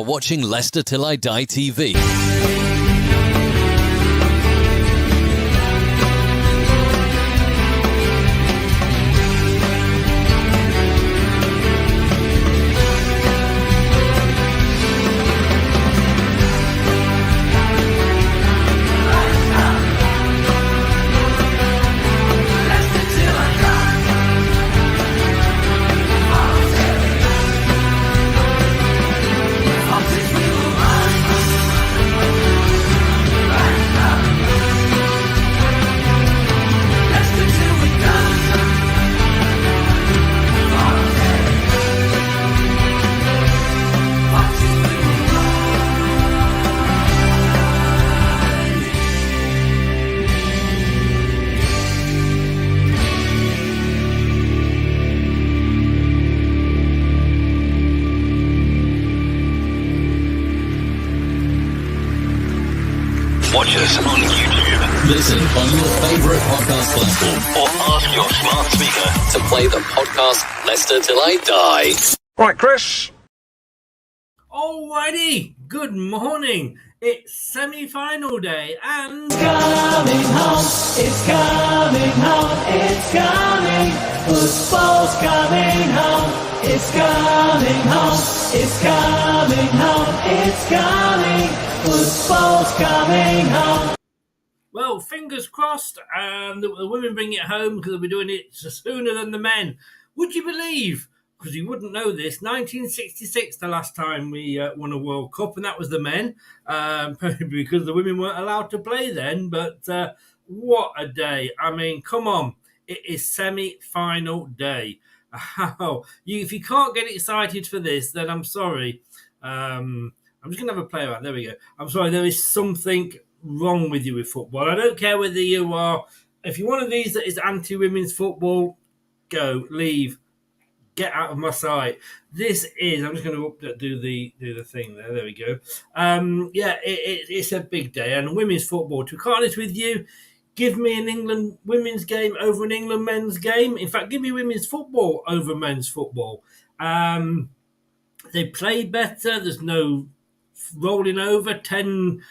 watching Leicester Till I Die TV. Watch us on YouTube. Listen on your favourite podcast platform. Or ask your smart speaker To play the podcast Leicester Till I Die. Right, Chris. Alrighty, good morning. It's semi-final day and... Coming home, it's coming home, it's coming. Football's coming home, it's coming home, it's coming home, it's coming. Football's coming home. Well, fingers crossed, and the women bring it home because they'll be doing it sooner than the men. Would you believe? Because you wouldn't know this, 1966, the last time we won a World Cup, and that was the men, because the women weren't allowed to play then. But what a day. I mean, come on. It is semi-final day. If you can't get excited for this, then I'm sorry. I'm just going to have a play out. There we go. I'm sorry, there is something wrong with you with football. I don't care whether you are... If you're one of these that is anti-women's football, go, leave. Get out of my sight. This is... I'm just going to do the thing there. There we go. It's a big day. And women's football, to be quite honest with you, give me an England women's game over an England men's game. In fact, give me women's football over men's football. They play better. There's no rolling over 10,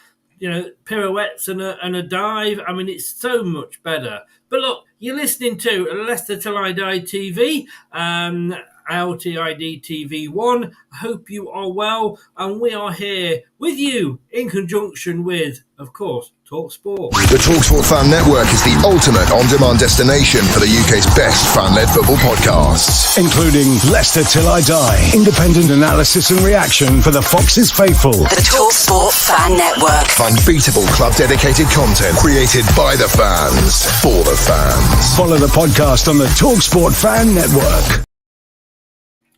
pirouettes and a dive. I mean, it's so much better. But look, you're listening to Leicester Till I Die TV, LTID TV1. I hope you are well, and we are here with you in conjunction with, of course, TalkSport. The TalkSport Fan Network is the ultimate on-demand destination for the UK's best fan-led football podcasts, including Leicester Till I Die, independent analysis and reaction for the Foxes faithful. The TalkSport Fan Network. Unbeatable club-dedicated content created by the fans, for the fans. Follow the podcast on the TalkSport Fan Network.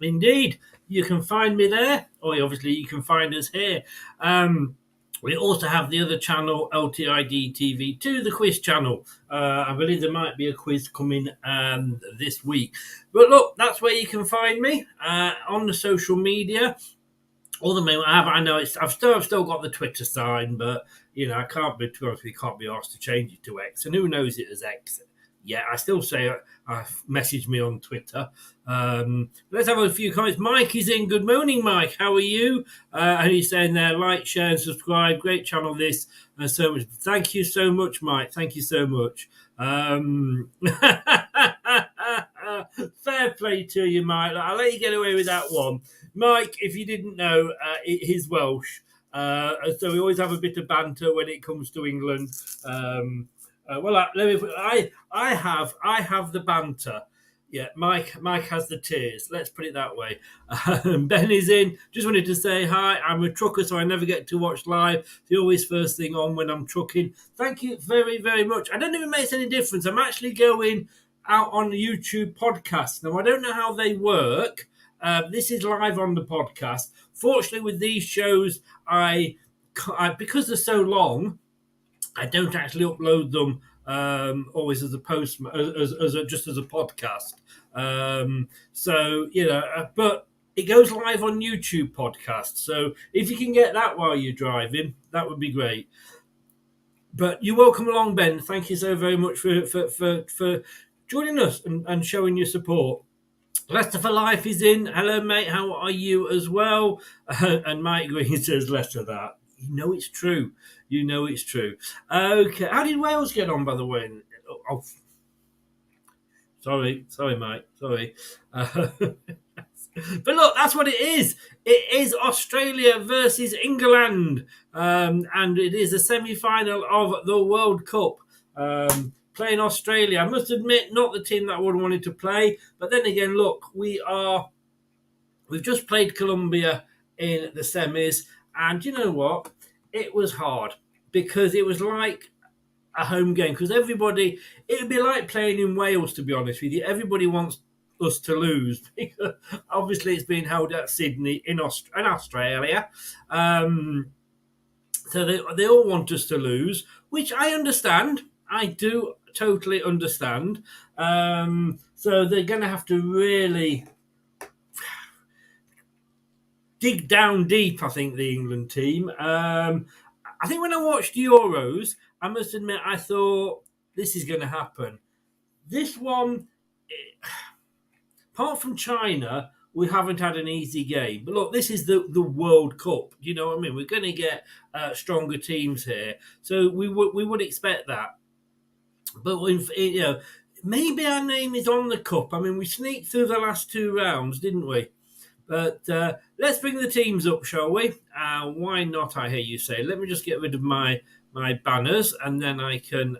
Indeed, you can find me there, or obviously you can find us here. We also have the other channel, LTID TV2, the quiz channel. I believe there might be a quiz coming this week. But look, that's where you can find me on the social media. All the mail I know I've still got the Twitter sign, but I can't be, to be honest with you, can't be asked to change it to X, and who knows it as X. Yeah, I still say message me on Twitter. Let's have a few comments. Mike is in. Good morning, Mike. How are you? And he's saying there, like, share, and subscribe. Great channel, this. So much. Thank you so much, Mike. Thank you so much. Fair play to you, Mike. I'll let you get away with that one. Mike, if you didn't know, he's Welsh. So we always have a bit of banter when it comes to England. I have the banter. Yeah, Mike has the tears. Let's put it that way. Ben is in. Just wanted to say hi. I'm a trucker, so I never get to watch live. They're always first thing on when I'm trucking. Thank you very, very much. I don't know if it makes any difference. I'm actually going out on the YouTube podcast. Now, I don't know how they work. This is live on the podcast. Fortunately, with these shows, I because they're so long, I don't actually upload them always as a post, just as a podcast. But it goes live on YouTube podcast. So if you can get that while you're driving, that would be great. But you're welcome along, Ben. Thank you so very much for joining us and showing your support. Leicester for Life is in. Hello, mate. How are you as well? And Mike Green says, Leicester that. You know it's true. You know it's true. Okay. How did Wales get on, by the way? Oh, sorry, Mike. Sorry. But look, that's what it is. It is Australia versus England. And it is a semi-final of the World Cup. Playing Australia. I must admit, not the team that I would have wanted to play. But then again, look, we've just played Colombia in the semis. And you know what? It was hard because it was like a home game. Because it would be like playing in Wales, to be honest with you. Everybody wants us to lose because obviously it's being held at Sydney in Australia. So they all want us to lose, which I understand. I do totally understand. So they're going to have to really dig down deep, I think, the England team. I think when I watched Euros, I must admit, I thought this is going to happen. This one, apart from China, we haven't had an easy game. But look, this is the World Cup. You know what I mean? We're going to get stronger teams here. So we would expect that. But, maybe our name is on the cup. I mean, we sneaked through the last two rounds, didn't we? But let's bring the teams up, shall we? Why not, I hear you say. Let me just get rid of my banners, and then I can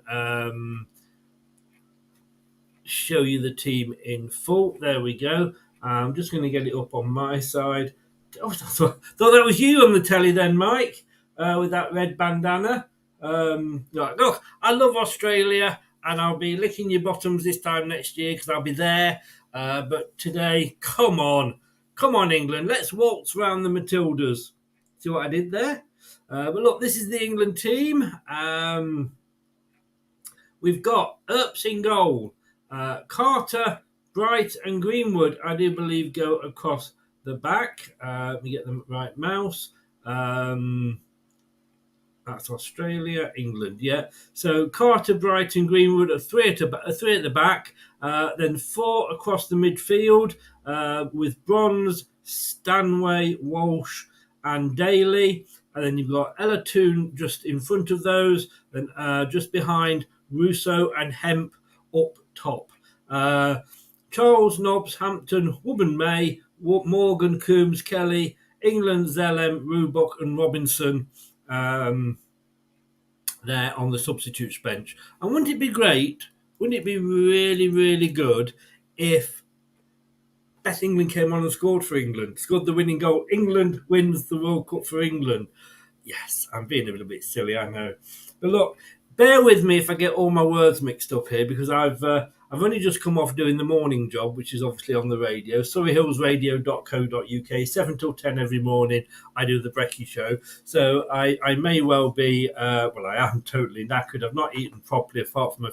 show you the team in full. There we go. I'm just going to get it up on my side. Oh, I thought that was you on the telly then, Mike, with that red bandana. Look, I love Australia, and I'll be licking your bottoms this time next year because I'll be there. But today, come on, England. Let's waltz round the Matildas. See what I did there? But look, this is the England team. We've got Earps in goal. Carter, Bright and Greenwood, I do believe, go across the back. Let me get the right mouse. That's Australia, England, yeah. So Carter, Bright and Greenwood are three at the back. Then four across the midfield with Bronze, Stanway, Walsh and Daly. And then you've got Ella Toon just in front of those. Then just behind Russo and Hemp up top. Charles, Nobbs, Hampton, Woburn, May, Morgan, Coombs, Kelly, England, Zellem, Rubok and Robinson there on the substitutes bench. And wouldn't it be great, wouldn't it be really, really good if Beth England came on and scored for England, scored the winning goal? England wins the World Cup for England. Yes, I'm being a little bit silly, I know. But look, bear with me if I get all my words mixed up here because I've only just come off doing the morning job, which is obviously on the radio, surreyhillsradio.co.uk, 7 till 10 every morning. I do the brekkie show. So I may well be, I am totally knackered. I've not eaten properly apart from a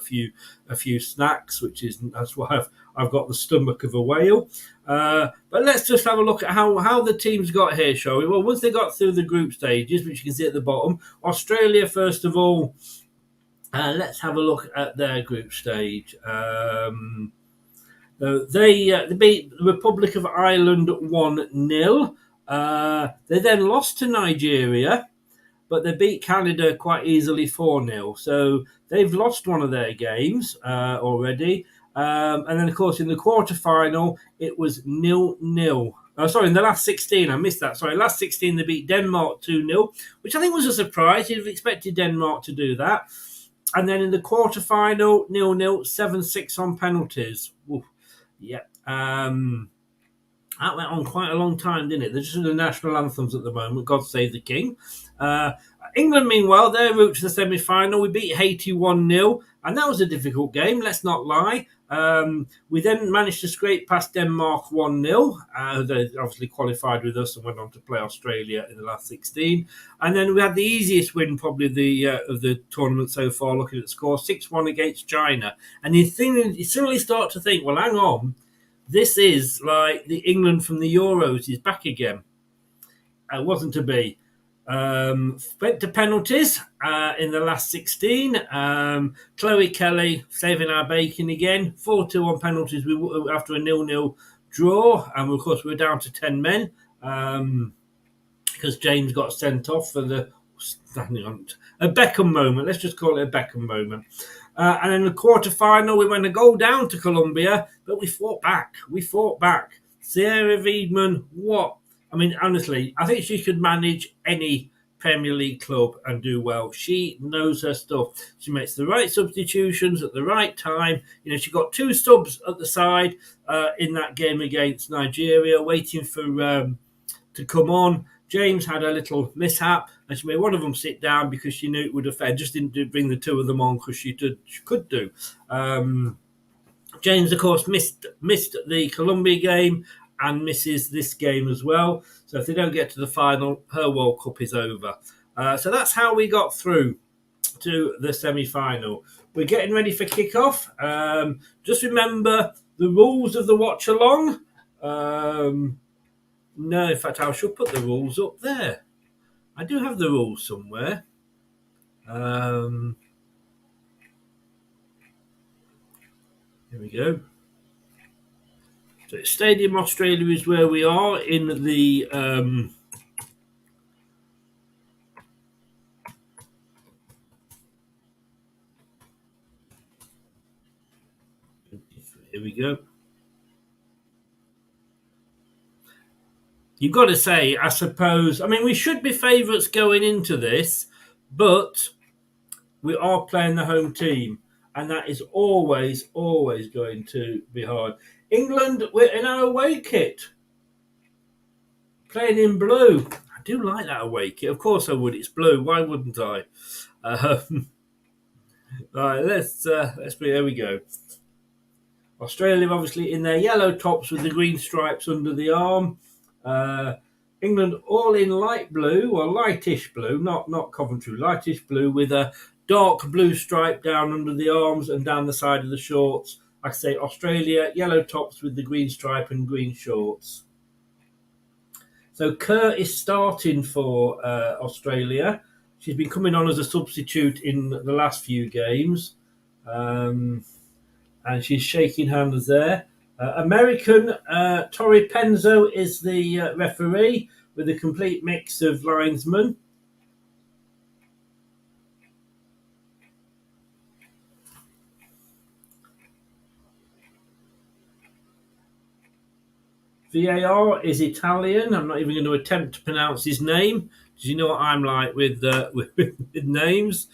few snacks, that's why I've got the stomach of a whale. But let's just have a look at how the teams got here, shall we? Well, once they got through the group stages, which you can see at the bottom, Australia, first of all, let's have a look at their group stage. They beat the Republic of Ireland 1-0. They then lost to Nigeria, but they beat Canada quite easily 4-0. So they've lost one of their games already. And then, of course, in the quarterfinal, it was 0-0. In the last 16, I missed that. Last 16, they beat Denmark 2-0, which I think was a surprise. You'd have expected Denmark to do that. And then in the quarterfinal, 0-0, 7-6 on penalties. Oof. Yeah. That went on quite a long time, didn't it? They're just in the national anthems at the moment. God save the king. England, meanwhile, their route to the semi-final. We beat Haiti 1-0, and that was a difficult game, let's not lie. We then managed to scrape past Denmark 1-0. They obviously qualified with us and went on to play Australia in the last 16. And then we had the easiest win probably of the tournament so far, looking at the score, 6-1 against China. And you suddenly start to think, well, hang on, this is like the England from the Euros is back again. It wasn't to be. Went to penalties in the last 16. Chloe Kelly saving our bacon again. 4-2 on penalties after a 0-0 draw, and of course we're down to 10 men because James got sent off for the a Beckham moment. Let's just call it a Beckham moment. And in the quarter-final, we went a goal down to Colombia, but we fought back. Sarah Wiedmann, what? I mean, honestly, I think she could manage any Premier League club and do well. She knows her stuff. She makes the right substitutions at the right time. You know, she got 2 subs at the side in that game against Nigeria, waiting for to come on. James had a little mishap, and she made one of them sit down because she knew it would affect. Just didn't bring the 2 of them on because she could do. James, of course, missed the Colombia game and misses this game as well. So if they don't get to the final, her World Cup is over. So that's how we got through to the semi-final. We're getting ready for kick-off. Just remember the rules of the watch-along. No, in fact, I should put the rules up there. I do have the rules somewhere. Here we go. So Stadium Australia is where we are in the here we go. You've got to say, I suppose, I mean, we should be favourites going into this, but we are playing the home team, and that is always going to be hard. England, we're in our away kit, playing in blue. I do like that away kit. Of course I would. It's blue. Why wouldn't I? Right, let's be. There we go. Australia, obviously, in their yellow tops with the green stripes under the arm. England all in light blue, or lightish blue, not Coventry, lightish blue with a dark blue stripe down under the arms and down the side of the shorts. Like I say, Australia, yellow tops with the green stripe and green shorts. So Kerr is starting for Australia. She's been coming on as a substitute in the last few games. And she's shaking hands there. American Tori Penzo is the referee with a complete mix of linesmen. VAR is Italian. I'm not even going to attempt to pronounce his name because you know what I'm like with names.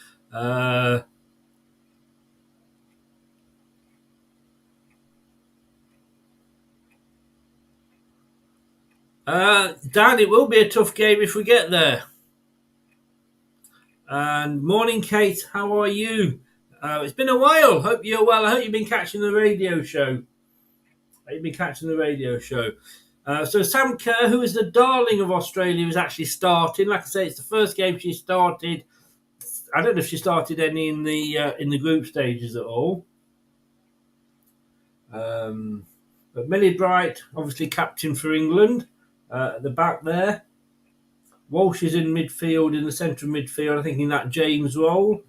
Dan, it will be a tough game if we get there. And morning, Kate. How are you? It's been a while. Hope you're well. I hope you've been catching the radio show. So Sam Kerr, who is the darling of Australia, is actually starting. Like I say, it's the first game she started. I don't know if she started any in the group stages at all. But Millie Bright, obviously captain for England, at the back there. Walsh is in midfield, in the centre of midfield, I think in that James role.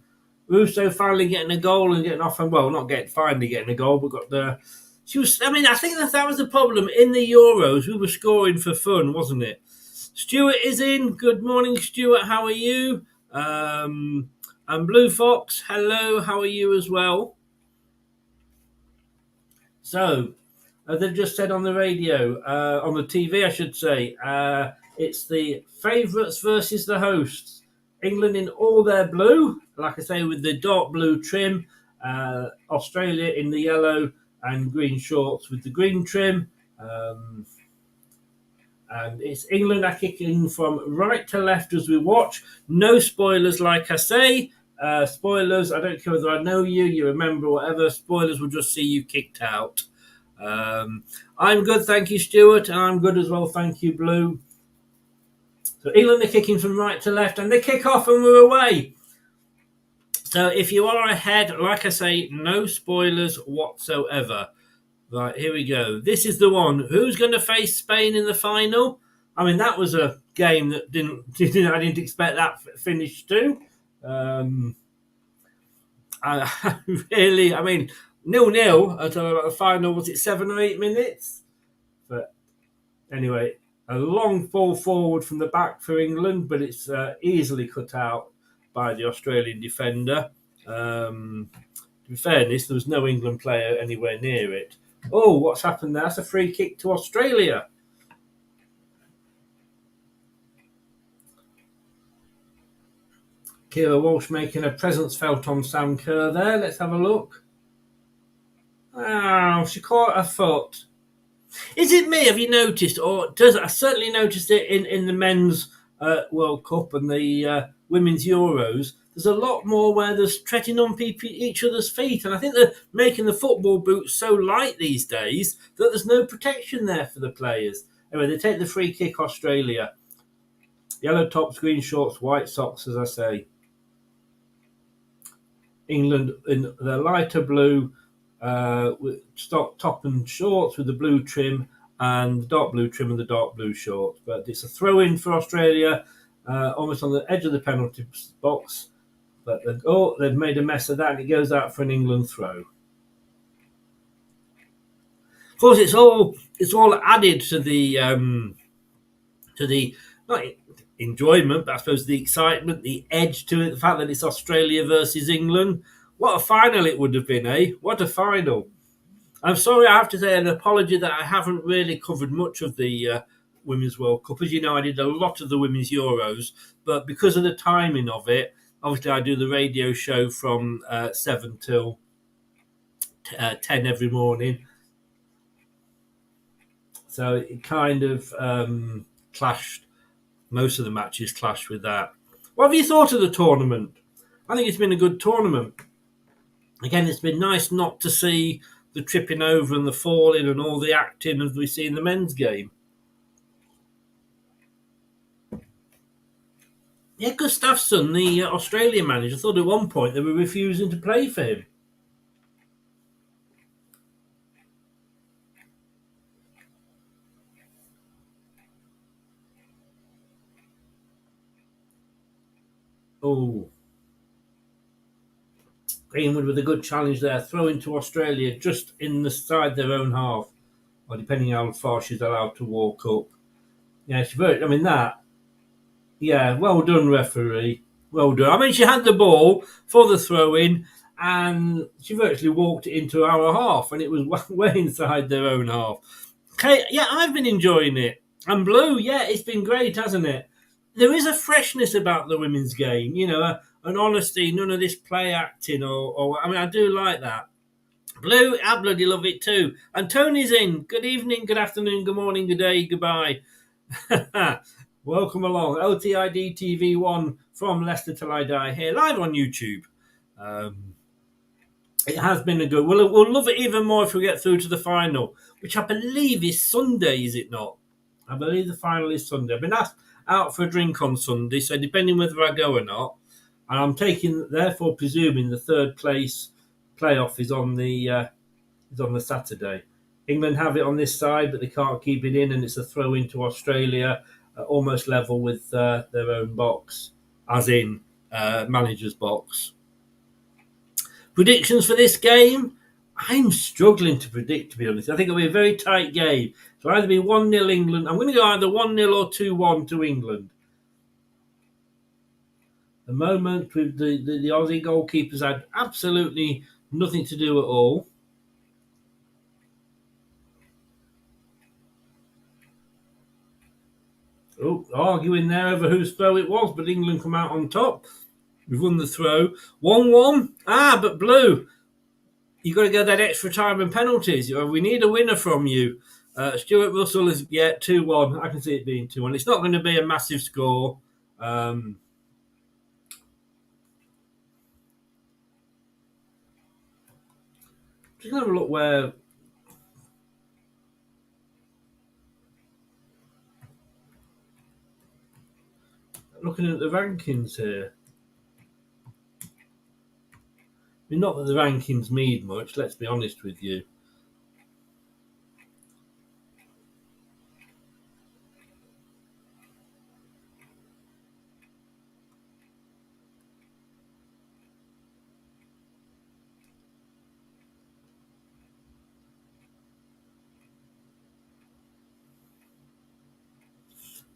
Russo finally getting a goal and getting off, and well, finally getting a goal, but got the. I think that was the problem in the Euros. We were scoring for fun, wasn't it? Stuart is in. Good morning, Stuart. How are you? And Blue Fox, hello. How are you as well? So, as they've just said on the radio, on the TV, I should say, it's the favourites versus the hosts. England in all their blue, like I say, with the dark blue trim. Australia in the yellow and green shorts with the green trim. And it's England are kicking from right to left as we watch. No spoilers, like I say. Spoilers, I don't care whether I know you remember, whatever. Spoilers will just see you kicked out. I'm good, thank you, Stuart. And I'm good as well, thank you, Blue. So England are kicking from right to left, and they kick off and we're away. So if you are ahead, like I say, no spoilers whatsoever. Right, here we go. This is the one. Who's going to face Spain in the final? I mean, that was a game that I didn't expect that finish too. I mean, 0-0 until about the final, was it 7 or 8 minutes? But anyway, a long ball forward from the back for England, but it's easily cut out by the Australian defender. To be fairness, there was no England player anywhere near it. Oh, what's happened there? That's a free kick to Australia. Kira Walsh making a presence felt on Sam Kerr there. Let's have a look. Oh, she caught her foot. Is it me? Have you noticed, or does I certainly noticed it in the men's World Cup and the women's Euros? There's a lot more where there's treading on each other's feet, and I think they're making the football boots so light these days that there's no protection there for the players. Anyway, they take the free kick, Australia. Yellow tops, green shorts, white socks, as I say. England in the lighter blue with top and shorts with the blue trim, and the dark blue trim and the dark blue shorts. But it's a throw-in for Australia, almost on the edge of the penalty box. But they've made a mess of that, and it goes out for an England throw. Of course, it's all added to the not enjoyment, but I suppose the excitement, the edge to it, the fact that it's Australia versus England. What a final it would have been, eh? What a final. I'm sorry, I have to say an apology that I haven't really covered much of the Women's World Cup. As you know, I did a lot of the Women's Euros, but because of the timing of it, obviously I do the radio show from 7 till 10 every morning. So it kind of clashed. Most of the matches clashed with that. What have you thought of the tournament? I think it's been a good tournament. Again, it's been nice not to see the tripping over and the falling and all the acting as we see in the men's game. Yeah, Gustafsson, the Australian manager, thought at one point they were refusing to play for him. Oh. Greenwood with a good challenge there, throwing to Australia just inside their own half, or depending how far she's allowed to walk up. Yeah, yeah, well done, referee. Well done. I mean, she had the ball for the throw-in, and she virtually walked it into our half, and it was way inside their own half. Okay, yeah, I've been enjoying it. And Blue, yeah, it's been great, hasn't it? There is a freshness about the women's game, an honesty, none of this play acting, or I mean, I do like that. Blue, I bloody love it too. And Tony's in. Good evening, good afternoon, good morning, good day, goodbye. Welcome along. LTID TV1 from Leicester Till I Die here, live on YouTube. It has been a good... We'll love it even more if we get through to the final, which I believe is Sunday, is it not? I believe the final is Sunday. I've been asked out for a drink on Sunday, so depending whether I go or not, and I'm therefore presuming the third place playoff is on the Saturday. England have it on this side, but they can't keep it in, and it's a throw into Australia, almost level with their own box, as in manager's box. Predictions for this game? I'm struggling to predict, to be honest. I think it'll be a very tight game. It'll either be 1-0 England. I'm going to go either 1-0 or 2-1 to England. The moment with the Aussie goalkeepers had absolutely nothing to do at all. Oh, arguing there over whose throw it was, but England come out on top. We've won the throw. 1-1. But Blue, you've got to go that extra time and penalties. We need a winner from you. Stuart Russell is, 2-1. I can see it being 2-1. It's not going to be a massive score. Just going to have a look where... Looking at the rankings here. I mean, not that the rankings mean much, let's be honest with you.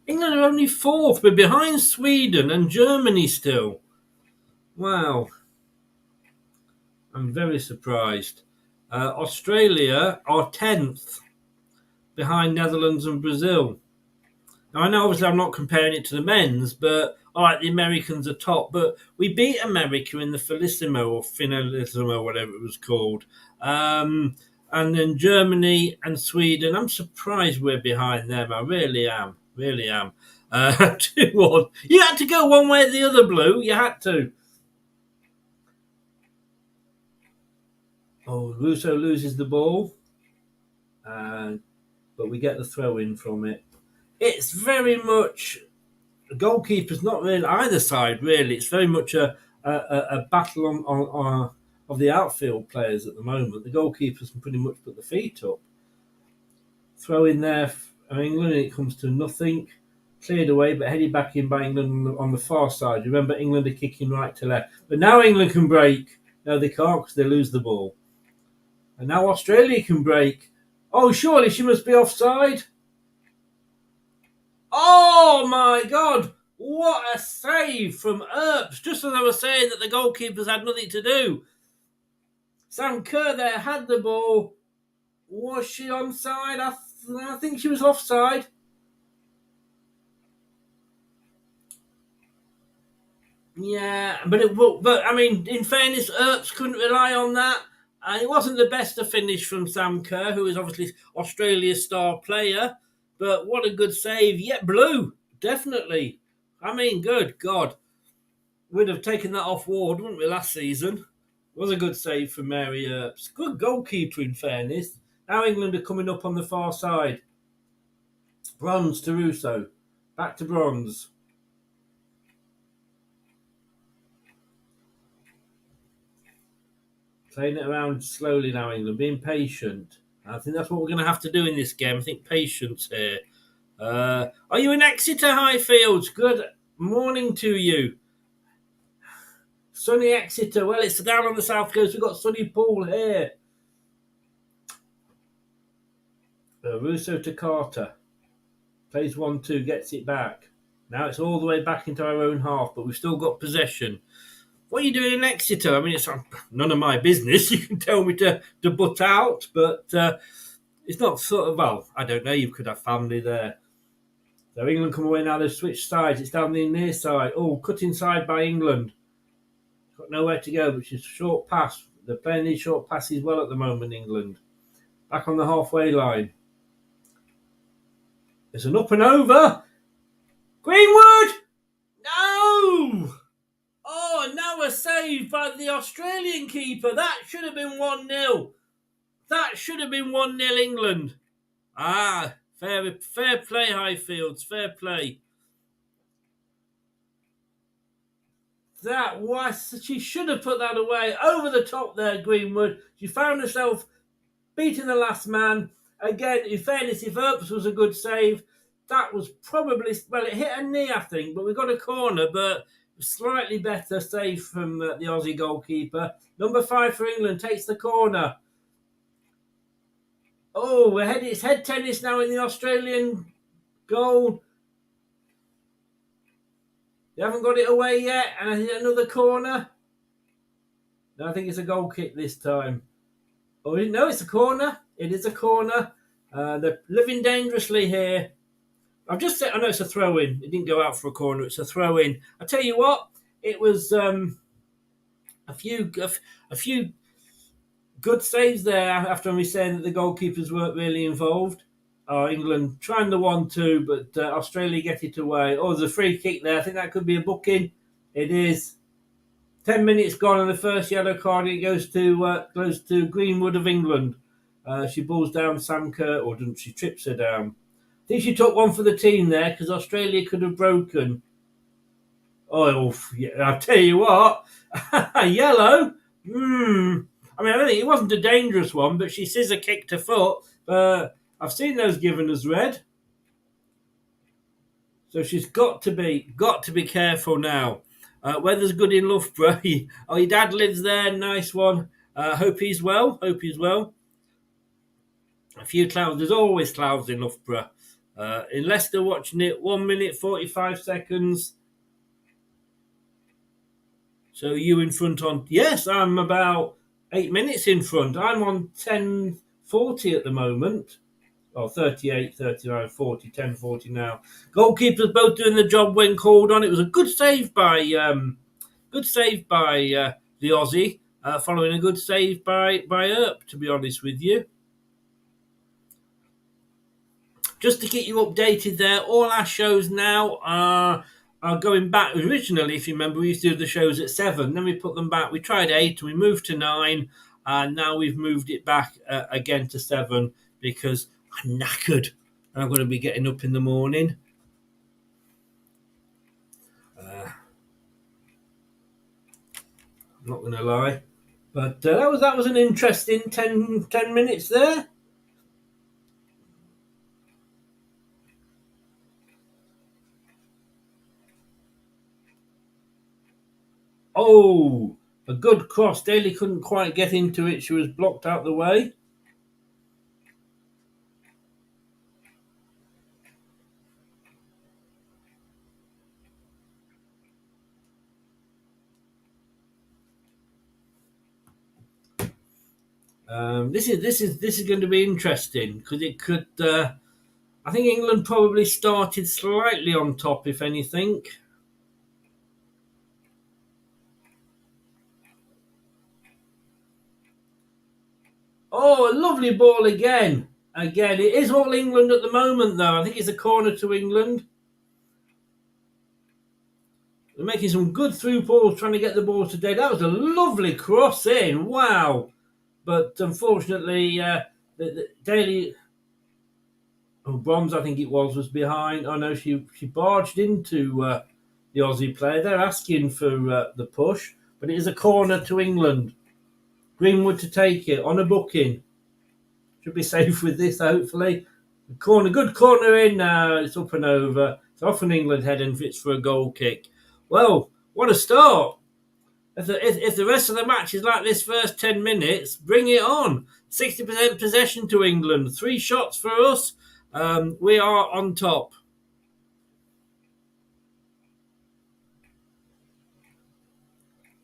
England are only fourth. We're behind Sweden and Germany still. Wow. I'm very surprised. Australia are 10th, behind Netherlands and Brazil. Now, I know obviously I'm not comparing it to the men's, but all right, the Americans are top. But we beat America in the Felicissimo or Finalissimo, whatever it was called. And then Germany and Sweden. I'm surprised we're behind them. I really am. Really am. 2-1. You had to go one way or the other, Blue. You had to. Oh, Russo loses the ball. But we get the throw in from it. It's very much the goalkeeper's not really either side. Really, it's very much a battle on of the outfield players at the moment. The goalkeepers can pretty much put the feet up. Throw in there for England, and it comes to nothing. Cleared away, but headed back in by England on the far side. Remember, England are kicking right to left, but now England can break. No, they can't because they lose the ball. And now Australia can break. Oh, surely she must be offside. Oh my God! What a save from Earps! Just as I was saying that the goalkeepers had nothing to do. Sam Kerr there had the ball. Was she onside? I think she was offside. Yeah, but I mean, in fairness, Earps couldn't rely on that. And it wasn't the best of finish from Sam Kerr, who is obviously Australia's star player. But what a good save. Yeah, Blue, definitely. I mean, good God. We'd have taken that off Ward, wouldn't we, last season? It was a good save from Mary Earps. Good goalkeeper, in fairness. Now England are coming up on the far side. Bronze to Russo. Back to Bronze. Playing it around slowly now, England. Being patient. I think that's what we're going to have to do in this game. I think patience here. Are you in Exeter, Highfields? Good morning to you. Sunny Exeter. Well, it's down on the south coast. We've got Sunny Pool here. Russo to Carter. Plays 1-2, gets it back. Now it's all the way back into our own half, but we've still got possession. What are you doing in Exeter? I mean, it's none of my business. You can tell me to butt out, but it's not sort of, well, I don't know. You could have family there. So England come away now. They've switched sides. It's down the near side. Oh, cut inside by England. Got nowhere to go, which is a short pass. They're playing these short passes well at the moment, England. Back on the halfway line. There's an up and over. Greenwood! No! Oh, now a save by the Australian keeper. That should have been 1-0. That should have been 1-0 England. Ah, fair play, Highfields. Fair play. That was... She should have put that away. Over the top there, Greenwood. She found herself beating the last man. Again, in fairness, if Earps was a good save, that was probably... Well, it hit her knee, I think, but we got a corner, but... Slightly better save from the Aussie goalkeeper. Number 5 for England takes the corner. Oh, it's head tennis now in the Australian goal. They haven't got it away yet. And I hit another corner. No, I think it's a goal kick this time. Oh, no, it's a corner. It is a corner. They're living dangerously here. I've just said, I know it's a throw-in. It didn't go out for a corner. It's a throw-in. I tell you what, it was a few good saves there after me saying that the goalkeepers weren't really involved. England trying the 1-2, but Australia get it away. Oh, there's a free kick there. I think that could be a booking. It is. 10 minutes gone on the first yellow card. It goes to Greenwood of England. She balls down Sam Kerr, or doesn't she? Trips her down. I think she took one for the team there because Australia could have broken. Oh, yeah, I'll tell you what. Yellow? I mean, I don't think it wasn't a dangerous one, but she scissor kicked her foot. I've seen those given as red. So she's got to be careful now. Weather's good in Loughborough. Your dad lives there. Nice one. Hope he's well. A few clouds. There's always clouds in Loughborough. In Leicester, watching it, 1 minute 45 seconds. So you in front on? Yes, I'm about 8 minutes in front. I'm on 10:40 at the moment. Oh, 38, 39, 40, 10:40 now. Goalkeepers both doing the job when called on. It was a good save by the Aussie, following a good save by Earp, to be honest with you. Just to keep you updated there, all our shows now are going back. Originally, if you remember, we used to do the shows at 7, then we put them back. We tried 8 and we moved to 9, and now we've moved it back again to 7 because I'm knackered. I'm going to be getting up in the morning. I'm not going to lie. But that was an interesting 10 minutes there. Oh, a good cross. Daly couldn't quite get into it. She was blocked out the way. This is going to be interesting because it could. I think England probably started slightly on top, if anything. Oh, a lovely ball again. Again, it is all England at the moment, though. I think it's a corner to England. They're making some good through balls, trying to get the ball today. That was a lovely cross in. Wow. But unfortunately, the Daly... Oh, Bronze, I think it was behind. Oh, no, she barged into the Aussie player. They're asking for the push, but it is a corner to England. Greenwood to take it on a booking. Should be safe with this, hopefully. Good corner in now. It's up and over. It's off an England head and fits for a goal kick. Well, what a start. If the rest of the match is like this first 10 minutes, bring it on. 60% possession to England. 3 shots for us. We are on top.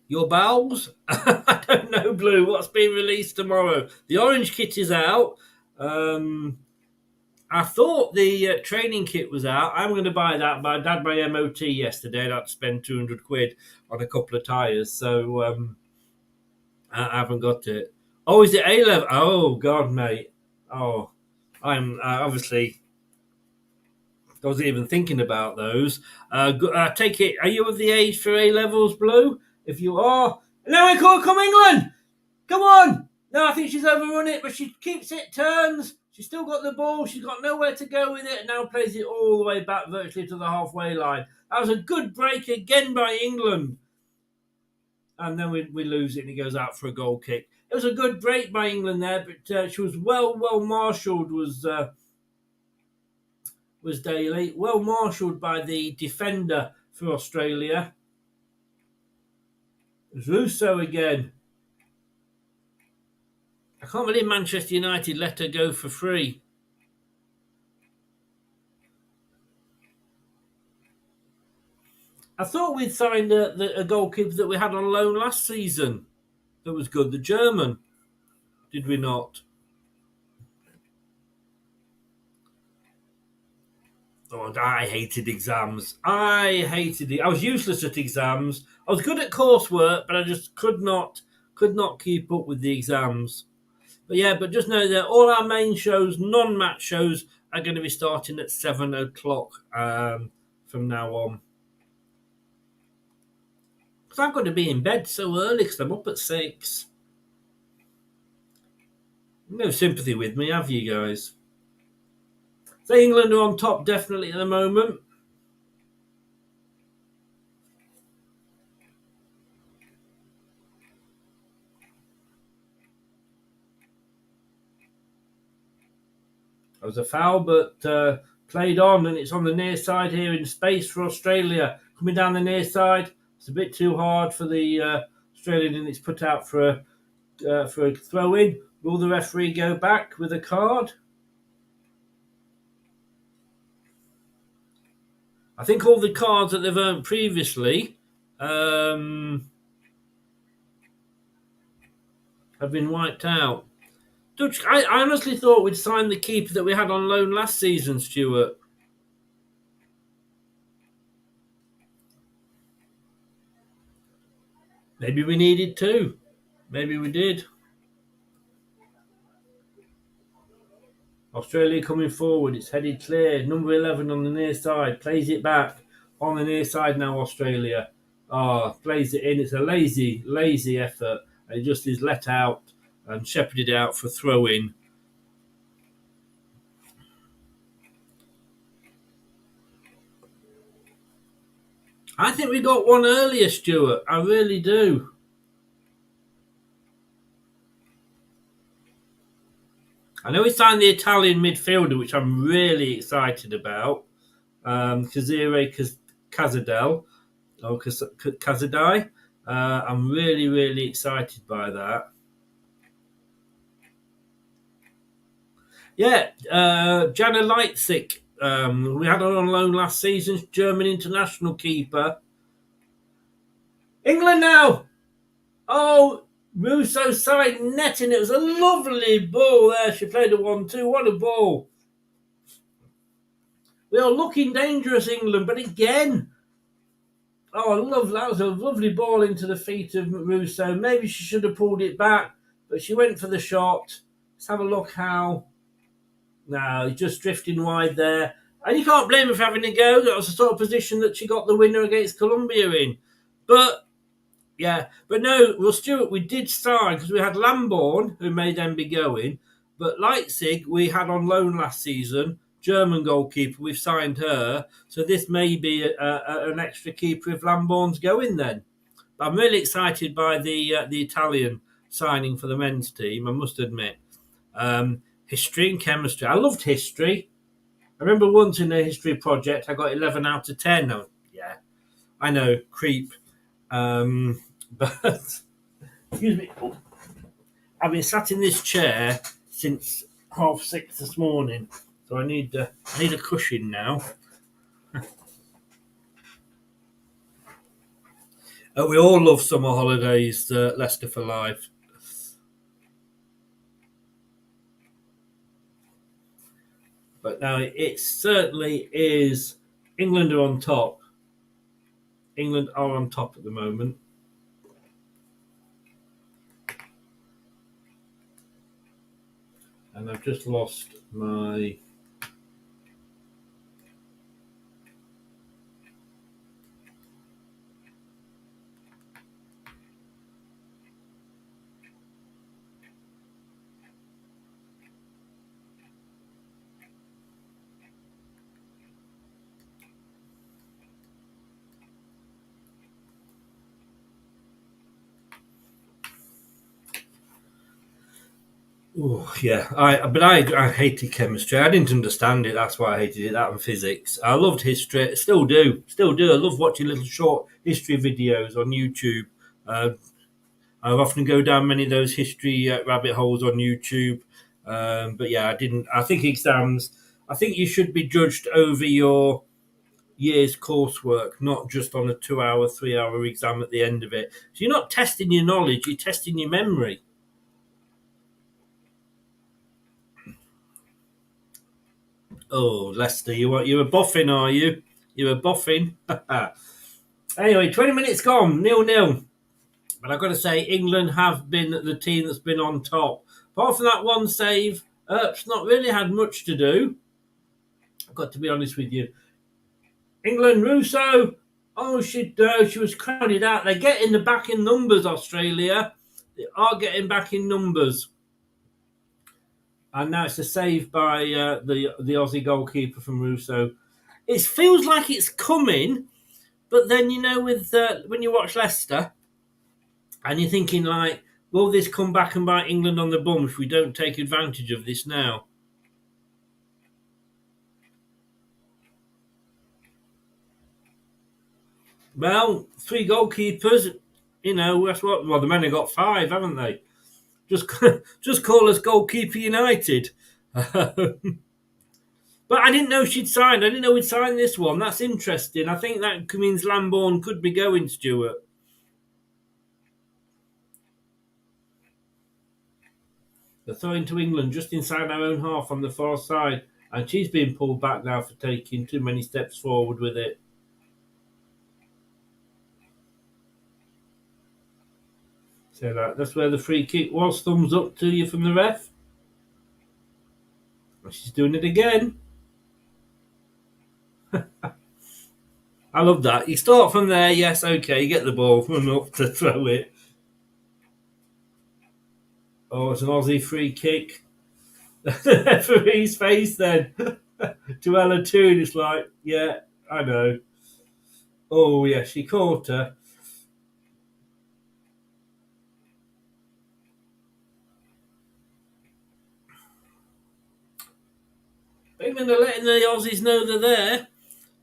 Your bowels? I don't know, Blue. What's being released tomorrow? The orange kit is out. I thought the training kit was out. I'm going to buy that, but I had my MOT yesterday. I had to spend 200 quid on a couple of tyres, so I haven't got it. Oh, is it A-level? Oh, God, mate. Oh, I'm obviously... I wasn't even thinking about those. Take it. Are you of the age for A-levels, Blue? If you are... Now I call, come England! Come on! No, I think she's overrun it, but she keeps it, turns. She's still got the ball. She's got nowhere to go with it, and now plays it all the way back virtually to the halfway line. That was a good break again by England. And then we lose it, and it goes out for a goal kick. It was a good break by England there, but she was well marshalled, was Daly. Well marshalled by the defender for Australia. It was Russo again. I can't believe Manchester United let her go for free. I thought we'd signed a goalkeeper that we had on loan last season. That was good, the German. Did we not? Oh, I hated exams. I hated it. I was useless at exams. I was good at coursework, but I just could not keep up with the exams. But yeah, but just know that all our main shows, non-match shows, are going to be starting at 7 o'clock from now on. Because I'm going to be in bed so early because I'm up at 6. No sympathy with me, have you guys? So England are on top definitely at the moment. It was a foul, but played on, and it's on the near side here in space for Australia. Coming down the near side, it's a bit too hard for the Australian, and it's put out for a throw-in. Will the referee go back with a card? I think all the cards that they've earned previously have been wiped out. Dutch, I honestly thought we'd signed the keeper that we had on loan last season, Stuart. Maybe we needed to. Maybe we did. Australia coming forward. It's headed clear. Number 11 on the near side. Plays it back. On the near side now, Australia. Plays it in. It's a lazy effort. And it just is let out and shepherded out for throw-in. I think we got one earlier, Stuart. I really do. I know we signed the Italian midfielder, which I'm really excited about. Kazire Cazadel, or Kazadai. I'm really, really excited by that. Yeah, Jana Leitzik. We had her on loan last season, German international keeper. England now. Oh, Russo side netting. It was a lovely ball there. She played a 1-2. What a ball. We are looking dangerous, England, but again, that was a lovely ball into the feet of Russo. Maybe she should have pulled it back, but she went for the shot. Let's have a look how. No, just drifting wide there. And you can't blame her for having a go. That was the sort of position that she got the winner against Colombia in. But no, well, Stuart, we did sign, because we had Lamborn, who may then be going, but Leipzig, we had on loan last season, German goalkeeper, we've signed her, so this may be an extra keeper if Lamborn's going then. But I'm really excited by the Italian signing for the men's team, I must admit. History and chemistry. I loved history. I remember once in a history project, I got 11 out of 10. Yeah, I know, creep. But excuse me, I've been sat in this chair since 6:30 this morning, so I need a cushion now. We all love summer holidays, Leicester for life. But now it certainly is. England are on top. England are on top at the moment. And I've just lost my... Oh, yeah, I hated chemistry. I didn't understand it. That's why I hated it. That and physics. I loved history. Still do. I love watching little short history videos on YouTube. I often go down many of those history rabbit holes on YouTube. But yeah, I didn't. I think exams. I think you should be judged over your year's coursework, not just on a 2-hour, 3-hour exam at the end of it. So you're not testing your knowledge. You're testing your memory. Oh, Leicester, you're a boffin, are you? You're a boffin. Anyway, 20 minutes gone, 0-0. But I've got to say, England have been the team that's been on top. Apart from that one save, Earp's not really had much to do. I've got to be honest with you. England, Russo. Oh, she was crowded out. They're getting back in numbers, Australia. They are getting back in numbers. And now it's a save by the Aussie goalkeeper from Russo. It feels like it's coming, but then, with when you watch Leicester, and you're thinking, like, will this come back and bite England on the bum if we don't take advantage of this now? Well, 3 goalkeepers, that's what. Well, the men have got 5, haven't they? Just call us Goalkeeper United. But I didn't know she'd signed. I didn't know we'd signed this one. That's interesting. I think that means Lambourne could be going, Stuart. They're throwing to England just inside our own half on the far side. And she's being pulled back now for taking too many steps forward with it. So that's where the free kick was. Thumbs up to you from the ref. She's doing it again. I love that. You start from there, yes, okay, you get the ball from up to throw it. Oh, it's an Aussie free kick. The referee's face then to Ella Toon. It's like, yeah, I know. Oh, yeah, she caught her. Even they're letting the Aussies know they're there.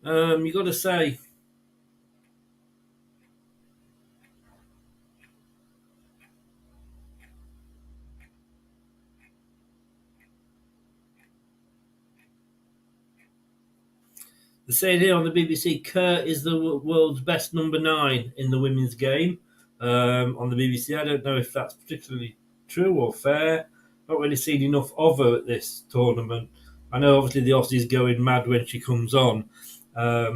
You got to say. They say here on the BBC, Kerr is the world's best number 9 in the women's game. On the BBC, I don't know if that's particularly true or fair. Not really seen enough of her at this tournament. I know obviously the Aussies going mad when she comes on. I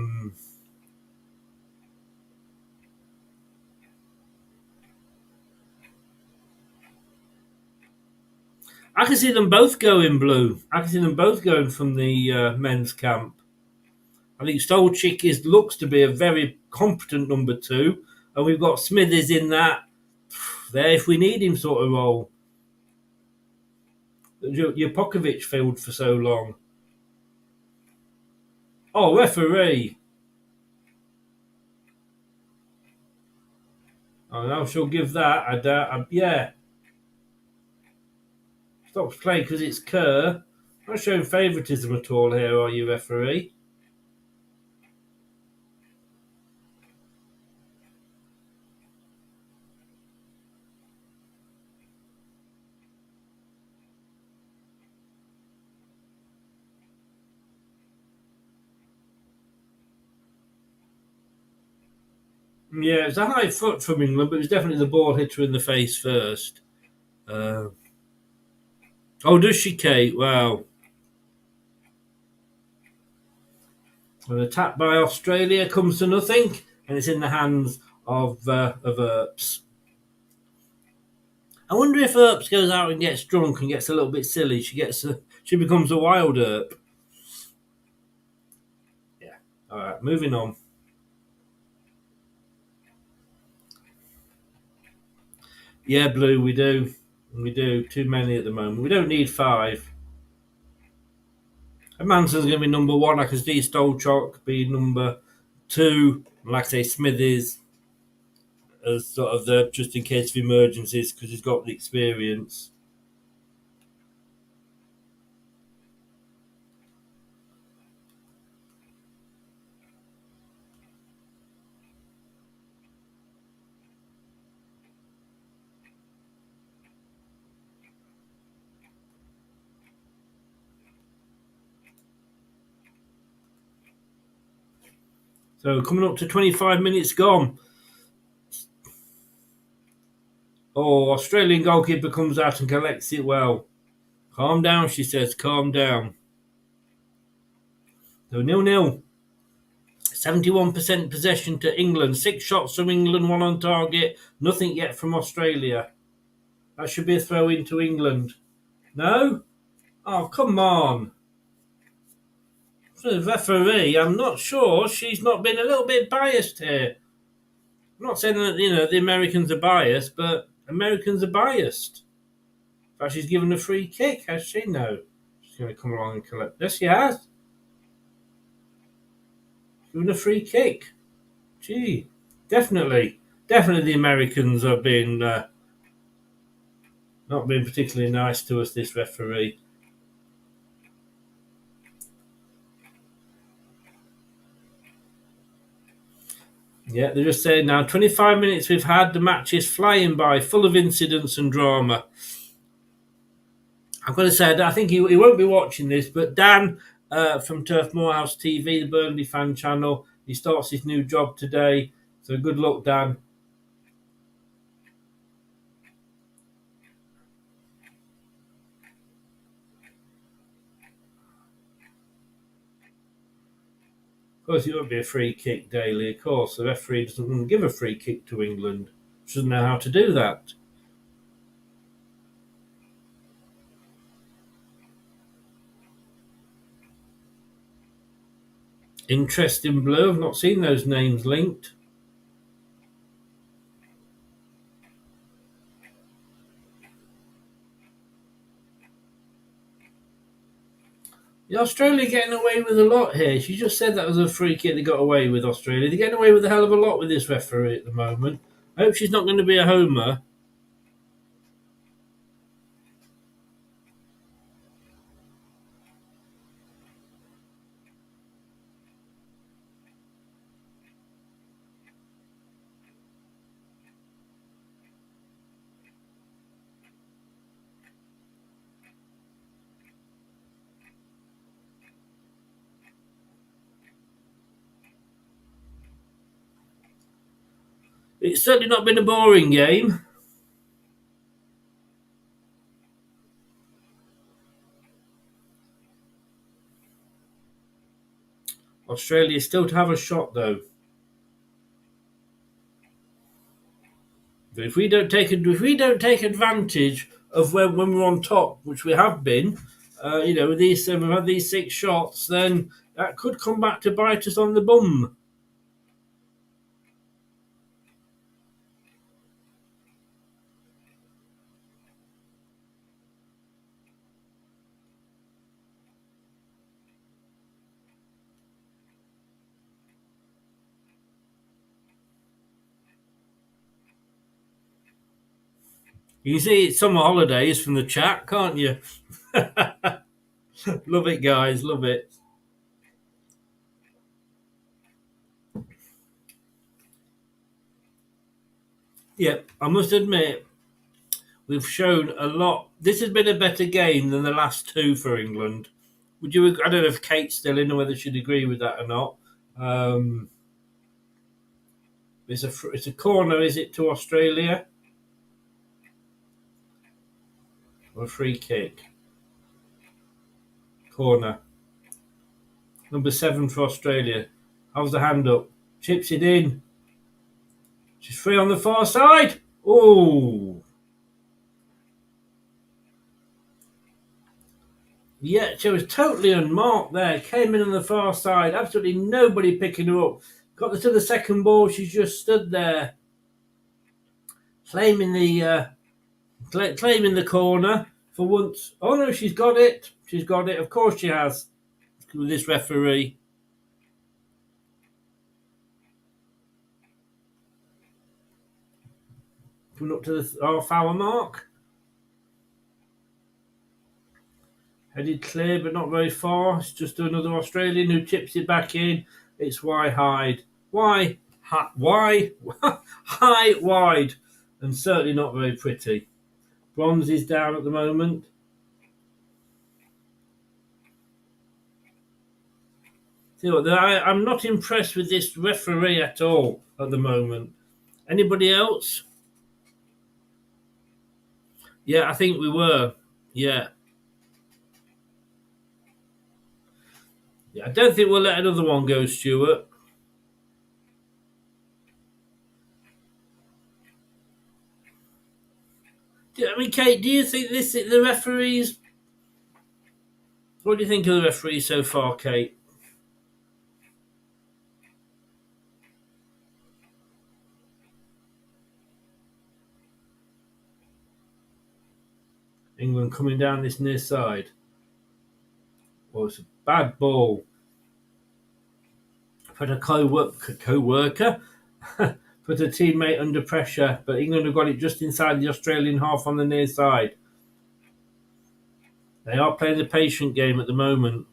can see them both going blue. I can see them both going from the men's camp. I think Stolchik looks to be a very competent number 2, and we've got Smithers in that there if we need him sort of role. Jupokovic filled for so long. Oh, referee. Oh, now she'll give that. I doubt. Yeah. Stops playing because it's Kerr. Not showing favouritism at all here, are you, referee? Yeah, it's a high foot from England, but it was definitely the ball hit her in the face first. Oh, does she, Kate? Wow. An attack by Australia comes to nothing, and it's in the hands of Earps. I wonder if Earps goes out and gets drunk and gets a little bit silly. She becomes a wild Earp. Yeah. All right, moving on. Yeah, Blue, we do. We do. Too many at the moment. We don't need 5. And Manson's going to be number 1. I can see Stolchok be number 2. Like I say, Smithers as sort of the just in case of emergencies because he's got the experience. So coming up to 25 minutes gone. Oh, Australian goalkeeper comes out and collects it well. Calm down, she says. Calm down. So 0-0. 71% possession to England. 6 shots from England, 1 on target. Nothing yet from Australia. That should be a throw into England. No? Oh, come on. The referee, I'm not sure. She's not been a little bit biased here. I'm not saying that, the Americans are biased, but Americans are biased. In fact, she's given a free kick, has she? No. She's going to come along and collect. Yes, she has. Given a free kick. Gee, definitely. Definitely the Americans have been not been particularly nice to us, this referee. Yeah, they're just saying now, 25 minutes we've had, the match is flying by, full of incidents and drama. I've got to say, I think he won't be watching this, but Dan from Turf Moorhouse TV, the Burnley fan channel. He starts his new job today, so good luck, Dan. Of course, it won't be a free kick daily. Of course, the referee doesn't give a free kick to England. Doesn't know how to do that. Interesting blue. I've not seen those names linked. Yeah, Australia getting away with a lot here. She just said that was a free kick they got away with, Australia. They're getting away with a hell of a lot with this referee at the moment. I hope she's not going to be a homer. It's certainly not been a boring game. Australia still to have a shot, though. But if we don't take advantage of when we're on top, which we have been, with these we've had these 6 shots, then that could come back to bite us on the bum. You can see it's summer holidays from the chat, can't you? Love it, guys. Love it. Yep, I must admit, we've shown a lot. This has been a better game than the last 2 for England. Would you? I don't know if Kate's still in or whether she'd agree with that or not. It's a corner, is it, to Australia? Or a free kick? Corner. Number 7 for Australia. How's the hand up? Chips it in. She's free on the far side. Oh. Yeah, she was totally unmarked there. Came in on the far side. Absolutely nobody picking her up. Got to the second ball. She's just stood there. Claiming the corner for once. Oh no, she's got it. She's got it. Of course she has. With this referee. Coming up to the half-hour mark. Headed clear, but not very far. It's just another Australian who chips it back in. It's Hyde. Why? High, wide. And certainly not very pretty. Bronze is down at the moment. See what, I'm not impressed with this referee at all at the moment. Anybody else? Yeah, I think we were. Yeah. I don't think we'll let another one go, Stuart. I mean, Kate, do you think the referees? What do you think of the referees so far, Kate? England coming down this near side. Well, it's a bad ball. Put a co-worker, put a teammate under pressure, but England have got it just inside the Australian half on the near side. They are playing the patient game at the moment.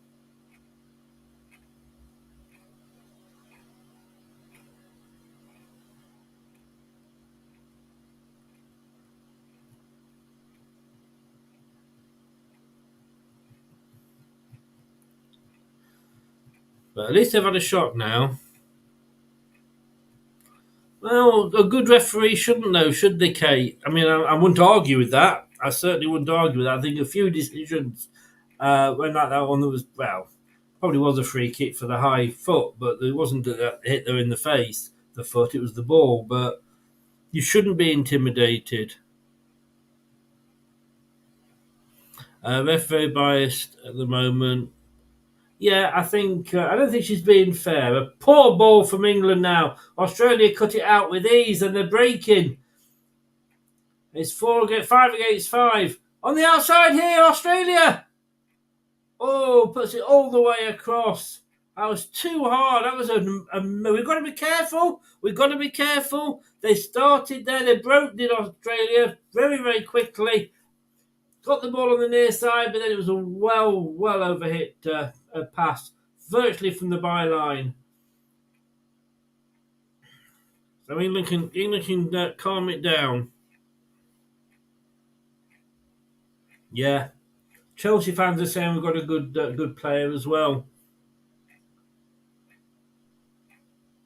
But at least they've had a shot now. Well, a good referee shouldn't know, should they, Kate? I mean, I wouldn't argue with that. I certainly wouldn't argue with that. I think a few decisions when that one that was, well, probably was a free kick for the high foot, but it wasn't that hit her in the face, the foot, it was the ball. But you shouldn't be intimidated. Ref very biased at the moment. Yeah, I don't think she's being fair. A poor ball from England now. Australia cut it out with ease, and they're breaking. It's 5 against 5 on the outside here. Australia. Oh, puts it all the way across. That was too hard. That was we've got to be careful. We've got to be careful. They started there. They broke it, Australia, very, very quickly. Got the ball on the near side, but then it was a well overhit pass, virtually from the byline. So England can calm it down. Yeah, Chelsea fans are saying we've got a good player as well.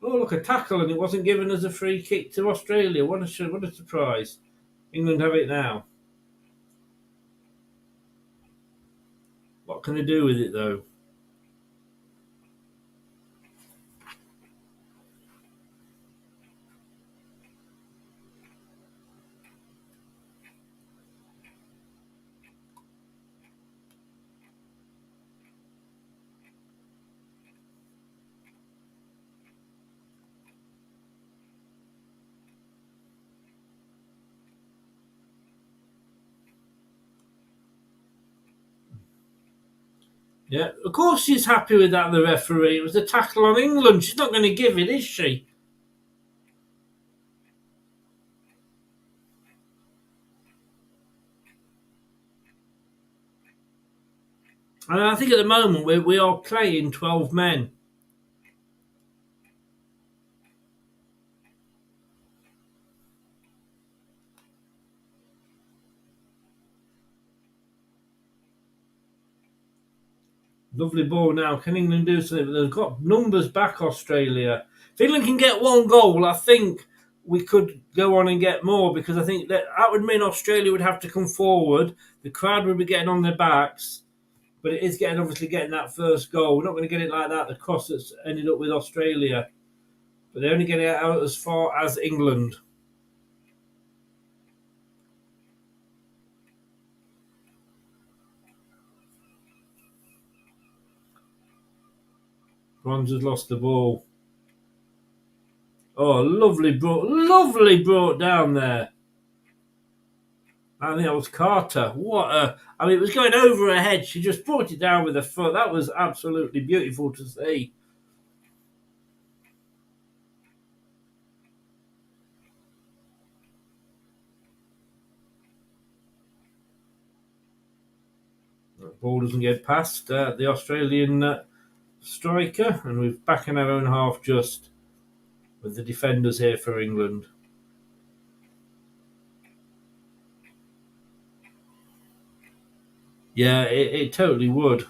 Oh, look, a tackle, and it wasn't given as a free kick to Australia. What a surprise! England have it now. What can they do with it, though? Yeah, of course she's happy with that, the referee. It was a tackle on England. She's not going to give it, is she? And I think at the moment we are playing 12 men. Lovely ball now. Can England do something? They've got numbers back, Australia. If England can get one goal, I think we could go on and get more, because I think that would mean Australia would have to come forward. The crowd would be getting on their backs. But it is obviously getting that first goal. We're not going to get it like that. The cross that's ended up with Australia. But they only get it out as far as England. Bronze has lost the ball. Oh, lovely brought down there. I think that was Carter. It was going over her head. She just brought it down with her foot. That was absolutely beautiful to see. The ball doesn't get past the Australian striker, and we're back in our own half just with the defenders here for England. Yeah, it totally would.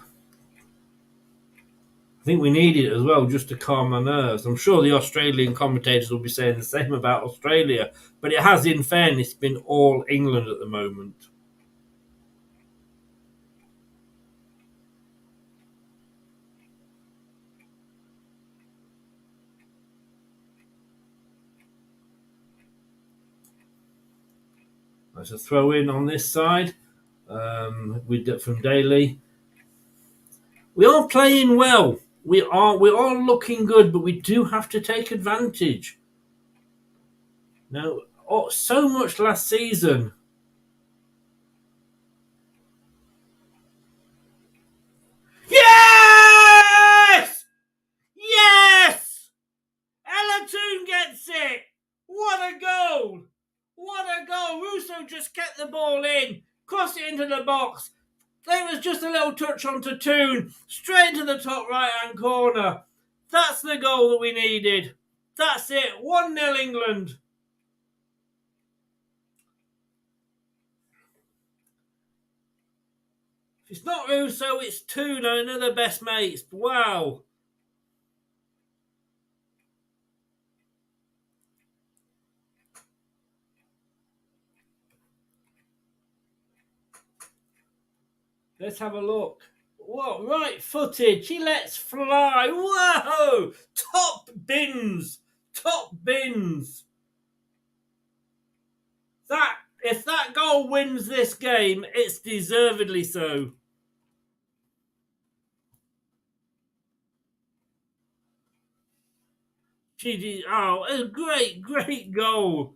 I think we need it as well, just to calm our nerves. I'm sure the Australian commentators will be saying the same about Australia, but it has, in fairness, been all England at the moment. There's a throw in on this side from Daly. We are playing well. We are looking good, but we do have to take advantage. Now, so much last season. Yes! Yes! Ella Toon gets it. What a goal! What a goal! Russo just kept the ball in, crossed it into the box. There was just a little touch onto Toon, straight to the top right-hand corner. That's the goal that we needed. That's it. 1-0 England. If it's not Russo, it's Toon, another best mates. Wow. Let's have a look. What right footed? She lets fly. Whoa! Top bins. Top bins. That if that goal wins this game, it's deservedly so. She did. Oh, a great goal.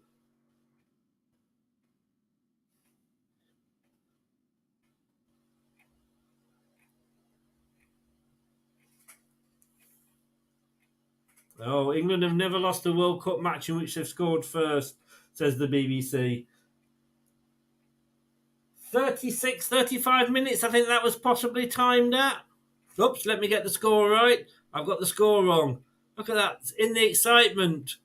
Oh, England have never lost a World Cup match in which they've scored first, says the BBC. 35 minutes, I think that was possibly timed at. Oops, let me get the score right. I've got the score wrong. Look at that. In the excitement.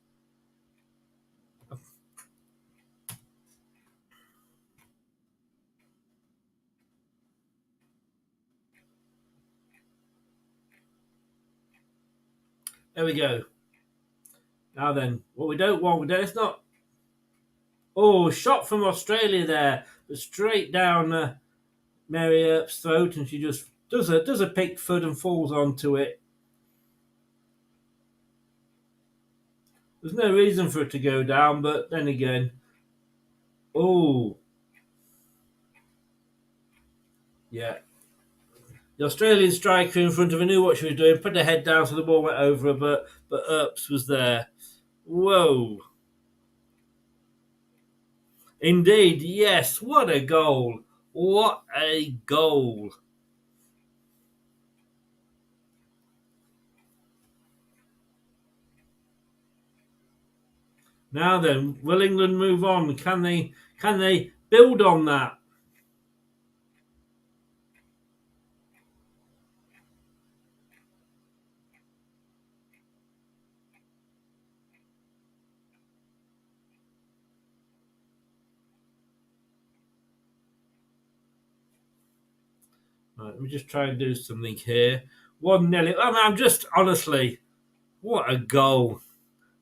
There we go. Now then, what we don't want, it's not. Oh, shot from Australia there, but straight down Mary Earp's throat, and she just does a Pickford and falls onto it. There's no reason for it to go down, but then again, oh, yeah. The Australian striker in front of her knew what she was doing, put her head down so the ball went over her, but Earps was there. Whoa. Indeed, yes. What a goal. What a goal. Now then, will England move on? Can they build on that? Right, let me just try and do something here. 1-0. I'm just honestly, what a goal.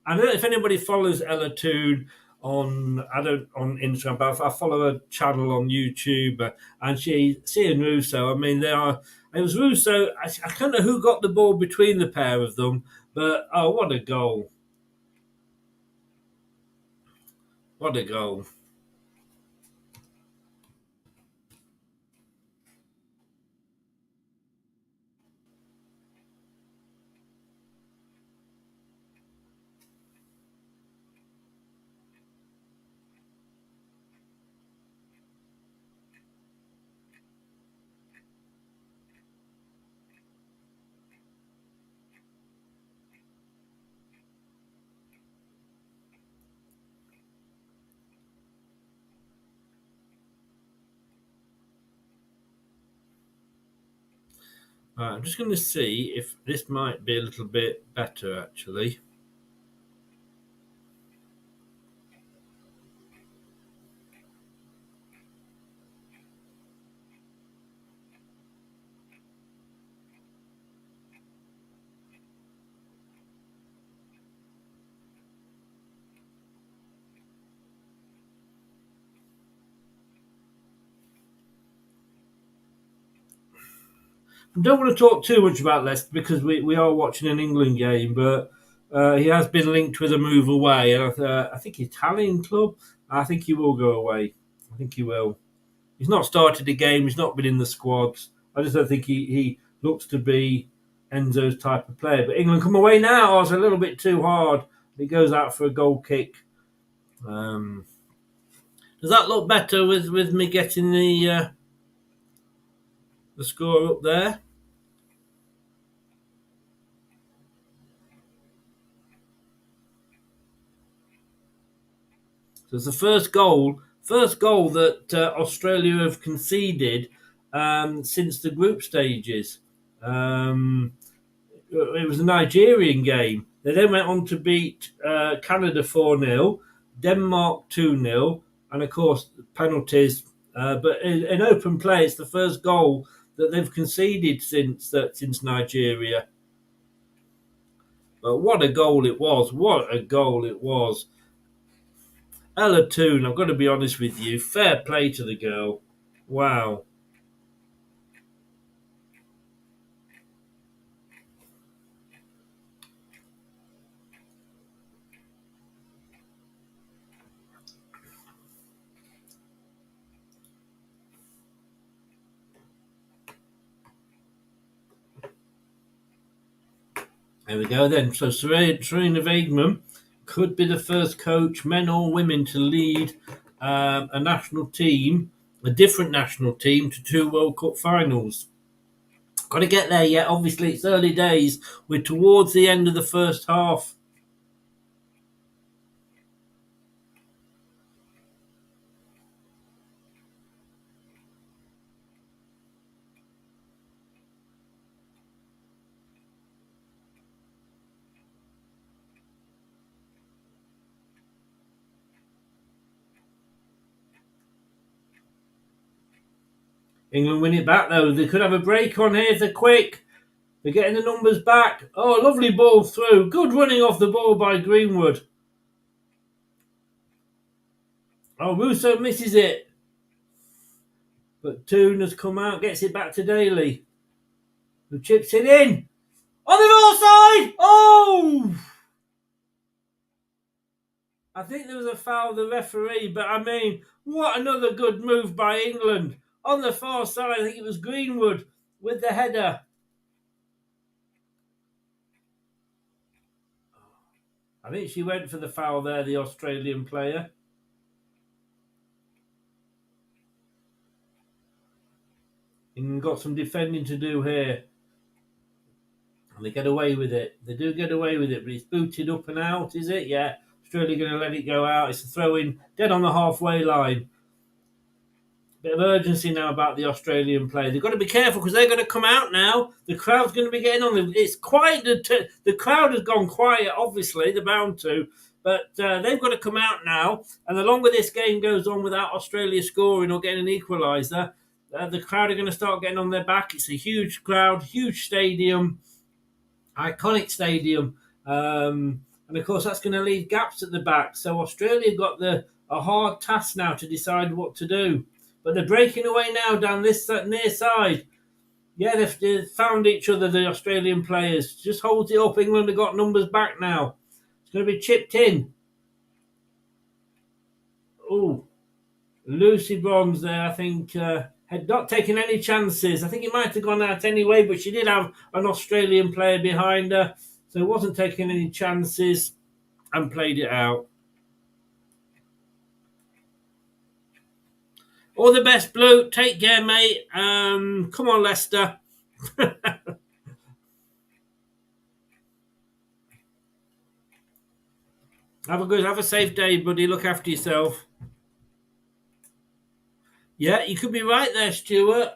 I don't know if anybody follows Ella Toon on Instagram, but I follow her channel on YouTube, and she and Russo. I mean, it was Russo. I can't know who got the ball between the pair of them, but oh, what a goal! What a goal! Right, I'm just going to see if this might be a little bit better, actually. I don't want to talk too much about Leicester because we are watching an England game, but he has been linked with a move away, and I think Italian club. I think he will go away. I think he will. He's not started a game. He's not been in the squads. I just don't think he looks to be Enzo's type of player. But England come away now. It's a little bit too hard. He goes out for a goal kick. Does that look better with me getting the score up there? So it's the first goal that Australia have conceded since the group stages. It was a Nigerian game. They then went on to beat Canada 4-0, Denmark 2-0, and of course penalties. But in open play, it's the first goal that they've conceded since Nigeria. But what a goal it was! What a goal it was! Ella Toon, I've got to be honest with you. Fair play to the girl. Wow. There we go then. So Serena Weigman could be the first coach, men or women, to lead a national team, a different national team, to 2 World Cup finals. Got to get there yet. Obviously, it's early days. We're towards the end of the first half. England win it back, though. They could have a break on here if they're quick. They're getting the numbers back. Oh, lovely ball through. Good running off the ball by Greenwood. Oh, Russo misses it. But Toon has come out, gets it back to Daly, who chips it in. On the offside! Oh! I think there was a foul of the referee, but I mean, what another good move by England. On the far side, I think it was Greenwood with the header. I think she went for the foul there, the Australian player. And got some defending to do here. And they get away with it. They do get away with it, but it's booted up and out, is it? Yeah. Australia going to let it go out. It's a throw-in dead on the halfway line. Bit of urgency now about the Australian player. They've got to be careful because they're going to come out now. The crowd's going to be getting on them. It's quiet. The crowd has gone quiet, obviously. They're bound to. But they've got to come out now. And the longer this game goes on without Australia scoring or getting an equaliser, the crowd are going to start getting on their back. It's a huge crowd, huge stadium, iconic stadium. And, of course, that's going to leave gaps at the back. So Australia have got a hard task now to decide what to do. But they're breaking away now down this near side. Yeah, they've found each other, the Australian players. Just holds it up. England have got numbers back now. It's going to be chipped in. Oh, Lucy Bronze there, I think, had not taken any chances. I think he might have gone out anyway, but she did have an Australian player behind her. So wasn't taking any chances and played it out. All the best, Blue. Take care, mate. Come on, Leicester. Have a safe day, buddy. Look after yourself. Yeah, you could be right there, Stuart.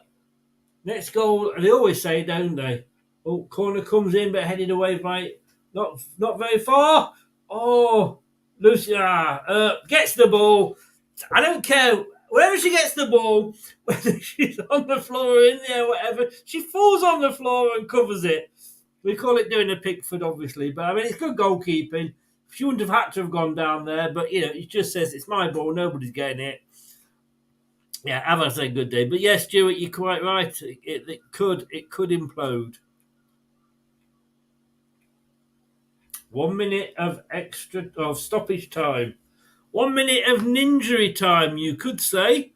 Next goal, they always say, don't they? Oh, corner comes in, but headed away by not very far. Oh, Lucia gets the ball. I don't care. Wherever she gets the ball, whether she's on the floor or in the air, whatever, she falls on the floor and covers it. We call it doing a Pickford, obviously, but I mean, it's good goalkeeping. She wouldn't have had to have gone down there, but you know, it just says it's my ball, nobody's getting it. Yeah, have a say good day. But yes, Stuart, you're quite right. It could implode. 1 minute of stoppage time. 1 minute of ninjury time, you could say.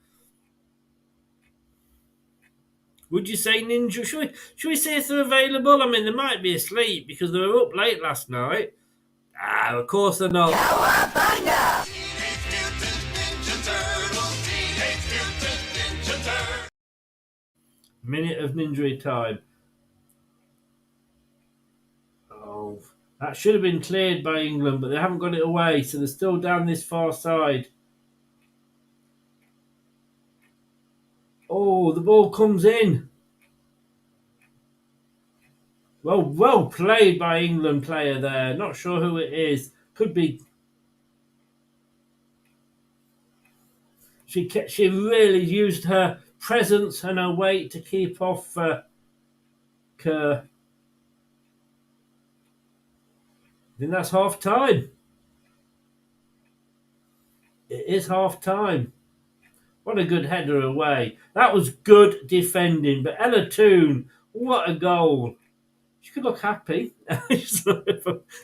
Would you say ninja? Should we see if they're available? I mean, they might be asleep because they were up late last night. Of course they're not. Minute of ninjury time. Oh, that should have been cleared by England, but they haven't got it away, so they're still down this far side. Oh, the ball comes in. Well played by England player there. Not sure who it is. Could be. She really used her presence and her weight to keep off Kerr. I think that's half time. It is half time. What a good header away. That was good defending. But Ella Toon, what a goal. She could look happy.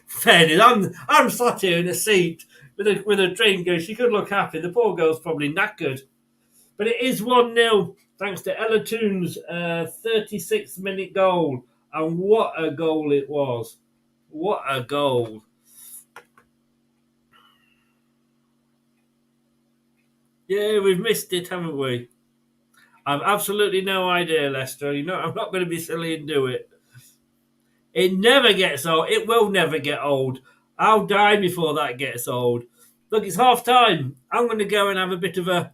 Fairness, I'm sat here in a seat with a drink. She could look happy. The poor girl's probably knackered. But it is 1-0 thanks to Ella Toon's 36-minute goal. And what a goal it was. What a goal. Yeah, we've missed it, haven't we? I've absolutely no idea, Lester. You know, I'm not going to be silly and do it. It never gets old. It will never get old. I'll die before that gets old. Look, it's half time. I'm going to go and have a bit of a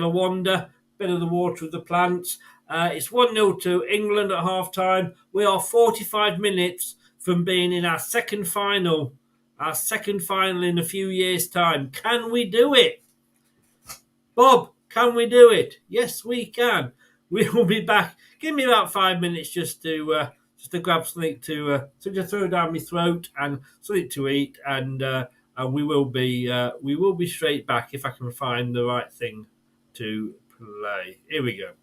wander, bit of the water of the plants. It's 1-0 to England at half time. We are 45 minutes from being in our second final in a few years' time. Can we do it? Bob, can we do it? Yes, we can. We will be back. Give me about 5 minutes just to grab something to just throw down my throat and something to eat, and we will be straight back if I can find the right thing to play. Here we go.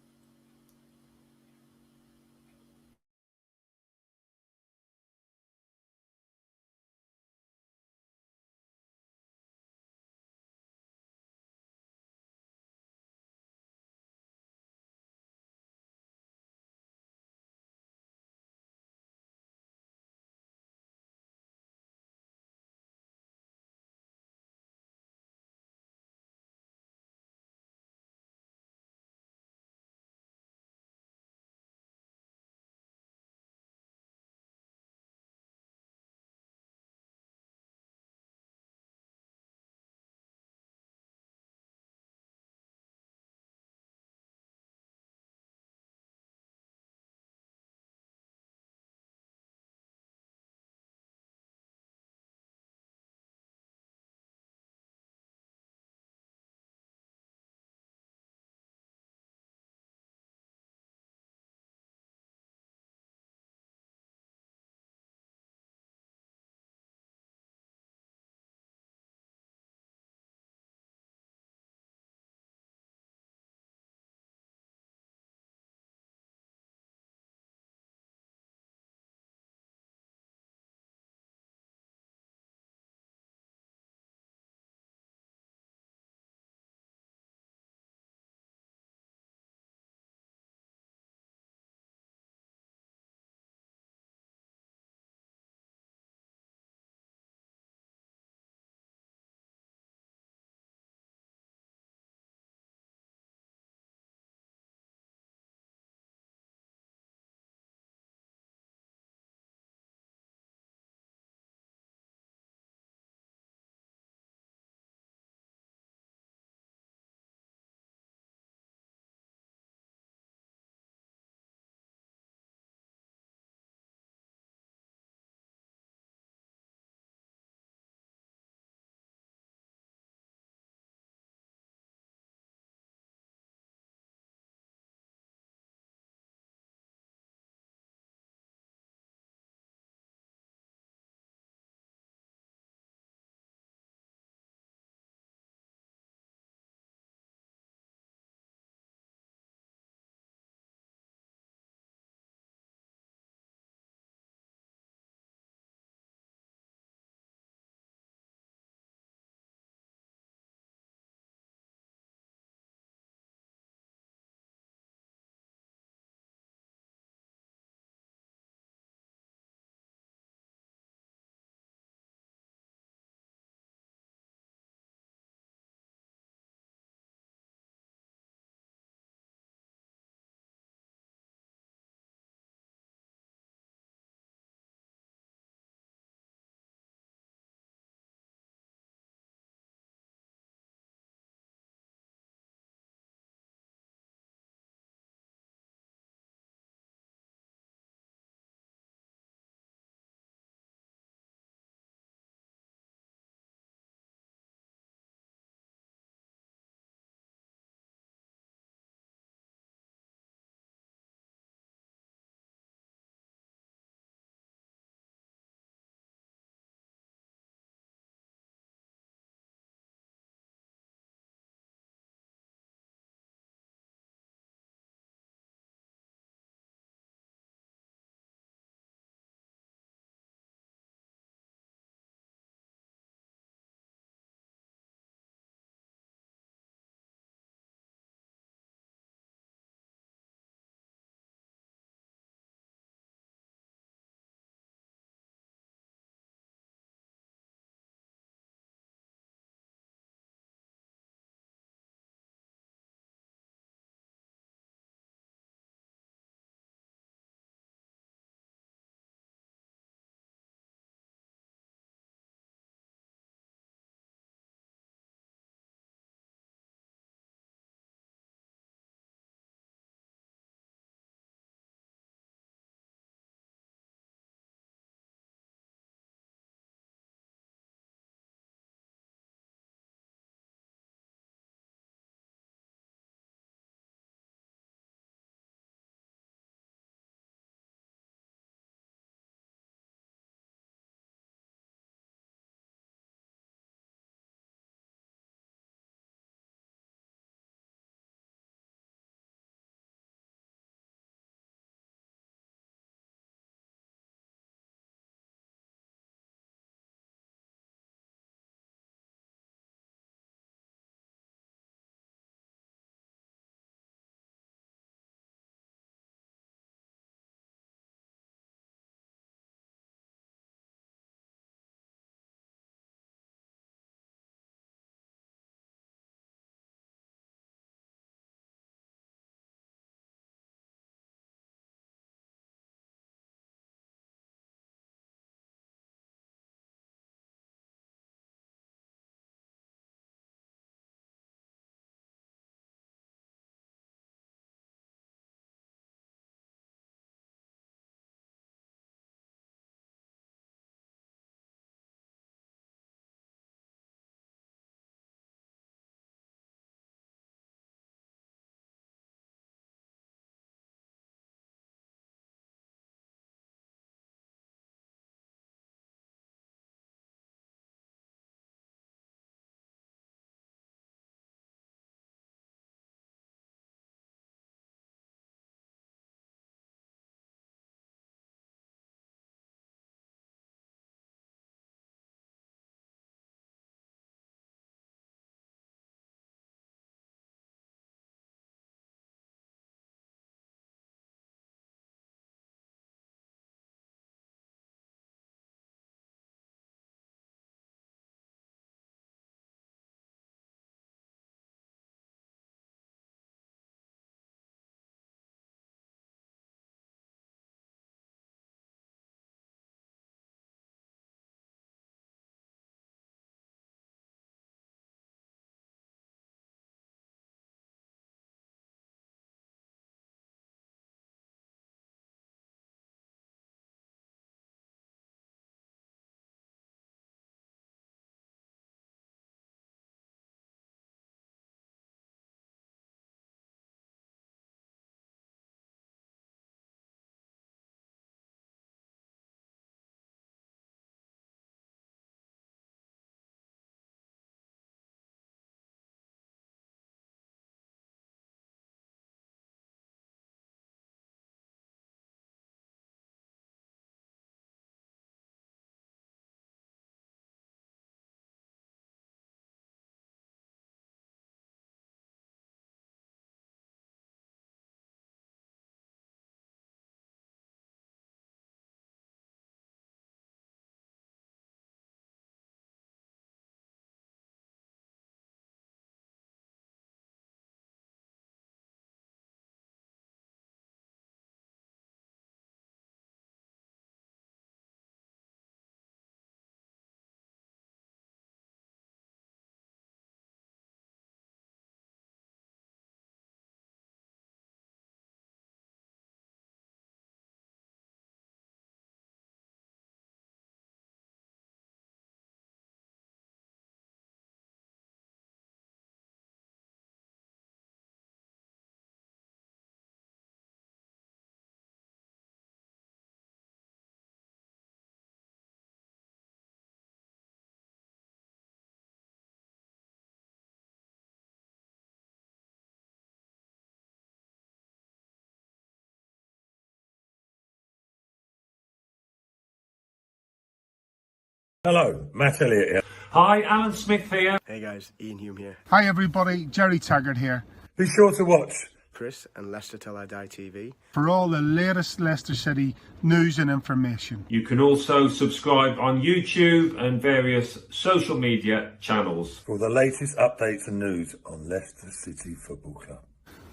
Hello, Matt Elliott here. Hi, Alan Smith here. Hey guys, Ian Hume here. Hi everybody, Jerry Taggart here. Be sure to watch Chris and Leicester Till I Die TV for all the latest Leicester City news and information. You can also subscribe on YouTube and various social media channels for the latest updates and news on Leicester City Football Club.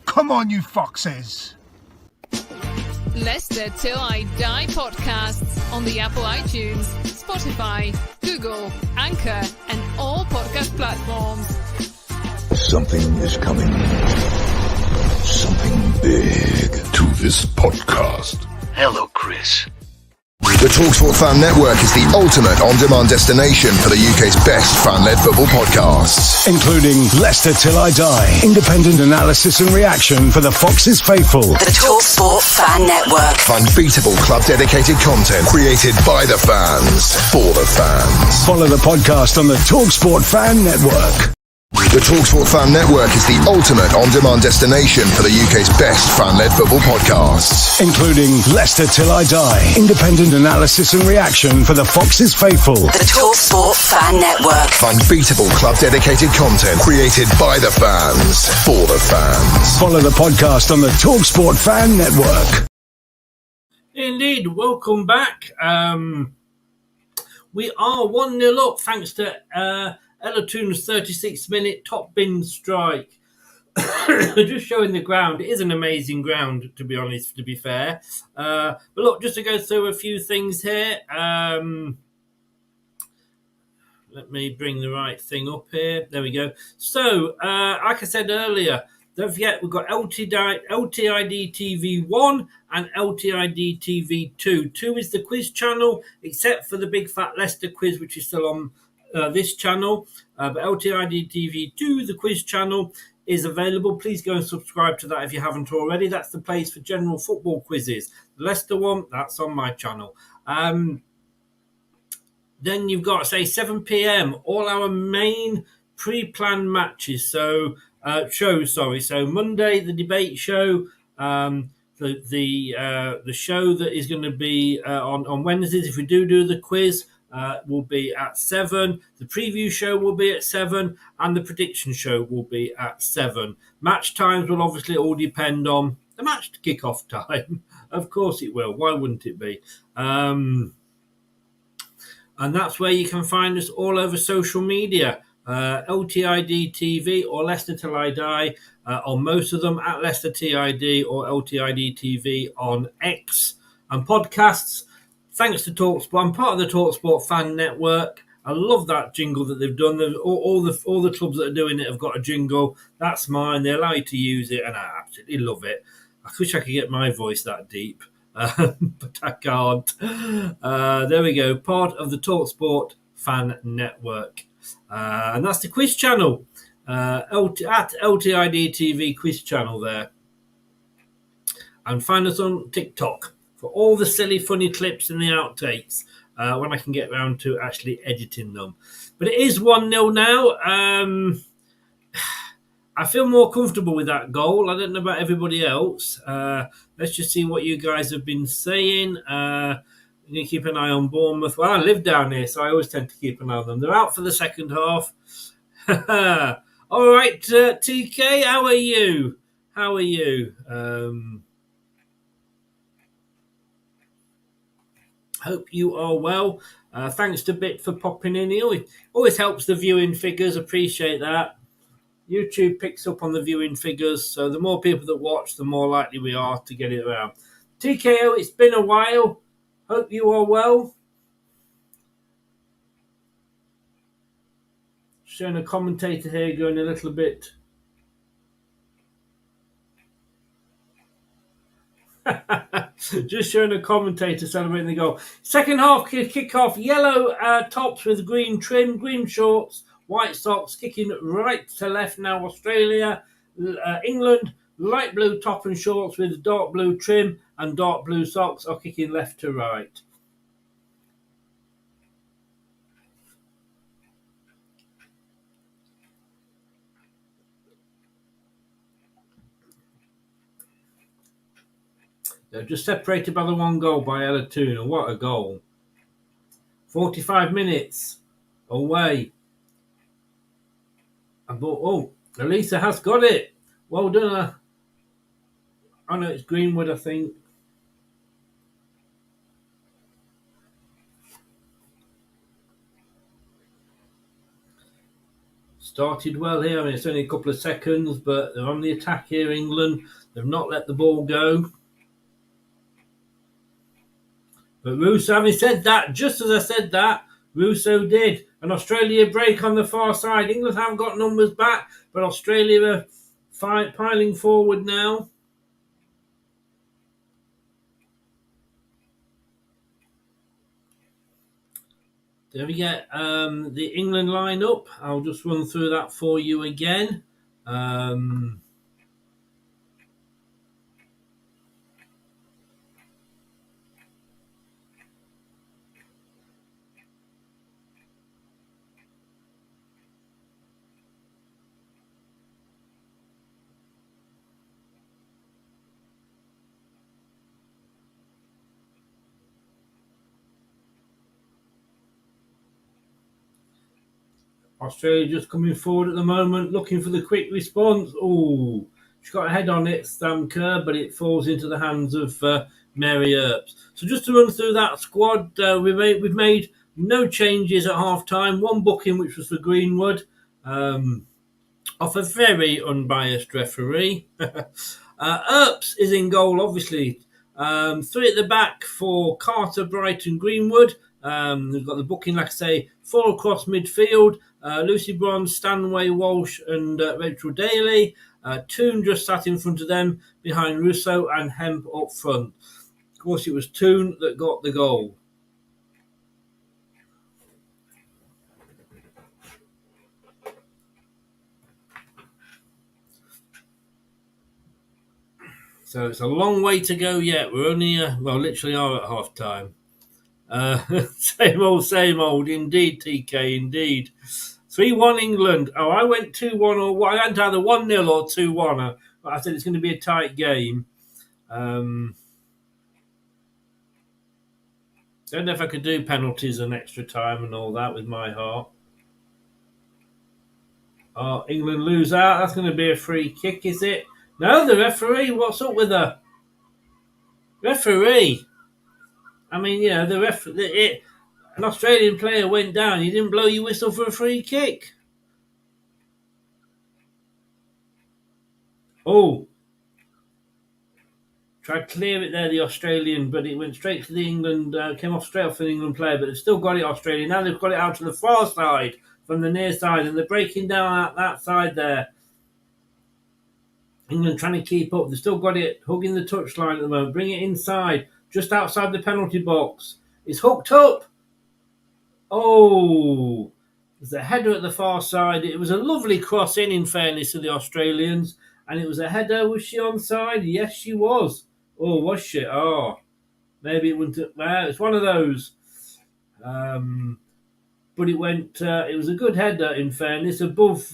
Come on, you foxes! Leicester Till I Die podcasts on the Apple iTunes, Spotify, Google, Anchor, and all podcast platforms. Something is coming. Something big to this podcast. Hello, Chris. The TalkSport Fan Network is the ultimate on-demand destination for the UK's best fan-led football podcasts. Including Leicester Till I Die, independent analysis and reaction for the Foxes faithful. The TalkSport Fan Network. Unbeatable club-dedicated content created by the fans, for the fans. Follow the podcast on the TalkSport Fan Network. The TalkSport Fan Network is the ultimate on-demand destination for the UK's best fan-led football podcasts. Including Leicester Till I Die, independent analysis and reaction for the Foxes faithful. The TalkSport Fan Network. Unbeatable club-dedicated content created by the fans, for the fans. Follow the podcast on the TalkSport Fan Network. Indeed, welcome back. We are 1-0 up thanks to Ellerton's 36-minute top bin strike. Just showing the ground. It is an amazing ground, to be honest, to be fair. But look, just to go through a few things here. Let me bring the right thing up here. There we go. So, like I said earlier, don't forget we've got LTID TV 1 and LTID TV 2. 2 is the quiz channel, except for the Big Fat Leicester quiz, which is still on this channel, but LTID TV 2, the quiz channel, is available. Please go and subscribe to that if you haven't already. That's the place for general football quizzes. The Leicester one, that's on my channel. Then you've got, say, 7 p.m, all our main pre-planned matches. So, So Monday, the debate show, the show that is going to be on Wednesdays, if we do the quiz, will be at 7. The preview show will be at 7, and the prediction show will be at 7. Match times will obviously all depend on the match kick-off time. Of course it will. Why wouldn't it be? And that's where you can find us all over social media. LTID TV or Leicester Till I Die on most of them, at Leicester TID or LTID TV on X. And podcasts, thanks to TalkSport. I'm part of the TalkSport Fan Network. I love that jingle that they've done. All the clubs that are doing it have got a jingle. That's mine. They allow you to use it, and I absolutely love it. I wish I could get my voice that deep, but I can't. There we go. Part of the TalkSport Fan Network. And that's the quiz channel. At LTID TV quiz channel there. And find us on TikTok for all the silly, funny clips and the outtakes when I can get around to actually editing them. But it is 1-0 now. I feel more comfortable with that goal. I don't know about everybody else. Let's just see what you guys have been saying. I'm going to keep an eye on Bournemouth. Well, I live down here, so I always tend to keep an eye on them. They're out for the second half. All right, TK, how are you? How are you? Hope you are well. Thanks to Bit for popping in. He always helps the viewing figures. Appreciate that. YouTube picks up on the viewing figures, so the more people that watch, the more likely we are to get it around. TKO, it's been a while. Hope you are well. Showing a commentator here going a little bit. Just showing a commentator celebrating the goal. Second half kick-off. Yellow tops with green trim, green shorts, white socks, kicking right to left now. Australia, England, light blue top and shorts with dark blue trim and dark blue socks are kicking left to right. They're just separated by the one goal by Elliott. What a goal. 45 minutes away. Oh, Elisa has got it. Well done. I know it's Greenwood, I think. Started well here. I mean, it's only a couple of seconds, but they're on the attack here, England. They've not let the ball go. But Russo, having said that, just as I said that, Russo did. An Australia break on the far side. England haven't got numbers back, but Australia are piling forward now. There we get the England line-up. I'll just run through that for you again. Australia just coming forward at the moment, looking for the quick response. Oh, she's got a head on it, Sam Kerr, but it falls into the hands of Mary Earps. So just to run through that squad, we've made no changes at half-time. One booking, which was for Greenwood, off a very unbiased referee. Earps is in goal, obviously. Three at the back for Carter, Brighton, Greenwood. We've got the booking, like I say, four across midfield. Lucy Bronze, Stanway, Walsh and Rachel Daly. Toon just sat in front of them, behind Russo and Hemp up front. Of course, it was Toon that got the goal. So it's a long way to go yet. We're only, literally are at half-time. Same old, indeed, TK, indeed. 3-1 England. Oh, I went 2-1 or I went either 1-0 or 2-1. I said it's going to be a tight game. Don't know if I could do penalties and extra time and all that with my heart. Oh, England lose out. That's going to be a free kick, is it? No, the referee. What's up with her? Referee. I mean, an Australian player went down. You didn't blow your whistle for a free kick. Oh. Tried to clear it there, the Australian, but it went straight to the England, came off straight off the England player, but they've still got it, Australia. Now they've got it out to the far side from the near side, and they're breaking down that side there. England trying to keep up. They've still got it, hugging the touchline at the moment. Bring it inside, just outside the penalty box. It's hooked up. Oh, there's a header at the far side. It was a lovely cross in fairness to the Australians, and it was a header. Was she onside? Yes, she was. Oh, was she? Oh, maybe it wouldn't. Well, it's one of those. But it went. It was a good header. In fairness, above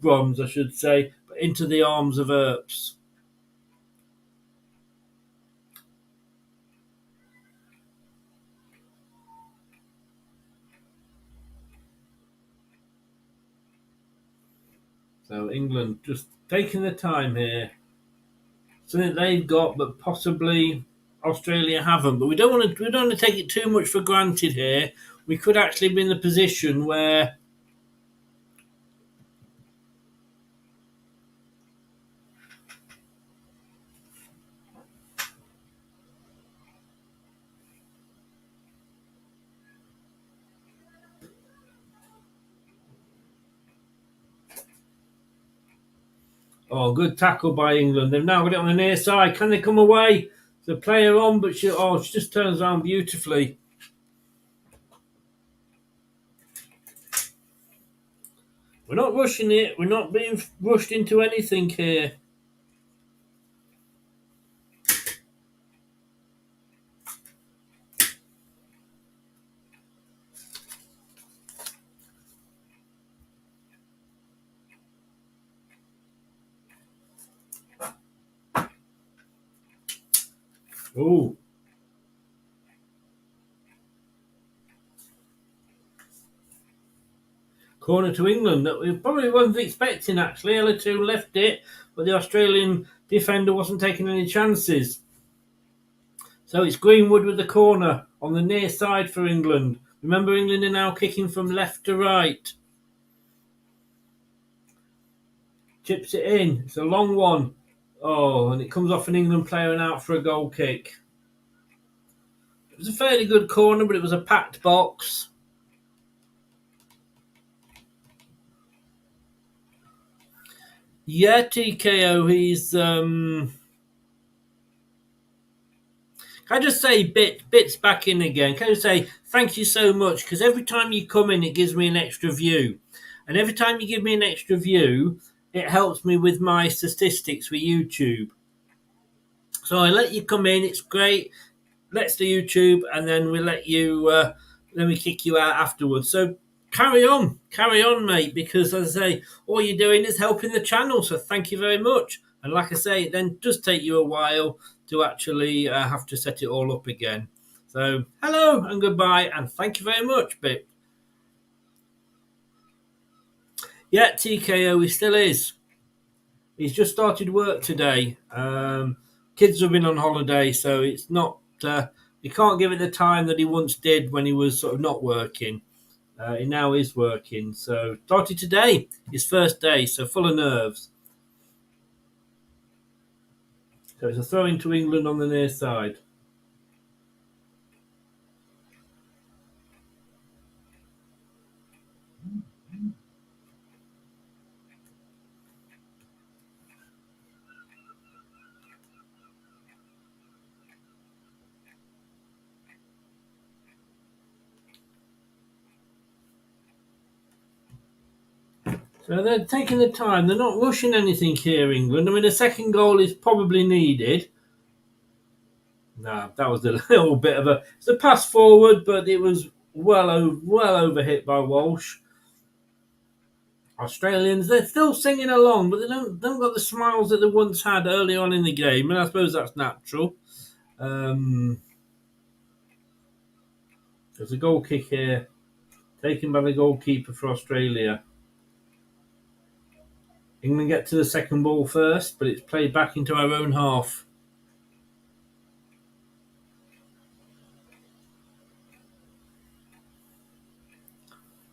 bronze, I should say, but into the arms of Earps. So England just taking the time here. Something they've got, but possibly Australia haven't. But we don't want to take it too much for granted here. We could actually be in the position where oh, good tackle by England. They've now got it on the near side. Can they come away? The player on, but she just turns around beautifully. We're not rushing it. We're not being rushed into anything here. Oh. Corner to England that we probably wasn't expecting, actually. Elliott left it, but the Australian defender wasn't taking any chances. So it's Greenwood with the corner on the near side for England. Remember, England are now kicking from left to right. Chips it in. It's a long one. Oh, and it comes off an England player and out for a goal kick. It was a fairly good corner, but it was a packed box. Yeah, TKO, he's... Can I just say Bits back in again? Can I just say thank you so much? Because every time you come in, it gives me an extra view. And every time you give me an extra view, it helps me with my statistics with YouTube. So I let you come in, it's great. Let's do YouTube, and then we let you, then we kick you out afterwards. So carry on, mate, because as I say, all you're doing is helping the channel. So thank you very much. And like I say, it then does take you a while to actually have to set it all up again. So hello and goodbye, and thank you very much, Bit. Yeah, TKO, he still is. He's just started work today. Kids have been on holiday, so it's not. He can't give it the time that he once did when he was sort of not working. He now is working. So started today, his first day, so full of nerves. So it's a throw into England on the near side. So they're taking the time. They're not rushing anything here, England. I mean, a second goal is probably needed. No, that was a little bit of a... It's a pass forward, but it was well over hit by Walsh. Australians, they're still singing along, but they don't got the smiles that they once had early on in the game, and I suppose that's natural. There's a goal kick here, taken by the goalkeeper for Australia. England get to the second ball first, but it's played back into our own half.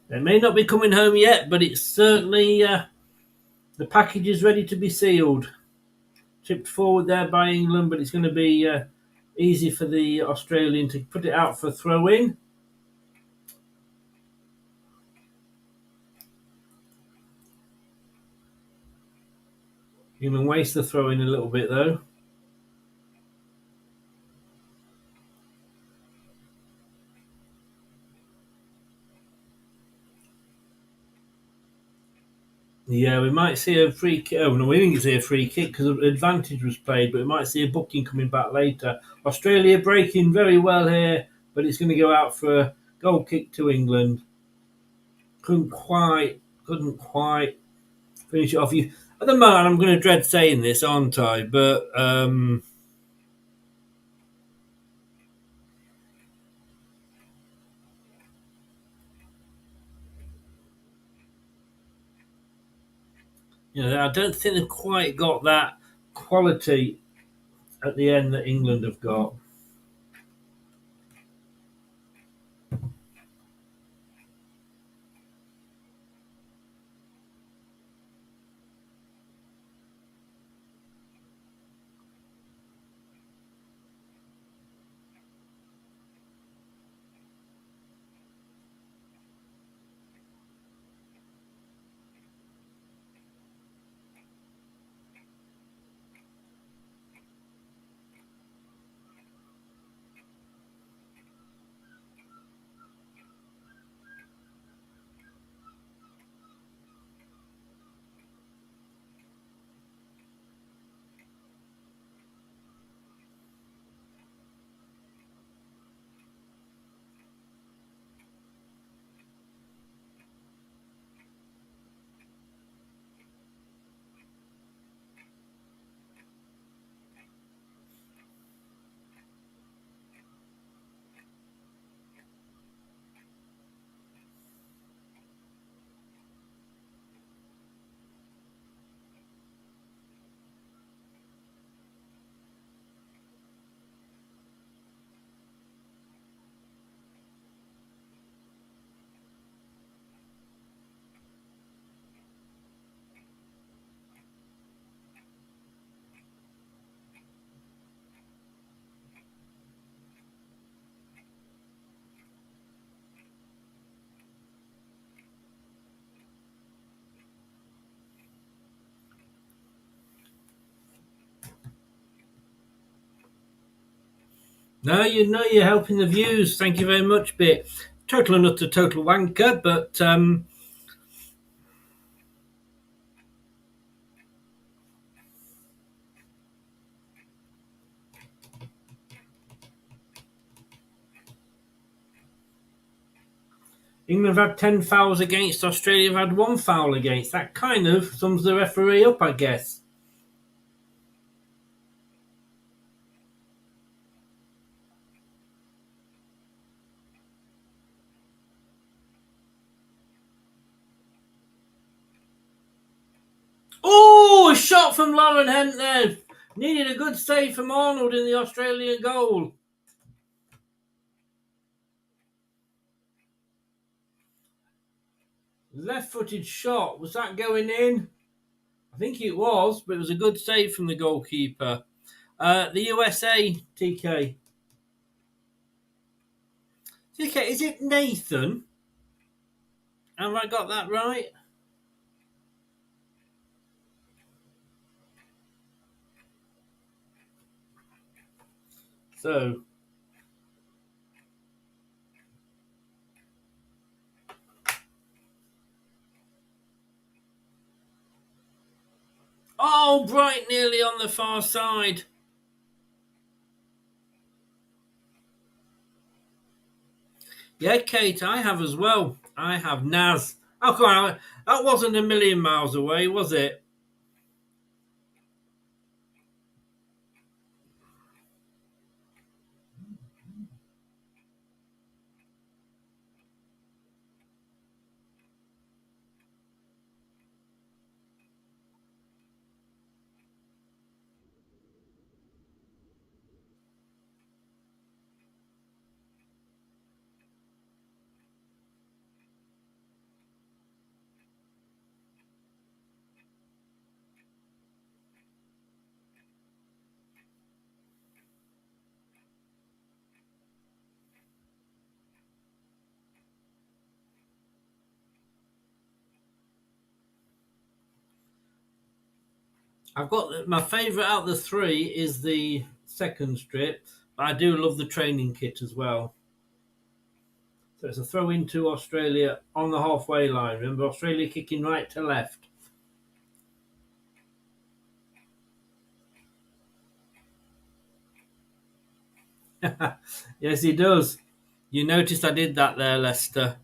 They may not be coming home yet, but it's certainly the package is ready to be sealed. Chipped forward there by England, but it's going to be easy for the Australian to put it out for a throw-in. England waste the throw-in a little bit, though. Yeah, we might see a free kick. Oh, no, we didn't see a free kick because advantage was played, but we might see a booking coming back later. Australia breaking very well here, but it's going to go out for a goal kick to England. Couldn't quite finish it off. At the moment, I'm going to dread saying this, aren't I? But I don't think they've quite got that quality at the end that England have got. No, you're helping the views. Thank you very much, Bit. Total and utter total wanker, but England have had 10 fouls against, Australia have had 1 foul against. That kind of sums the referee up, I guess. Oh, a shot from Lauren Hent there. Needed a good save from Arnold in the Australian goal. Left-footed shot. Was that going in? I think it was, but it was a good save from the goalkeeper. The USA, TK. TK, is it Nathan? Have I got that right? So, oh, Bright nearly on the far side. Yeah, Kate, I have as well. I have Naz. Oh, come on. That wasn't a million miles away, was it? I've got my favourite out of the 3 is the second strip, but I do love the training kit as well. So it's a throw into Australia on the halfway line. Remember, Australia kicking right to left. Yes, he does. You noticed I did that there, Lester.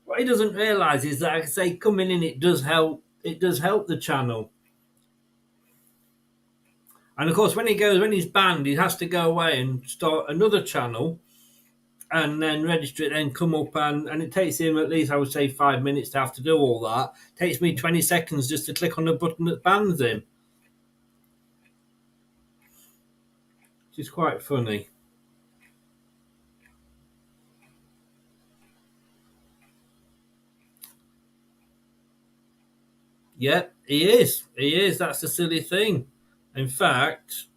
What he doesn't realise is that, like I say, coming in, it does help. It does help the channel. And of course, when he's banned, he has to go away and start another channel and then register it, then come up and it takes him at least, I would say, 5 minutes to have to do all that. It takes me 20 seconds just to click on the button that bans him. Which is quite funny. Yep, he is. He is. That's the silly thing. In fact,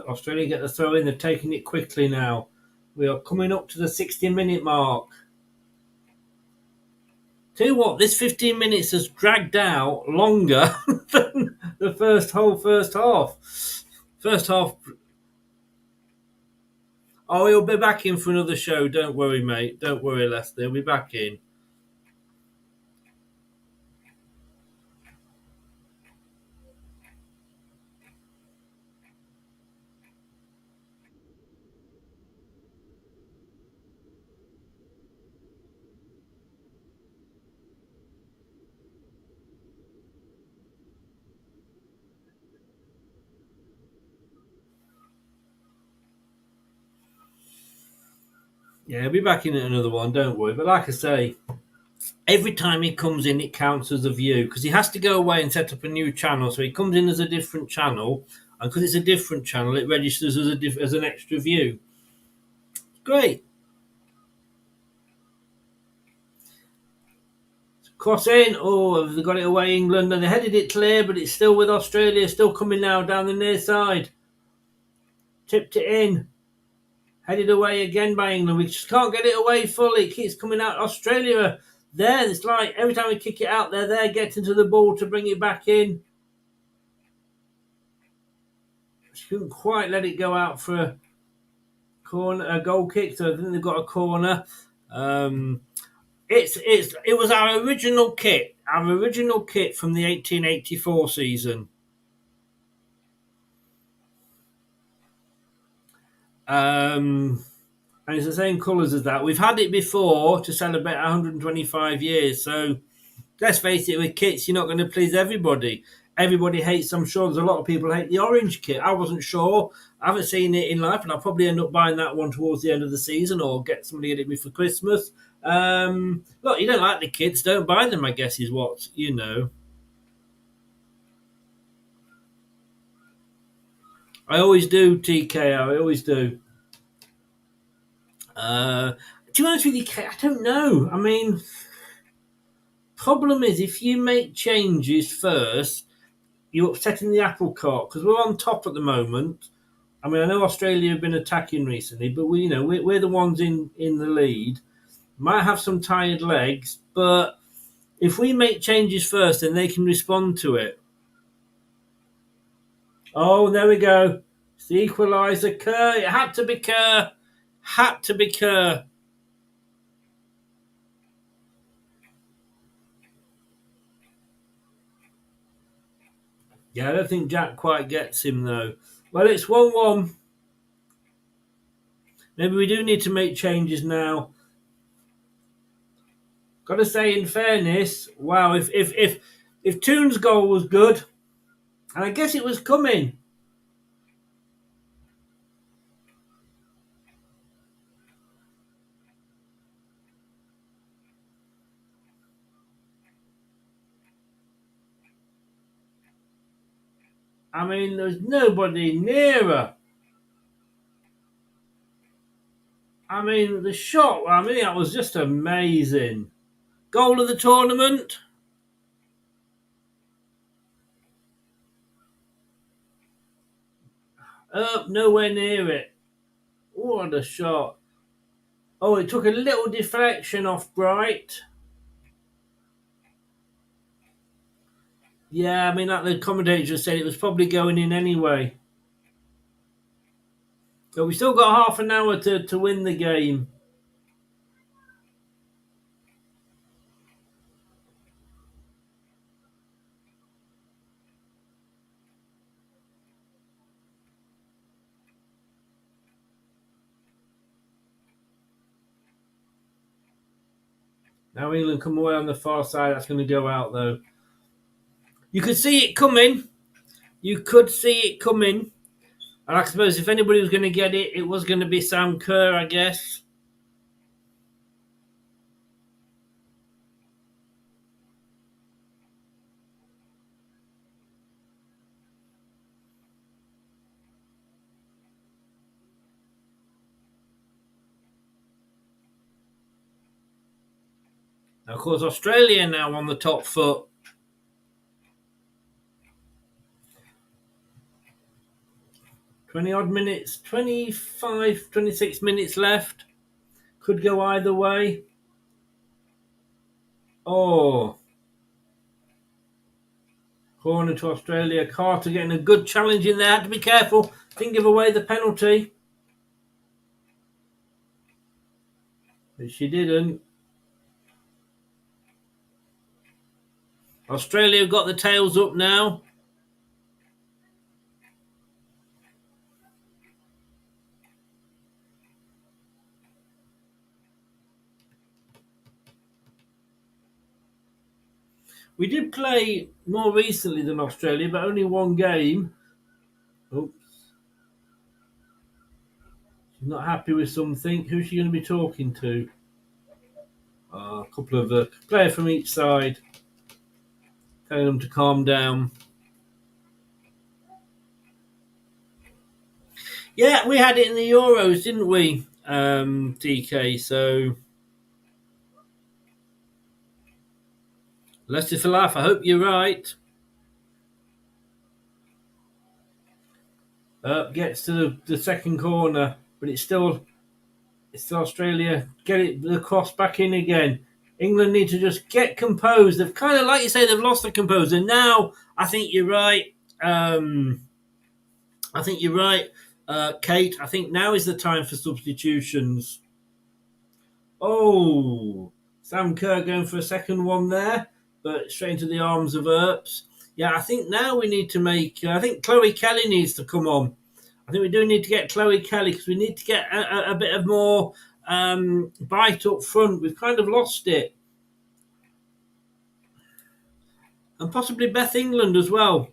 Australia get the throw in. They're taking it quickly now. We are coming up to the 60-minute mark. Tell you what, this 15 minutes has dragged out longer than the first half. First half. Oh, he'll be back in for another show. Don't worry, mate. Don't worry, Lester. He'll be back in. Yeah, he'll be back in at another one. Don't worry. But like I say, every time he comes in, it counts as a view because he has to go away and set up a new channel. So he comes in as a different channel, and because it's a different channel, it registers as an extra view. Great. Cross in. Oh, have they got it away, England? And they headed it clear, but it's still with Australia. Still coming now down the near side. Tipped it in. Headed away again by England. We just can't get it away fully. It keeps coming out. Australia there. It's like every time we kick it out, they're there getting to the ball to bring it back in. She couldn't quite let it go out for a corner, a goal kick. So I think they've got a corner. It was our original kit from the 1884 season. And it's the same colours as that. We've had it before to celebrate 125 years. So let's face it, with kits, you're not going to please everybody. Everybody hates, I'm sure there's a lot of people hate the orange kit. I wasn't sure. I haven't seen it in life, and I'll probably end up buying that one towards the end of the season or get somebody to get it me for Christmas. Look, you don't like the kits, don't buy them, I guess, is what, you know. I always do, TKO, I always do. To be honest with you, Kate, I don't know. I mean, problem is, if you make changes first, you're upsetting the apple cart, because we're on top at the moment. I mean, I know Australia have been attacking recently, but we're the ones in the lead. Might have some tired legs, but if we make changes first, then they can respond to it. Oh, there we go. It's the equaliser. Kerr. It had to be Kerr. Had to be Kerr. Yeah, I don't think Jack quite gets him, though. Well, it's 1-1. Maybe we do need to make changes now. Got to say, in fairness, wow, if Toon's goal was good, and I guess it was coming. I mean, there's nobody nearer. I mean, the shot, that was just amazing. Goal of the tournament. Nowhere near it. What a shot. Oh, it took a little deflection off Bright. Yeah, I mean, like the commentator just said, it was probably going in anyway. So we still got half an hour to win the game. Now England come away on the far side. That's going to go out, though. You could see it coming. And I suppose if anybody was going to get it, it was going to be Sam Kerr, I guess. Now, of course, Australia now on the top foot. 20-odd minutes, 25, 26 minutes left. Could go either way. Oh. Corner to Australia. Carter getting a good challenge in there. Had to be careful. Didn't give away the penalty. But she didn't. Australia have got the tails up now. We did play more recently than Australia, but only one game. Oops. She's not happy with something. Who's she going to be talking to? A couple of players from each side. Telling them to calm down. Yeah, we had it in the Euros, didn't we, DK? So Leicester for life. I hope you're right. Gets to the second corner, but it's still Australia. Get it the cross back in again. England need to just get composed. They've kind of, like you say, they've lost the composure. Now, I think you're right. Kate. I think now is the time for substitutions. Oh, Sam Kerr going for a second one there, but straight into the arms of Earps. Yeah, I think now we need to make... I think Chloe Kelly needs to come on. I think we do need to get Chloe Kelly because we need to get a bit of more bite up front. We've kind of lost it. And possibly Beth England as well.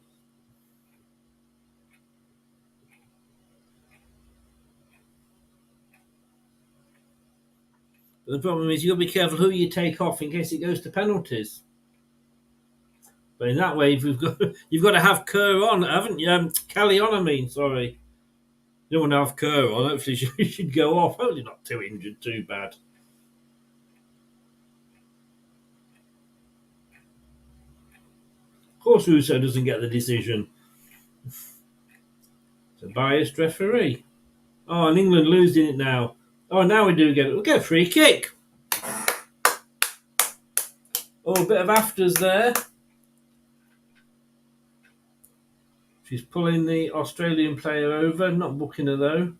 But the problem is you've got to be careful who you take off in case it goes to penalties. But in that way, you've got to have Kerr on, haven't you? Kelly on, I mean, sorry. You don't want to have Kerr on. Hopefully she should go off. Hopefully not too injured, too bad. Of course Russo doesn't get the decision. It's a biased referee. Oh, and England losing it now. Oh, now we do get it. We'll get a free kick. Oh, a bit of afters there. She's pulling the Australian player over, not booking her though.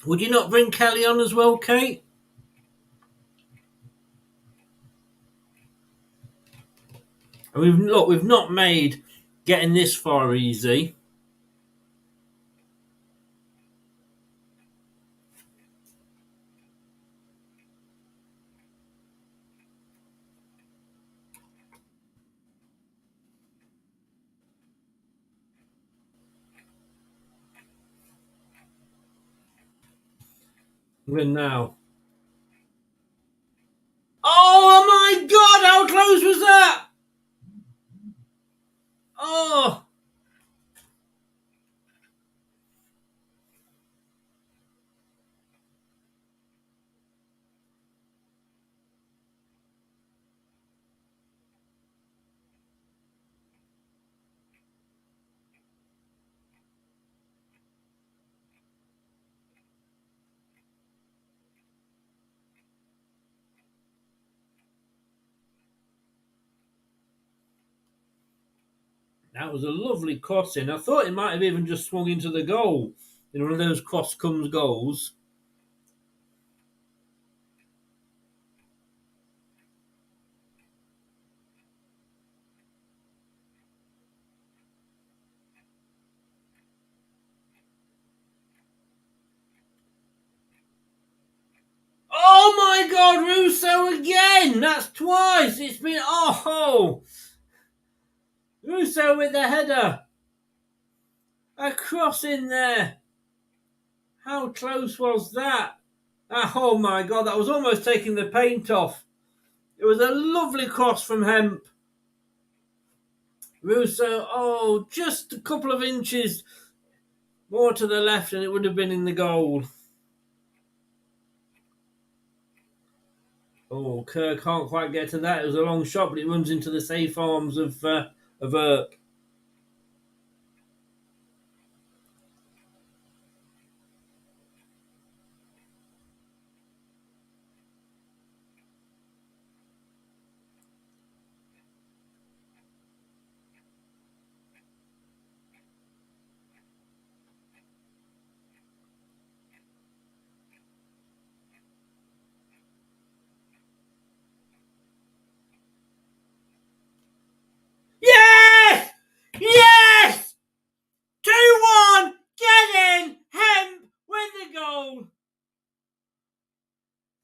Would you not bring Kelly on as well, Kate? And we've not made getting this far easy. Win now. Oh my God! How close was that? Oh! That was a lovely crossing. I thought it might have even just swung into the goal. In one of those cross-comes goals. Oh my God, Russo again! That's twice! It's been... Oh! Russo with the header. A cross in there. How close was that? Oh my God, that was almost taking the paint off. It was a lovely cross from Hemp. Russo, just a couple of inches more to the left and it would have been in the goal. Oh, Kerr can't quite get to that. It was a long shot, but it runs into the safe arms of Earp. Yes! Yes! 2-1! Get in! Hemp win the goal!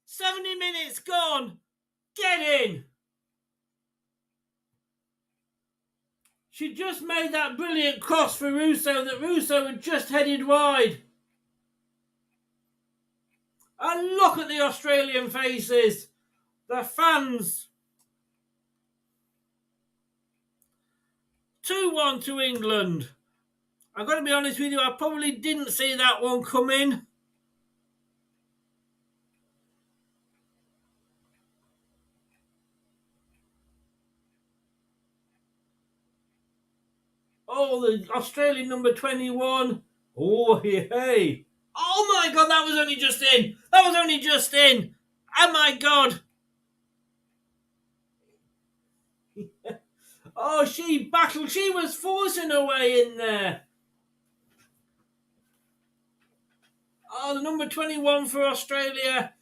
70 minutes gone! Get in! She just made that brilliant cross for Russo that Russo had just headed wide. And look at the Australian faces. The fans. 2-1 to England. I've got to be honest with you, I probably didn't see that one coming. Oh, the Australian number 21. Oh, hey. Oh, my God, that was only just in. That was only just in. Oh, my God. Oh, she battled. She was forcing her way in there. Oh, the number 21 for Australia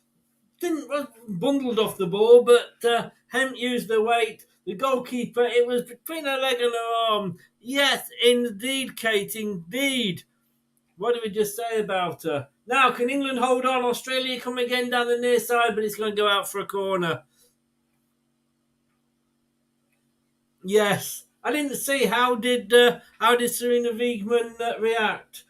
bundled off the ball, but hadn't used the weight. The goalkeeper, it was between her leg and her arm. Yes, indeed, Kate, indeed. What did we just say about her? Now, can England hold on? Australia come again down the near side, but it's going to go out for a corner. Yes. I didn't see how did Serena Wiegman react.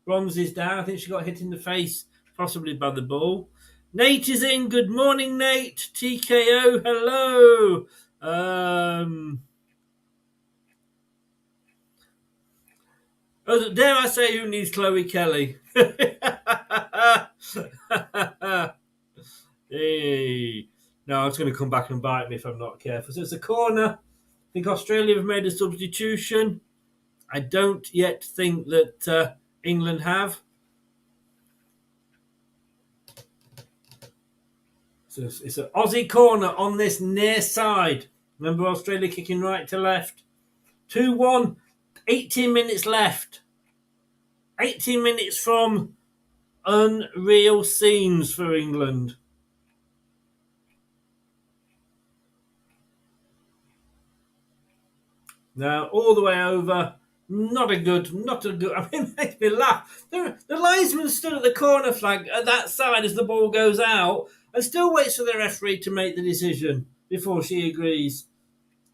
Bronze is down. I think she got hit in the face, possibly by the ball. Nate is in. Good morning, Nate. TKO. Hello. Dare I say who needs Chloe Kelly? Hey. No, it's going to come back and bite me if I'm not careful. So it's a corner. I think Australia have made a substitution. I don't yet think that England have. So it's an Aussie corner on this near side. Remember Australia kicking right to left. 2-1. 18 minutes left. 18 minutes from unreal scenes for England. Now, all the way over. Not a good. I mean, it makes me laugh. The linesman stood at the corner flag at that side as the ball goes out and still waits for the referee to make the decision before she agrees.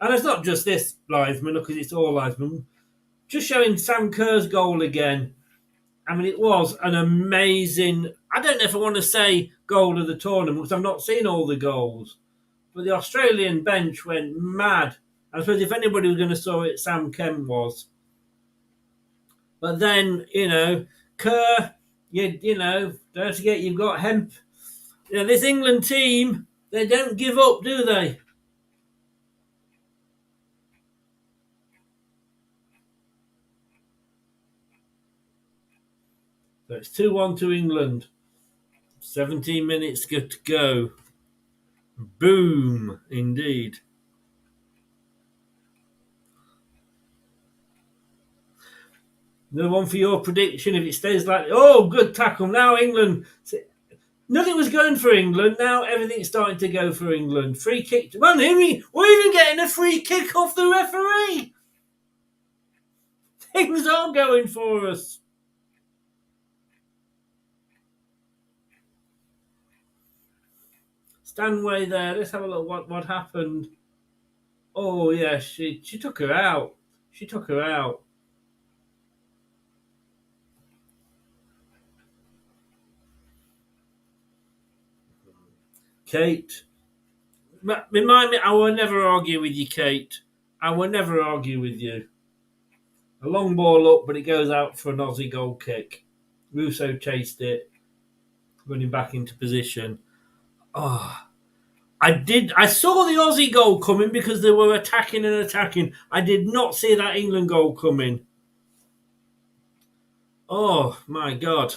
And it's not just this linesman, because it's all linesmen. Just showing Sam Kerr's goal again. I mean, it was an amazing, I don't know if I want to say goal of the tournament, because I've not seen all the goals. But the Australian bench went mad. I suppose if anybody was going to saw it, Sam Kemp was. But then, Kerr, don't forget you've got Hemp. This England team, they don't give up, do they? So it's 2-1 to England. 17 minutes to go. Boom, indeed. Another one for your prediction. If it stays like... Oh, good tackle. Now England... Nothing was going for England. Now everything's starting to go for England. Free kick. Well, we're even getting a free kick off the referee. Things are going for us. Stanway there. Let's have a look what happened. Oh, yeah, she took her out. She took her out. Kate. Remind me, I will never argue with you, Kate. I will never argue with you. A long ball up, but it goes out for an Aussie goal kick. Russo chased it, running back into position. Oh, I saw the Aussie goal coming because they were attacking and attacking. I did not see that England goal coming. Oh, my God.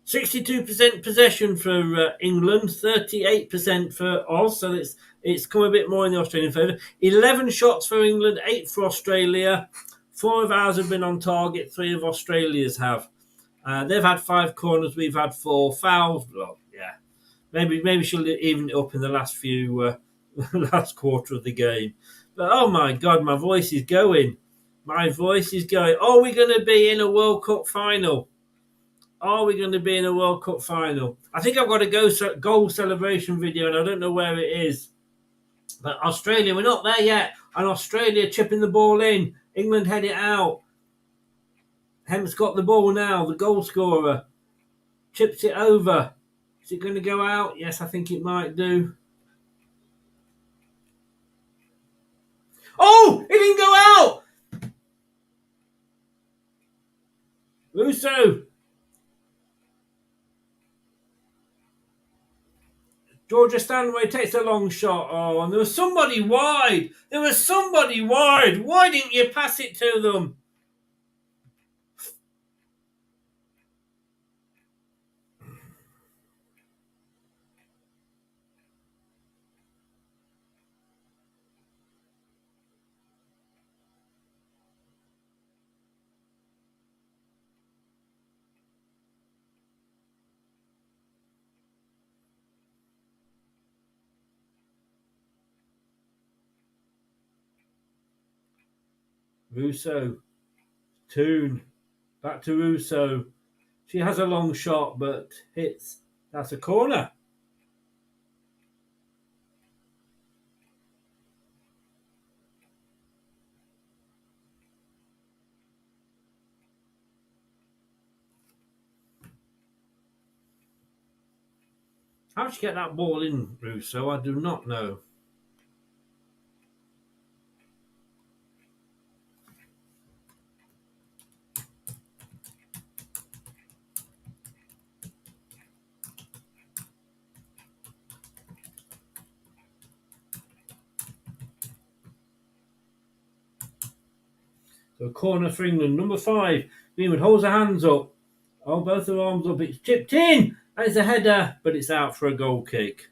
62% possession for England, 38% for Oz, so it's come a bit more in the Australian favour. 11 shots for England, 8 for Australia. 4 of ours have been on target, 3 of Australia's have. They've had 5 corners, we've had 4 fouls. Well, yeah, maybe she'll even it up in the last quarter of the game. But oh my God, my voice is going. My voice is going. Are we going to be in a World Cup final? Are we going to be in a World Cup final? I think I've got a goal celebration video, and I don't know where it is. But Australia, we're not there yet. And Australia chipping the ball in. England head it out. Hemp's got the ball now, the goal scorer. Chips it over. Is it going to go out? Yes, I think it might do. Oh, it didn't go out! Russo. Georgia Stanway takes a long shot. Oh, and there was somebody wide. Why didn't you pass it to them? Russo. Toon. Back to Russo. She has a long shot, but hits. That's a corner. How did she get that ball in, Russo? I do not know. So corner for England. Number 5. Greenwood holds her hands up. Oh, both her arms up. It's chipped in. And it's a header, but it's out for a goal kick.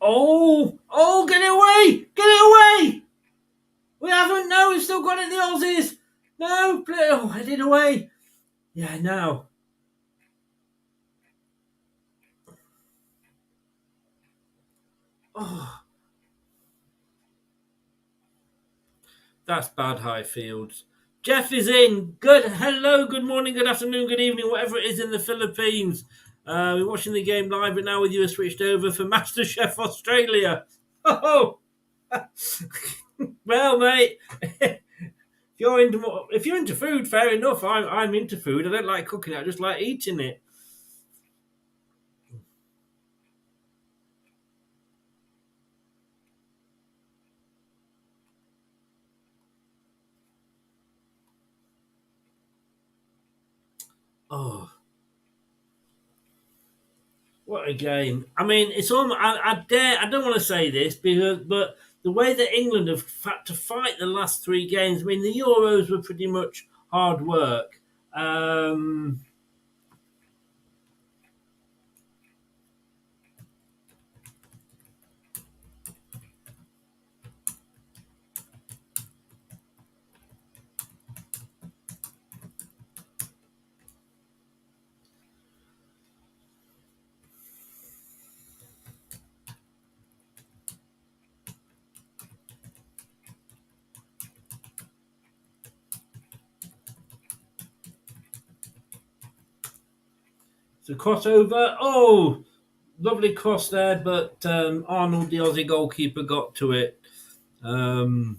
Oh, get it away! Get it away! We haven't, no, we've still got it, the Aussies. No, play, oh, head it away. Yeah, now. Oh. That's bad, Highfields. Jeff is in. Good. Hello, good morning, good afternoon, good evening, whatever it is in the Philippines. We're watching the game live, but now with you are switched over for MasterChef Australia. Oh, well, mate, if you're into food, fair enough. I'm into food. I don't like cooking it. I just like eating it. Oh, what a game! I mean, it's almost. I don't want to say this but the way that England have had to fight the last 3 games. I mean, the Euros were pretty much hard work. So crossover. Oh, lovely cross there, but Arnold, the Aussie goalkeeper, got to it. Oh.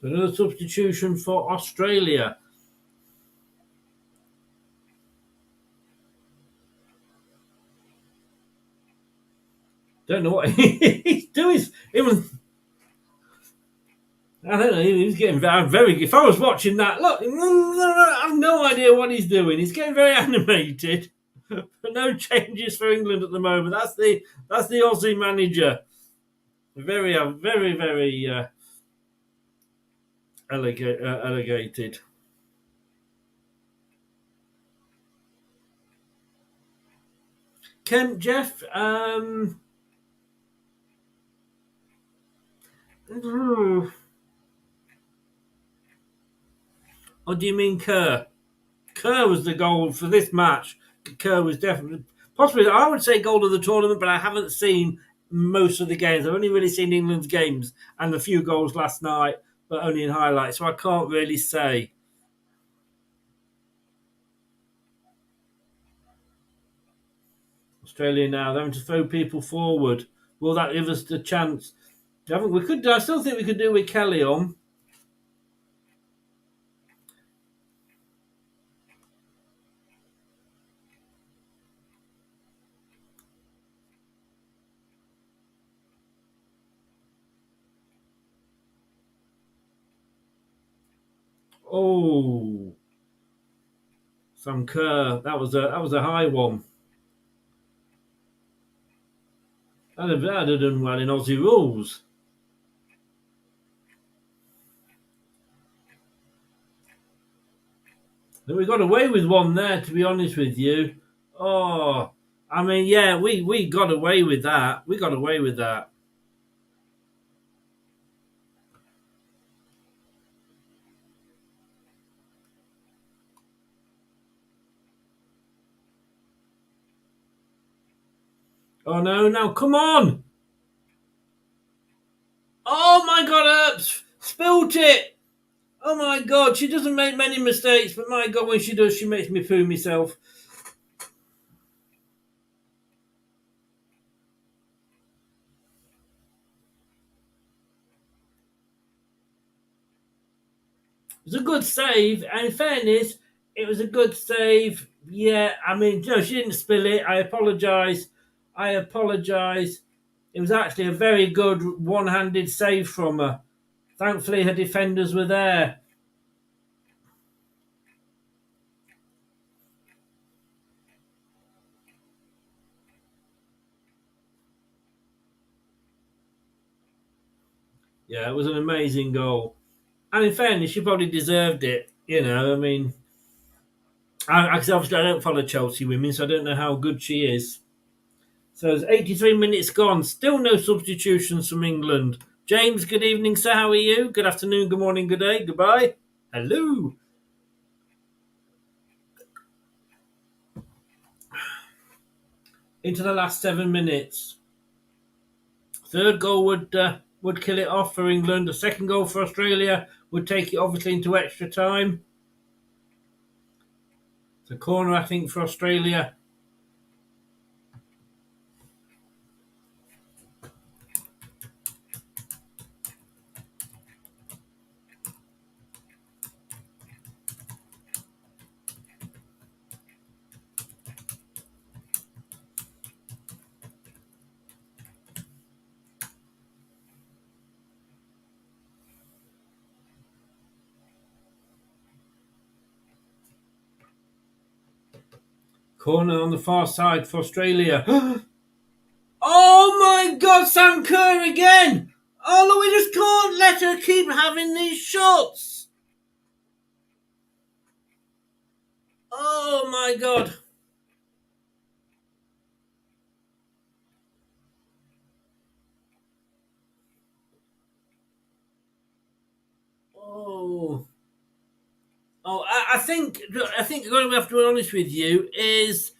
So another substitution for Australia. Don't know what he's doing. I don't know. He's getting very. If I was watching that, look, I have no idea what he's doing. He's getting very animated. But no changes for England at the moment. That's the Aussie manager. Very. allocated. Jeff, or do you mean Kerr? Kerr was the goal for this match. Kerr was definitely, possibly, I would say goal of the tournament, but I haven't seen most of the games. I've only really seen England's games and a few goals last night, but only in highlights, so I can't really say. Australia now, they're having to throw people forward. Will that give us the chance? I still think we could do with Kelly on. Oh, Sam Kerr. That was a high one. That'd have done well in Aussie rules. Then we got away with one there, to be honest with you. Oh, I mean, yeah, we got away with that. We got away with that. Oh, no, now, come on! Oh, my God, Earps! Spilt it! Oh, my God, she doesn't make many mistakes, but my God, when she does, she makes me poo myself. It was a good save, and in fairness, it was a good save. Yeah, I mean, no, she didn't spill it. I apologise. It was actually a very good one-handed save from her. Thankfully, her defenders were there. Yeah, it was an amazing goal. And in fairness, she probably deserved it. You know, I mean, obviously I don't follow Chelsea women, so I don't know how good she is. So it's 83 minutes gone. Still no substitutions from England. James, good evening, sir. How are you? Good afternoon, good morning, good day, goodbye. Hello. Into the last 7 minutes. Third goal would kill it off for England. The second goal for Australia would take it obviously into extra time. It's a corner, I think, for Australia. Corner on the far side for Australia. Oh my God, Sam Kerr again! Oh no, we just can't let her keep having these shots. Oh my God. Oh, I think going to have to be honest with you is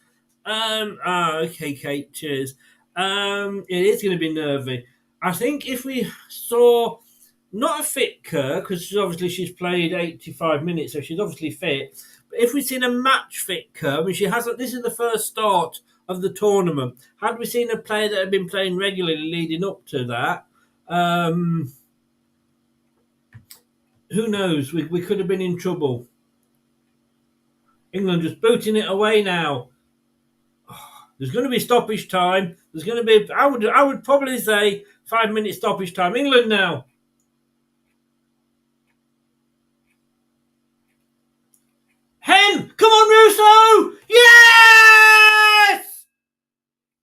okay, Kate, cheers. It is going to be nervy. I think if we saw not a fit Kerr, because she's played 85 minutes, so she's obviously fit. But if we'd seen a match fit Kerr, I mean, she hasn't. This is the first start of the tournament. Had we seen a player that had been playing regularly leading up to that, who knows? We could have been in trouble. England just booting it away now. There's going to be stoppage time. There's going to be, I would probably say 5 minute stoppage time. England now. Hem! Come on, Russo! Yes!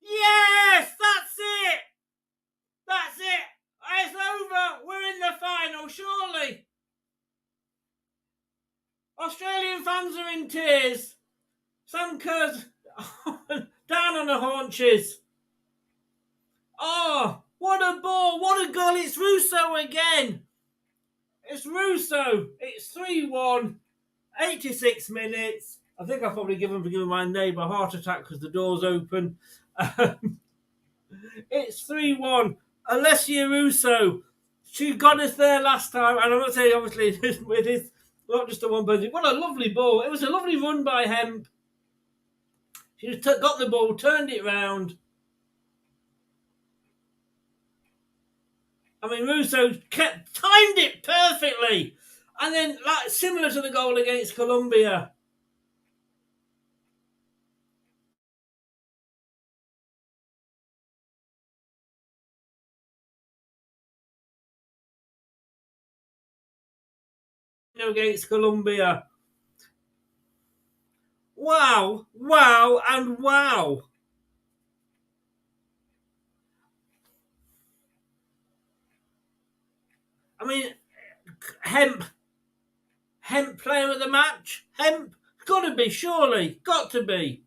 Yes! That's it! That's it! It's over! We're in the final, surely! Australian fans are in tears. Sam Kerr's down on the haunches. Oh, what a ball, what a goal. It's Russo again. It's Russo. It's 3-1, 86 minutes. I think I've probably given my neighbour a heart attack because the door's open. It's 3-1. Alessia Russo. She got us there last time. And I'm not saying, obviously, it is not just a one person. What a lovely ball. It was a lovely run by Hemp. She just got the ball, turned it round. I mean, Russo timed it perfectly. And then, like, similar to the goal against Colombia. Against Colombia. Wow, wow, and wow. I mean, Hemp player of the match. Hemp, got to be, surely, got to be.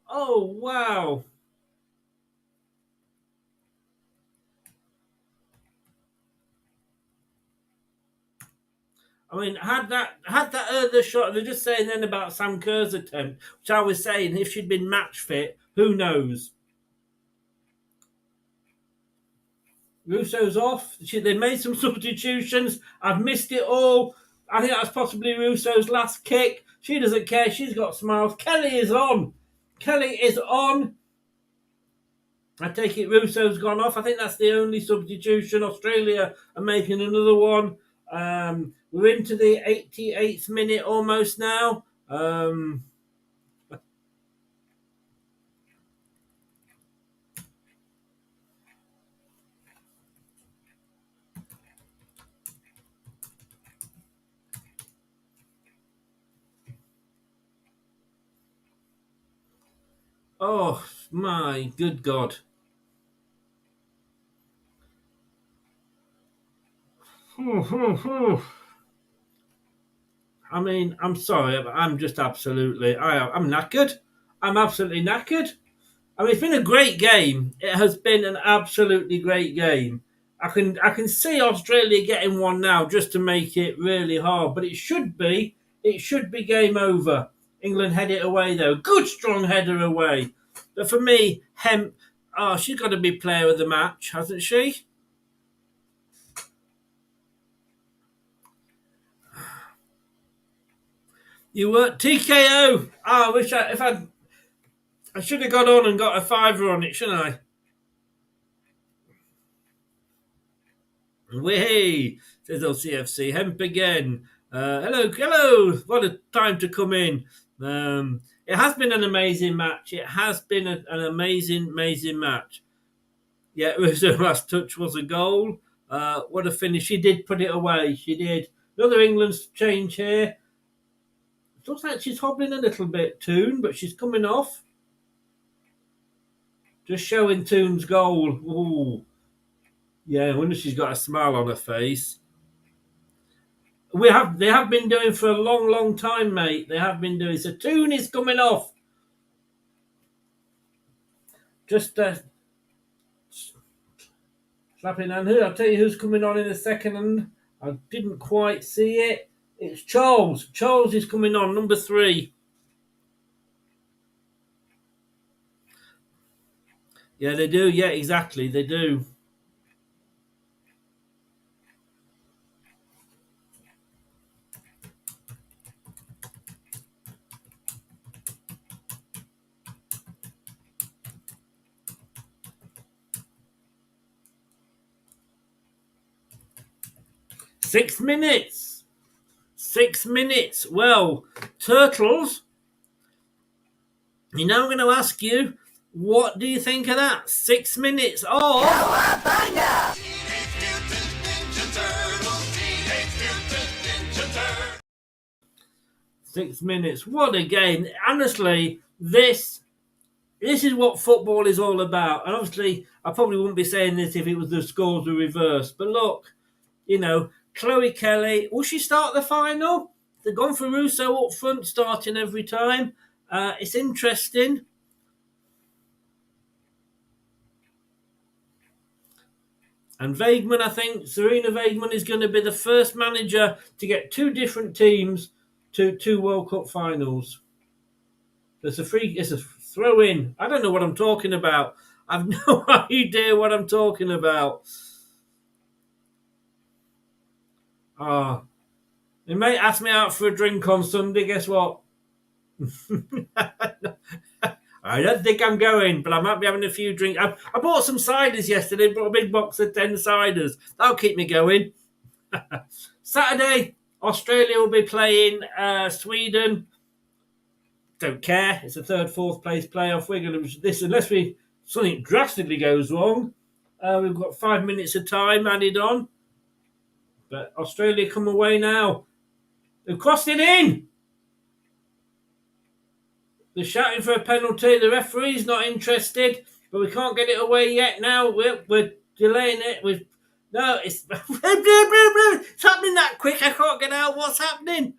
Oh wow! I mean, had that other shot. They're just saying then about Sam Kerr's attempt, which I was saying if she'd been match fit, who knows? Russo's off. They made some substitutions. I've missed it all. I think that's possibly Russo's last kick. She doesn't care. She's got smiles. Kelly is on. Kelly is on. I take it Russo's gone off. I think that's the only substitution. Australia are making another one. We're into the 88th minute almost now. Oh, my good God. I mean, I'm sorry, but I'm just absolutely... I'm knackered. I'm absolutely knackered. I mean, it's been a great game. It has been an absolutely great game. I can see Australia getting one now just to make it really hard, but it should be game over. England head it away though. Good strong header away. But for me, Hemp, she's got to be player of the match, hasn't she? You were TKO. I wish I should have got on and got a fiver on it, shouldn't I? Way, says LCFC. Hemp again. Hello. What a time to come in. It has been an amazing match. It has been an amazing match. Yeah, her last touch was a goal. What a finish. She did put it away. She did. Another England's change here. It looks like she's hobbling a little bit, Toon, but she's coming off. Just showing Toon's goal. Ooh. Yeah, I wonder if she's got a smile on her face. They have been doing for a long time, mate. They have been doing. So Toon is coming off. Just slapping on her. I'll tell you who's coming on in a second. I didn't quite see it. It's Charles. Charles is coming on, number 3. Yeah, they do. Yeah, exactly. They do. Six minutes. Well, Turtles, you know I'm going to ask you, what do you think of that? 6 minutes of... Cowabunga! 6 minutes. What a game. Honestly, this is what football is all about. And obviously, I probably wouldn't be saying this if it was the scores were reversed. But look, Chloe Kelly, will she start the final? They've gone for Russo up front, starting every time. It's interesting. And Weidman, I think, Serena Weidman is going to be the first manager to get two different teams to two World Cup finals. It's a throw in. I don't know what I'm talking about. I've no idea what I'm talking about. They may ask me out for a drink on Sunday. Guess what? I don't think I'm going, but I might be having a few drinks. I bought some ciders yesterday. Bought a big box of 10 ciders. That'll keep me going. Saturday, Australia will be playing Sweden. Don't care. It's a third, fourth place playoff. We're going to this unless something drastically goes wrong. We've got 5 minutes of time added on. But Australia come away now. They've crossed it in. They're shouting for a penalty. The referee's not interested, but we can't get it away yet. Now we're delaying it. No, it's it's happening that quick. I can't get out. What's happening?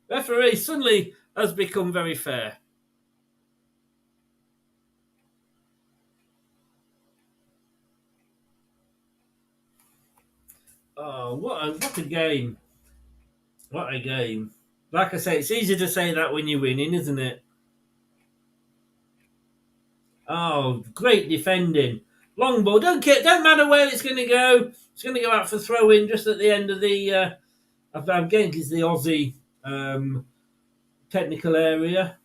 Referee suddenly has become very fair. Oh, what a game. What a game. Like I say, it's easy to say that when you're winning, isn't it? Oh, great defending. Long ball. Don't matter where it's going to go. It's going to go out for throw-in just at the end of the... I'm getting it's the Aussie technical area.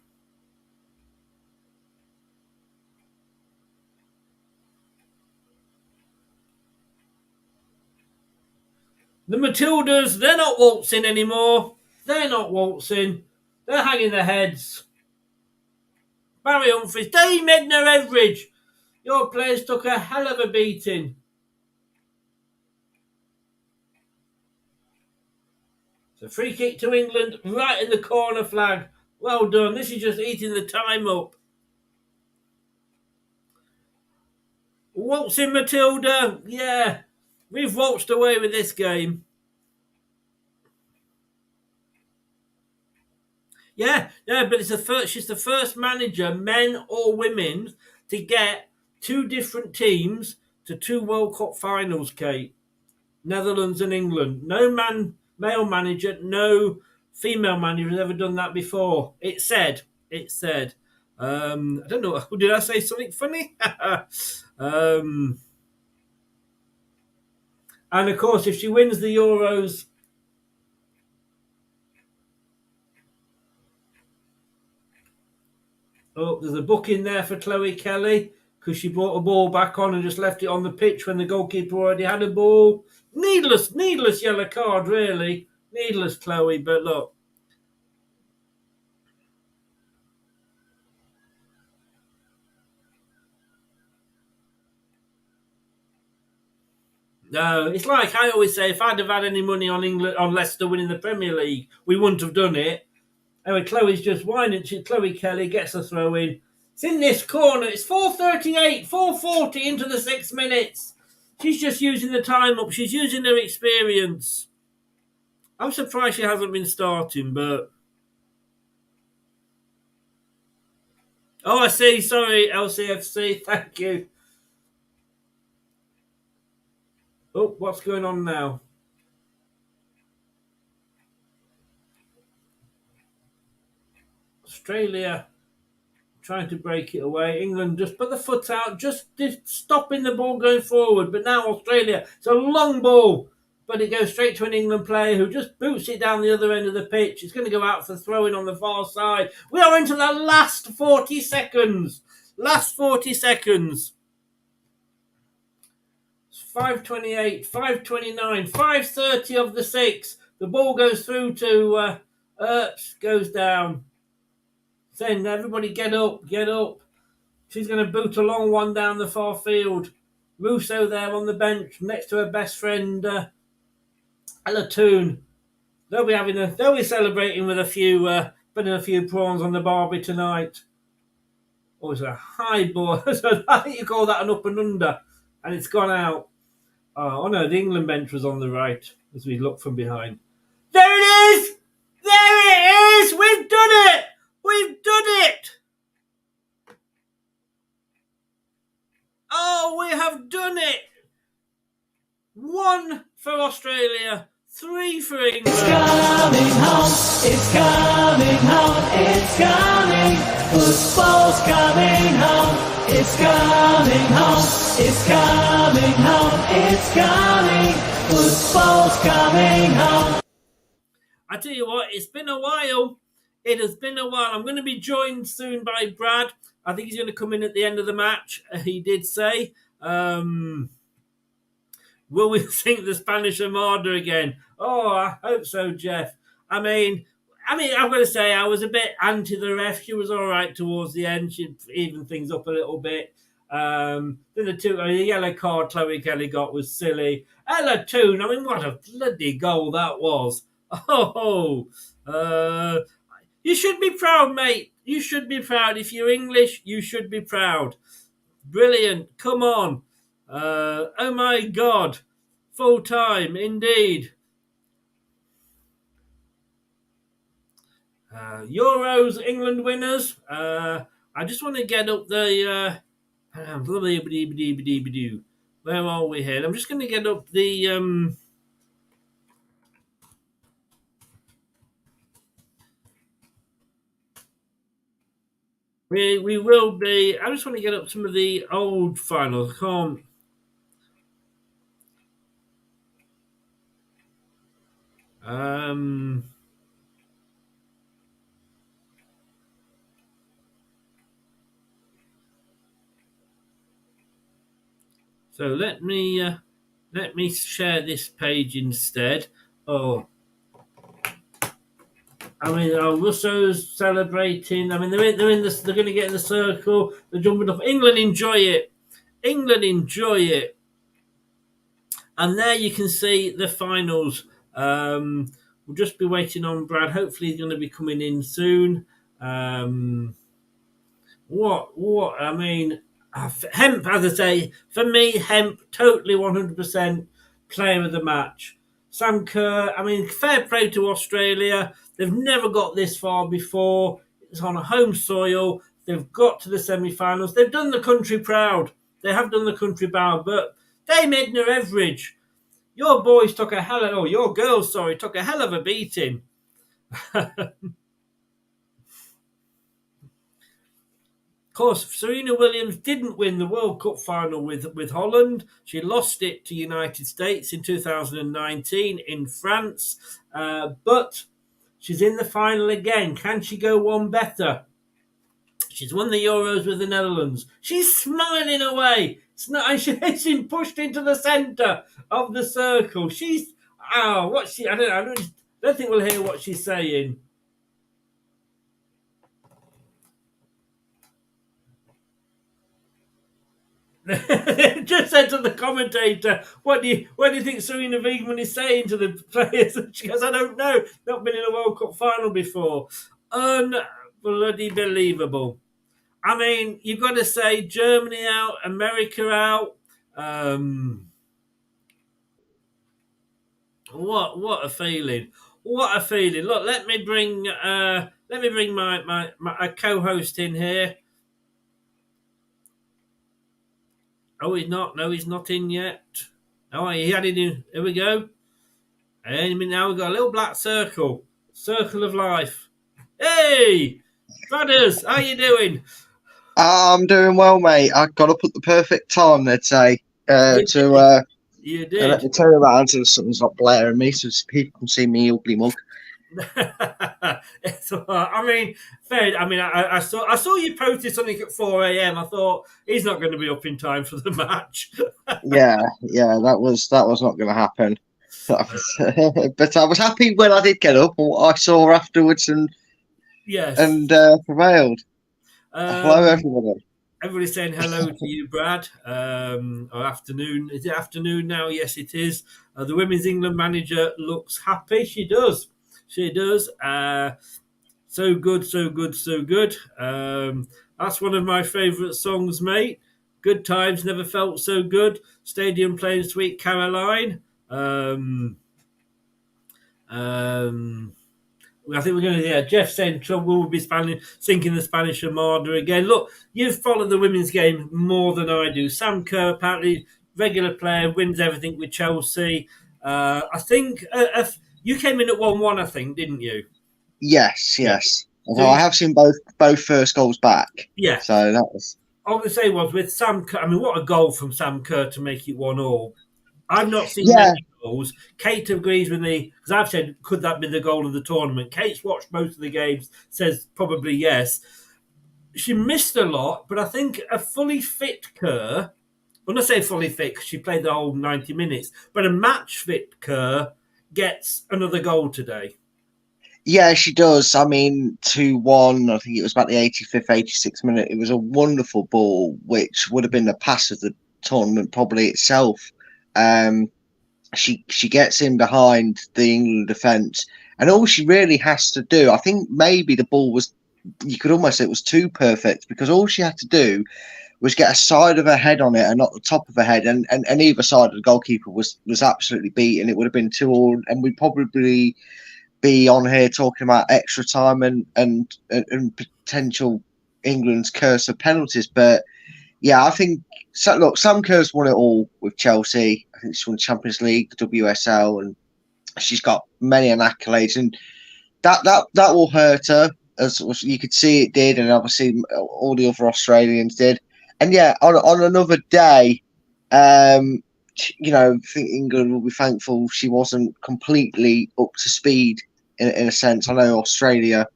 The Matildas, they're not waltzing anymore. They're not waltzing. They're hanging their heads. Barry Humphries, Dave Medner Everidge. Your players took a hell of a beating. It's a free kick to England, right in the corner flag. Well done. This is just eating the time up. Waltzing Matilda. Yeah. We've waltzed away with this game. Yeah, but she's the first manager, men or women, to get two different teams to two World Cup finals, Kate. Netherlands and England. No male manager, no female manager has ever done that before. It said. I don't know. Did I say something funny? And of course, if she wins the Euros, there's a booking there for Chloe Kelly because she brought a ball back on and just left it on the pitch when the goalkeeper already had a ball. Needless yellow card, really. Needless, Chloe, but look. No, it's like I always say, if I'd have had any money on England, on Leicester winning the Premier League, we wouldn't have done it. Anyway, Chloe's just whining. Chloe Kelly gets a throw in. It's in this corner. It's 4:38, 4:40 into the 6 minutes. She's just using the time up. She's using her experience. I'm surprised she hasn't been starting, but... Oh, I see. Sorry, LCFC. Thank you. Oh, what's going on now? Australia trying to break it away. England just put the foot out, just stopping the ball going forward. But now Australia, it's a long ball, but it goes straight to an England player who just boots it down the other end of the pitch. It's going to go out for throwing on the far side. We are into the last 40 seconds. Last 40 seconds. 5:28, 5:29, 5:30 of the 6. The ball goes through to Earps, goes down. Then everybody get up. She's going to boot a long one down the far field. Russo there on the bench next to her best friend Ella Toon. They'll be celebrating with a few putting a few prawns on the barbie tonight. Oh, it's a high ball. So I think you call that an up and under, and it's gone out. Oh no, the England bench was on the right as we look from behind. There it is! There it is! We've done it! We've done it! Oh, we have done it! 1 for Australia, 3 for England. It's coming home, it's coming home, it's coming. Football's coming home. It's coming home, it's coming home, it's coming. Football's coming home. I tell you what, it's been a while. It has been a while. I'm going to be joined soon by Brad. I think he's going to come in at the end of the match. He did say, will we sink the Spanish Armada again? Oh, I hope so, Jeff. I mean, I've got to say, I was a bit anti the ref. She was all right towards the end. She evened things up a little bit. Then the yellow card Chloe Kelly got was silly. Ella Toon, I mean, what a bloody goal that was. Oh, you should be proud, mate. You should be proud. If you're English, you should be proud. Brilliant. Come on. Oh, my God. Full time, indeed. Euros, England winners. I just want to get up the... where are we here? I'm just going to get up the... We will be... I just want to get up some of the old finals. I can't... So let me share this page instead. Oh, I mean, Russo's celebrating. I mean, they're going to get in the circle. They're jumping up. England enjoy it. England enjoy it. And there you can see the finals. We'll just be waiting on Brad. Hopefully, he's going to be coming in soon. What? I mean, Hemp, as I say, for me, Hemp, totally 100% player of the match. Sam Kerr, I mean, fair play to Australia. They've never got this far before. It's on a home soil. They've got to the semi-finals. They've done the country proud. They have done the country proud. But Dame Edna Everidge, your girls, took a hell of a beating. Of course, Serena Williams didn't win the World Cup final with Holland. She lost it to United States in 2019 in France. But she's in the final again. Can she go one better? She's won the Euros with the Netherlands. She's smiling away. She's been pushed into the centre of the circle. I don't think we'll hear what she's saying. Just said to the commentator, what do you think Serena Wiegmann is saying to the players? She goes, I don't know. Not been in a World Cup final before. Unbloody believable. I mean, you've got to say Germany out, America out. What a feeling! What a feeling! Look, let me bring my co-host in here. Oh, he's not. No, he's not in yet. Oh, he had it in. Here we go. And now we've got a little black circle. Circle of life. Hey! Brothers, how you doing? I'm doing well, mate. I got up at the perfect time, they'd say, You did. Let me turn around so the sun's not blaring me so people can see me ugly mug. I mean, fair. I mean, I saw you posted something at 4 a.m. I thought he's not going to be up in time for the match. yeah, that was not going to happen. But I was happy when I did get up and what I saw afterwards, and prevailed. Hello, everybody. Everybody's saying hello to you, Brad. Or afternoon. Is it afternoon now? Yes, it is. The Women's England manager looks happy. She does. She does. So good, so good, so good. That's one of my favourite songs, mate. Good times, never felt so good. Stadium playing Sweet Caroline. I think we're going to, Jeff saying trouble will be sinking the Spanish Armada again. Look, you've followed the women's game more than I do. Sam Kerr, apparently regular player, wins everything with Chelsea. I think you came in at 1-1, I think, didn't you? Yes. Although I have seen both first goals back. Yeah. So that was... All I was going to say was with Sam Kerr, I mean, what a goal from Sam Kerr to make it 1-1. I've not seen many goals. Kate agrees with me, because I've said, could that be the goal of the tournament? Kate's watched most of the games, says probably yes. She missed a lot, but I think a fully fit Kerr, when I say fully fit, because she played the whole 90 minutes, but a match-fit Kerr gets another goal today. Yeah, she does. I mean, 2-1, I think it was about the 85th, 86th minute. It was a wonderful ball, which would have been the pass of the tournament probably itself. She gets in behind the England defence, and all she really has to do, I think maybe the ball was, you could almost say it was too perfect, because all she had to do was get a side of her head on it and not the top of her head, and either side of the goalkeeper was absolutely beaten. It would have been 2-2, and we'd probably be on here talking about extra time and potential England's curse of penalties. But yeah, I think look, Sam Kerr's won it all with Chelsea. I think she's won the Champions League, the WSL, and she's got many an accolades, and that will hurt her, as you could see it did, and obviously all the other Australians did. And yeah, on another day, you know, I think England will be thankful she wasn't completely up to speed in a sense. I know Australia,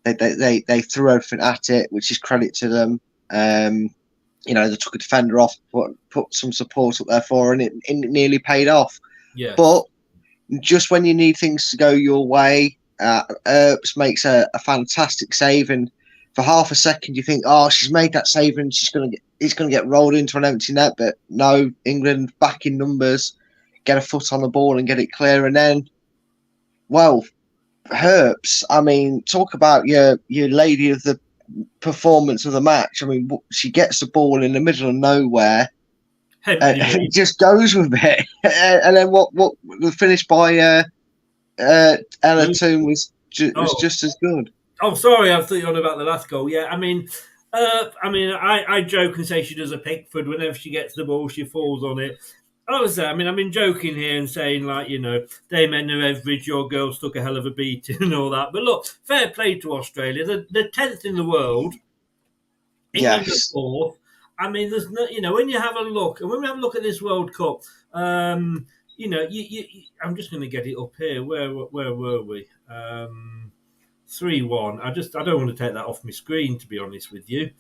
they threw everything at it, which is credit to them. You know, they took a defender off, put some support up there for her, and it nearly paid off. Yeah. But just when you need things to go your way, Earps makes a fantastic save, and for half a second you think, oh, she's made that save and it's gonna get rolled into an empty net. But no, England back in numbers, get a foot on the ball and get it clear, and then, well, Earps, I mean, talk about your lady of the performance of the match. I mean, she gets the ball in the middle of nowhere and just goes with it. And then what the finish by Ella Toone was just as good. Oh, sorry, I thought you were on about the last goal. Yeah, I mean, I joke and say she does a Pickford. Whenever she gets the ball, she falls on it. Obviously, I mean, I've been joking here and saying, like, you know, Dame Edna Everidge, your girls took a hell of a beating and all that. But look, fair play to Australia. They're 10th in the world. England Yes. 4th. I mean, there's no, you know, when you have a look, and when we have a look at this World Cup, you know, I'm just going to get it up here. Where were we? 3-1. I don't want to take that off my screen, to be honest with you.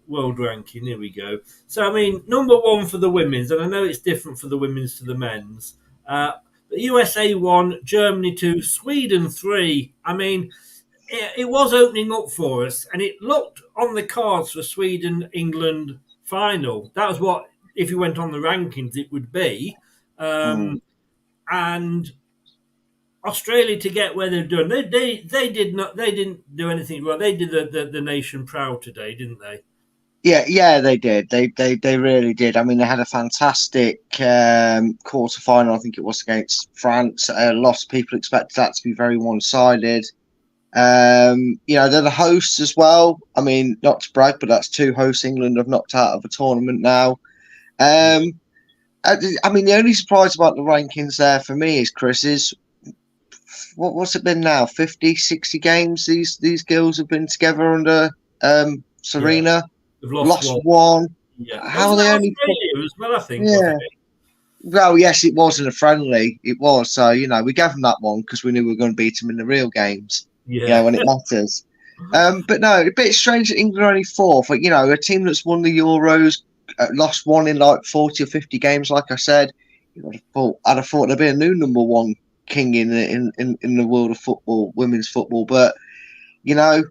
World ranking, here we go. So, I mean, number 1 for the women's, and I know it's different for the women's to the men's. The USA 1, Germany 2, Sweden 3. I mean, it was opening up for us, and it looked on the cards for Sweden-England final. That was what, if you went on the rankings, it would be. And Australia, to get where they've done, they didn't do anything wrong. They did the nation proud today, didn't they? Yeah, they did. They really did. I mean, they had a fantastic quarter final. I think it was against France. Lots of people expected that to be very one-sided. You know, they're the hosts as well. I mean, not to brag, but that's 2 hosts England have knocked out of a tournament now. I mean, the only surprise about the rankings there for me is, Chris, is what's it been now? 50, 60 games these girls have been together under Serena. Yeah. They've lost one. Yeah. How are they only? As well, I think. Yeah. Well, yes, it was in a friendly. It was. So, you know, we gave them that one because we knew we were going to beat them in the real games. Yeah. You know, when it matters. But no, a bit strange that England are only 4th. But, you know, a team that's won the Euros, lost one in like 40 or 50 games, like I said. I'd have thought there'd be a new number 1 king in the world of football, women's football. But, you know,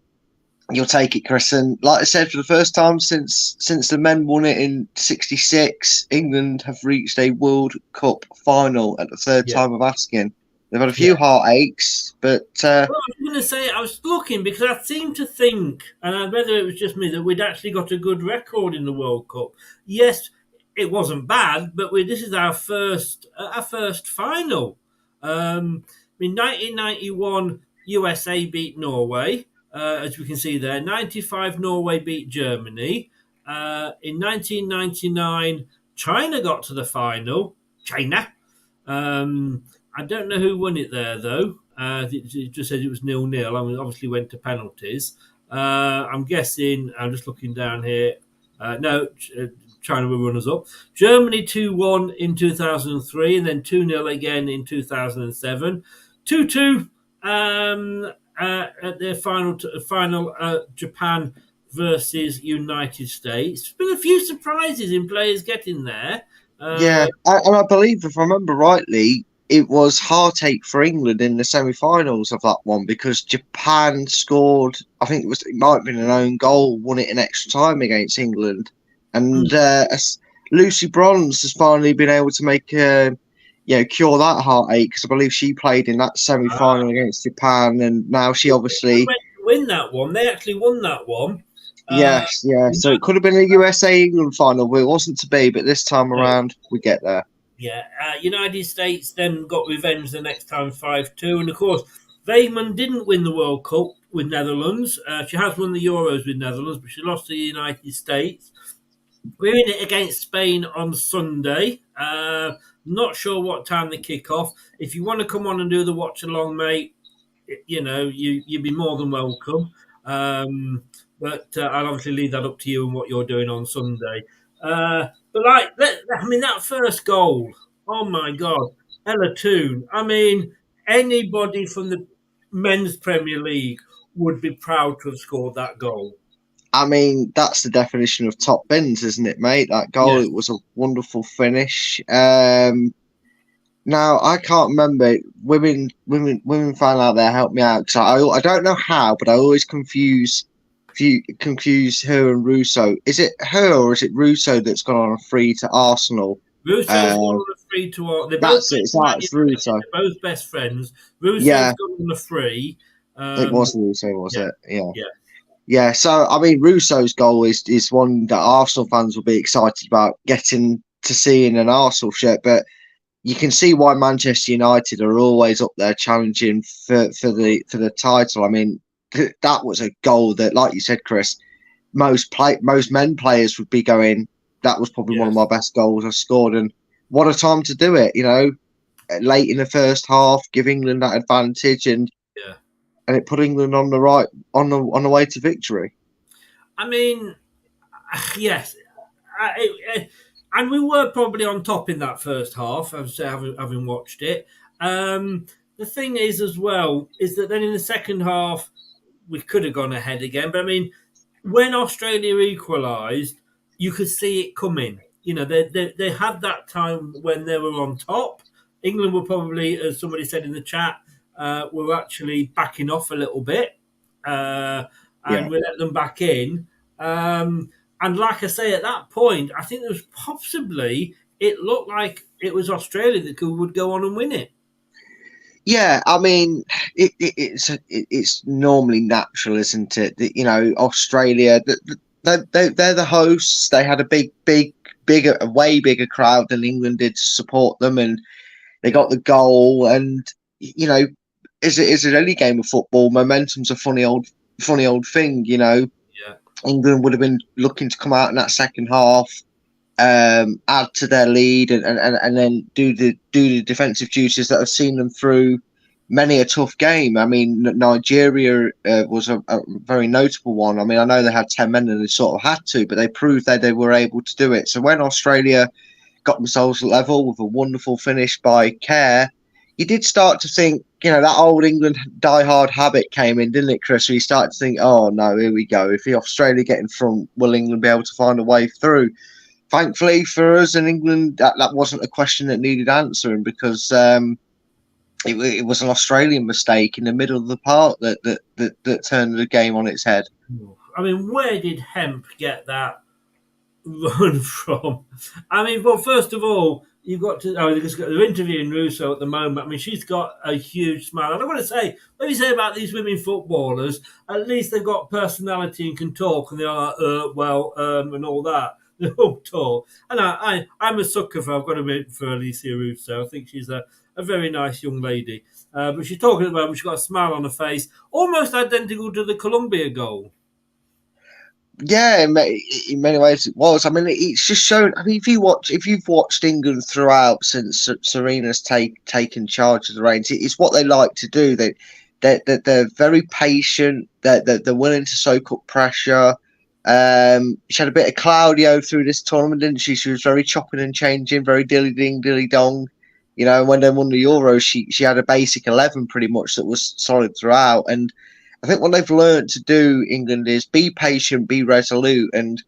you'll take it, Chris. And like I said, for the first time since the men won it in '66, England have reached a World Cup final at the third time of asking. They've had a few heartaches, but Well, I was going to say, I was looking because I seemed to think, and whether it was just me, that we'd actually got a good record in the World Cup. Yes, it wasn't bad, but this is our first final. In 1991, USA beat Norway, as we can see there. 95, Norway beat Germany. In 1999, China got to the final. China. I don't know who won it there, though. It just says it was 0-0. I mean, obviously went to penalties. I'm guessing, I'm just looking down here. No, China were runners-up. Germany 2-1 in 2003, and then 2-0 again in 2007. 2-2 at their final Japan versus United States. There's been a few surprises in players getting there. and I believe, if I remember rightly, it was heartache for England in the semi-finals of that one because Japan scored. I think it might have been an own goal, won it in extra time against England, and Lucy Bronze has finally been able to make cure that heartache because I believe she played in that semi-final against Japan, and now she obviously win that one. They actually won that one. Yes. So it could have been a USA England final, but it wasn't to be. But this time around, we get there. Yeah, United States then got revenge the next time 5-2. And of course, Weidman didn't win the World Cup with Netherlands. She has won the Euros with Netherlands, but she lost to the United States. We're in it against Spain on Sunday. Not sure what time they kick off. If you want to come on and do the watch along, mate, you'd be more than welcome. But I'll obviously leave that up to you and what you're doing on Sunday. But that first goal, oh my God, Ella Toon. I mean, anybody from the men's Premier League would be proud to have scored that goal. I mean, that's the definition of top bins, isn't it, mate? That goal, It was a wonderful finish. Now I can't remember. Women fan out there, help me out because I don't know how, but I always confuse her and Russo. Is it her or is it Russo that's gone on a free to Arsenal? Russo's gone on a free to Arsenal. That's Russo. They're both best friends. Russo's gone on a free. It was Russo, was it? Yeah. So I mean, Russo's goal is one that Arsenal fans will be excited about getting to see in an Arsenal shirt, but you can see why Manchester United are always up there challenging for the title. I mean, that was a goal that, like you said, Chris, most men players would be going, that was probably one of my best goals I've scored. And what a time to do it, late in the first half, give England that advantage and it put England on the way to victory. I mean, yes. And we were probably on top in that first half, having watched it. The thing is, as well, is that then in the second half, we could have gone ahead again. But I mean, when Australia equalised, you could see it coming. They had that time when they were on top. England were probably, as somebody said in the chat, were actually backing off a little bit. And we let them back in. And like I say, at that point, I think there was possibly, it looked like it was Australia that would go on and win it. Yeah, I mean, it's normally natural, isn't it? That, Australia, they're the hosts. They had a way bigger crowd than England did to support them, and they got the goal. And is it any game of football? Momentum's a funny old thing, Yeah. England would have been looking to come out in that second half, add to their lead, and then do the defensive duties that have seen them through many a tough game. I mean, Nigeria was a very notable one. I mean, I know they had 10 men and they sort of had to, but they proved that they were able to do it. So when Australia got themselves level with a wonderful finish by Kerr, you did start to think, that old England die-hard habit came in, didn't it, Chris? Where you started to think, oh, no, here we go. If the Australia get in front, will England be able to find a way through? Thankfully for us in England, that wasn't a question that needed answering because it was an Australian mistake in the middle of the park that turned the game on its head. I mean, where did Hemp get that run from? I mean, well, first of all, you've got to. Oh, they're interviewing Russo at the moment. I mean, she's got a huge smile. And I want to say, what you say about these women footballers? At least they've got personality and can talk, and they're like, and all that. They all talk. And I'm a sucker for. I've got to admit for Alicia Russo. I think she's a very nice young lady. But she's talking about. She's got a smile on her face, almost identical to the Colombia goal. Yeah, in many ways it was. I mean, it's just shown. I mean, if you've watched England throughout since Serena's taken charge of the reins, it's what they like to do. They're very patient. They're willing to soak up pressure. She had a bit of Claudio through this tournament, didn't she? She was very chopping and changing, very dilly ding, dilly dong. You know, when they won the Euros, she had a basic 11 pretty much that was solid throughout. And I think what they've learned to do, England, is be patient, be resolute. And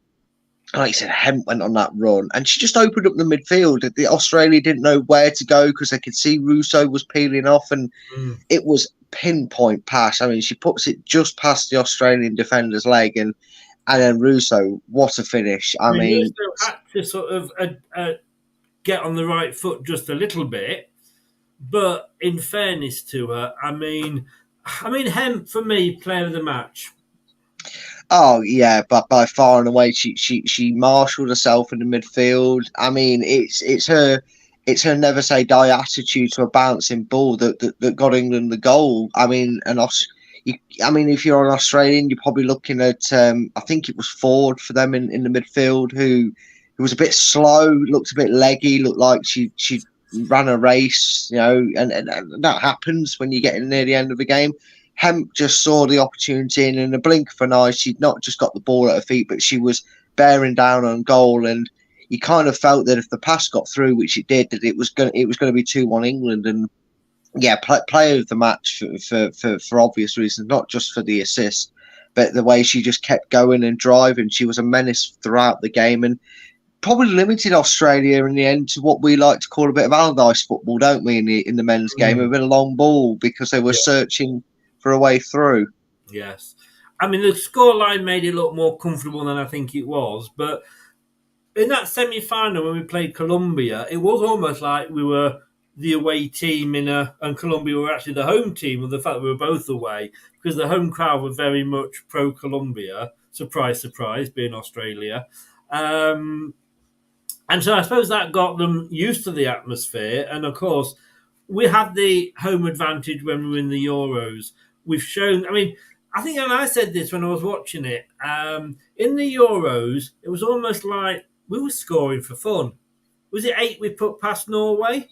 like I said, Hemp went on that run and she just opened up the midfield. The Australia didn't know where to go because they could see Russo was peeling off, and it was pinpoint pass. I mean, she puts it just past the Australian defender's leg, and then Russo, what a finish. I mean Russo had to sort of get on the right foot just a little bit, but in fairness to her, I mean, Hemp for me, player of the match. Oh yeah, but by far and away, she marshalled herself in the midfield. I mean, it's her never say die attitude to a bouncing ball that got England the goal. I mean, if you're an Australian, you're probably looking at I think it was Ford for them in the midfield, who was a bit slow, looked a bit leggy, looked like she ran a race, you know, and that happens when you get in near the end of the game. Hemp just saw the opportunity, and in a blink of an eye, she'd not just got the ball at her feet, but she was bearing down on goal. And you kind of felt that if the pass got through, which it did, that it was going to be 2-1 England. And yeah, player of the match for obvious reasons, not just for the assist, but the way she just kept going and driving. She was a menace throughout the game, and probably limited Australia in the end to what we like to call a bit of Allardyce football, don't we? In the men's game, a bit of long ball because they were searching for a way through. Yes, I mean the scoreline made it look more comfortable than I think it was, but in that semi-final when we played Colombia, it was almost like we were the away team and Colombia were actually the home team, and the fact that we were both away, because the home crowd were very much pro-Colombia. Surprise, surprise, being Australia. And so I suppose that got them used to the atmosphere. And of course, we had the home advantage when we were in the Euros. We've shown, I mean, I think, and I said this when I was watching it, in the Euros, it was almost like we were scoring for fun. Was it 8 we put past Norway?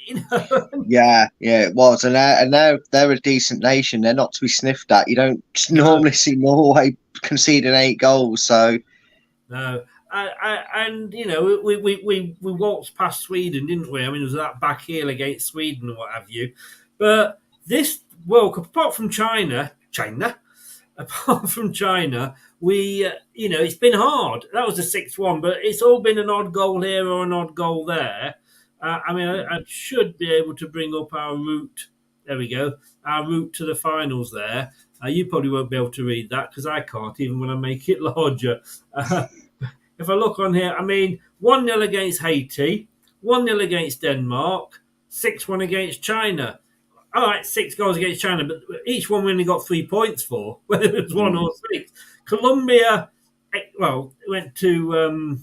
You know? Yeah, it was. And now they're a decent nation. They're not to be sniffed at. You don't normally see Norway conceding 8 goals. So no. And you know, we waltzed past Sweden, didn't we? I mean, it was that back heel against Sweden and what have you. But this World Cup, apart from China, we, you know, it's been hard. That was a 6-1, but it's all been an odd goal here or an odd goal there. I mean, I should be able to bring up our route. There we go. Our route to the finals there. You probably won't be able to read that because I can't, even when I make it larger. If I look on here, I mean, 1-0 against Haiti, 1-0 against Denmark, 6-1 against China. All right, 6 goals against China, but each one we only got 3 points for, whether it was 1 or 6. Colombia, well, went to,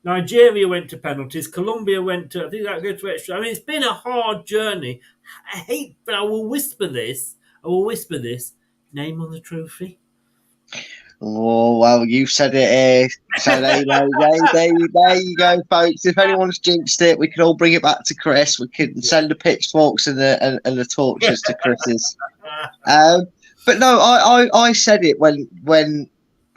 Nigeria went to penalties. Colombia went to, I think that goes to extra. I mean, it's been a hard journey. But I will whisper this. Name on the trophy. Oh, well, you've said it. So there you go, folks. If anyone's jinxed it, we can all bring it back to Chris. We can send the pitchforks and the torches to Chris's. But no, I said it when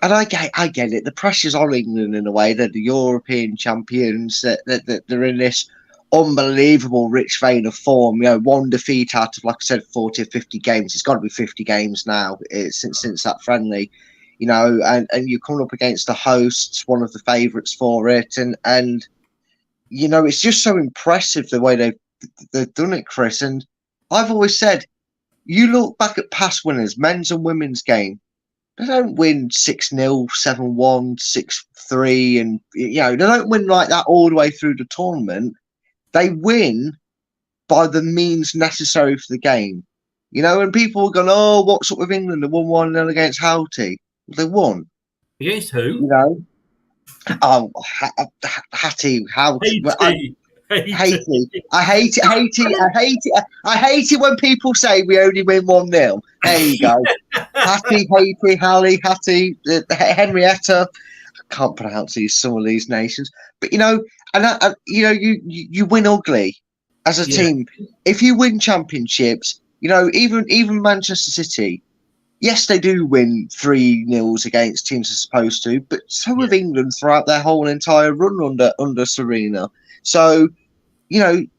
and I get it. The pressure's on England in a way. They're the European champions. That they're in this unbelievable rich vein of form. You know, 1 defeat out of, like I said, 40 or 50 games. It's got to be 50 games now since that friendly. You know, and you're coming up against the hosts, one of the favourites for it, and you know, it's just so impressive the way they've done it, Chris. And I've always said, you look back at past winners, men's and women's game, They don't win 6-0, 7-1, 6-3, and they don't win like that all the way through the tournament. They win by the means necessary for the game. And people were going, "Oh, what's up with England? They won 1-0 against Houghty." They won. Against who? Oh, Hattie, Houghty. Haiti. I hate it when people say we only win 1-0. There you go. Hattie, Hallie, Henrietta. I can't pronounce some of these nations, but you win ugly as a team. If you win championships, even Manchester City. Yes, they do win 3-0 against teams they're supposed to, but so have England throughout their whole entire run under Serena. So,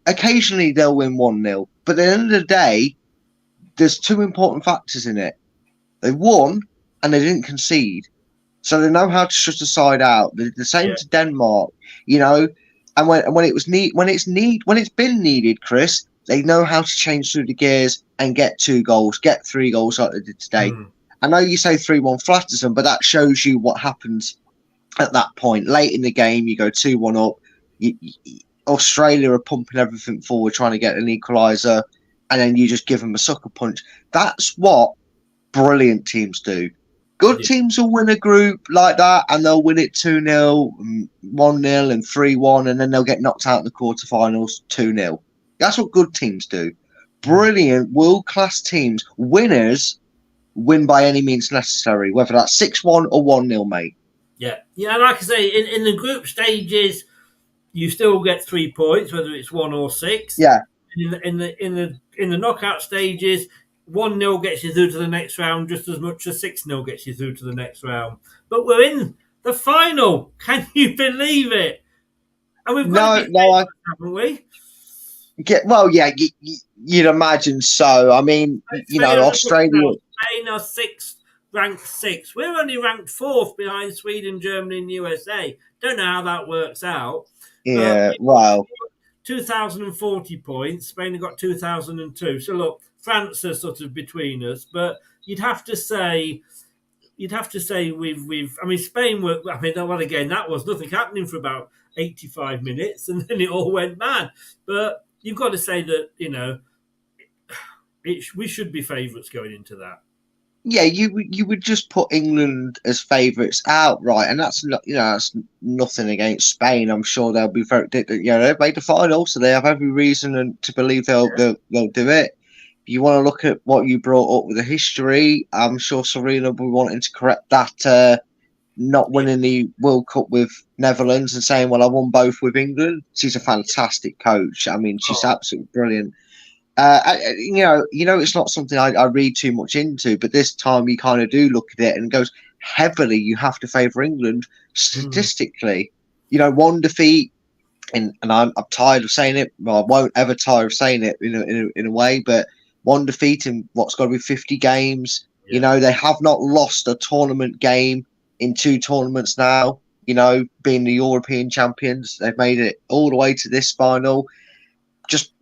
occasionally they'll win 1-0, but at the end of the day, there's two important factors in it. They won and they didn't concede, so they know how to shut a side out. The same to Denmark, and when it's been needed, Chris, they know how to change through the gears and get 2 goals, get 3 goals like they did today. I know you say 3-1 flatters them, but that shows you what happens at that point. Late in the game, you go 2-1 up. Australia are pumping everything forward, trying to get an equaliser, and then you just give them a sucker punch. That's what brilliant teams do. Good teams will win a group like that, and they'll win it 2-0, 1-0, and 3-1, and then they'll get knocked out in the quarterfinals 2-0. That's what good teams do. Brilliant, world-class teams, winners, win by any means necessary, whether that's 6-1 or 1-0, mate. Yeah, like I say, in the group stages, you still get 3 points, whether it's 1 or 6. Yeah. In the knockout stages, 1-0 gets you through to the next round just as much as 6-0 gets you through to the next round. But we're in the final. Can you believe it? And we've got haven't we? You'd imagine so. I mean, Australia. Spain are ranked 6th. We're only ranked 4th behind Sweden, Germany, and USA. Don't know how that works out. Yeah, wow. 2,040 points. Spain have got 2,002. So look, France are sort of between us, but you'd have to say we've. I mean, Spain were. I mean, well, again, that was nothing happening for about 85 minutes, and then it all went mad. But you've got to say that we should be favourites going into that. Yeah, you would just put England as favourites outright, and that's that's nothing against Spain. I'm sure they'll be very. They've made the final, so they have every reason to believe they'll do it. If you want to look at what you brought up with the history, I'm sure Serena will be wanting to correct that. Not winning the World Cup with Netherlands and saying, "Well, I won both with England." She's a fantastic coach. I mean, she's absolutely brilliant. It's not something I read too much into, but this time you kind of do look at it and it goes heavily. You have to favour England statistically. 1 defeat, and I'm tired of saying it. Well, I won't ever tire of saying it in a way, but 1 defeat in what's got to be 50 games. Yeah. They have not lost a tournament game in 2 tournaments now. Being the European champions, they've made it all the way to this final. Just.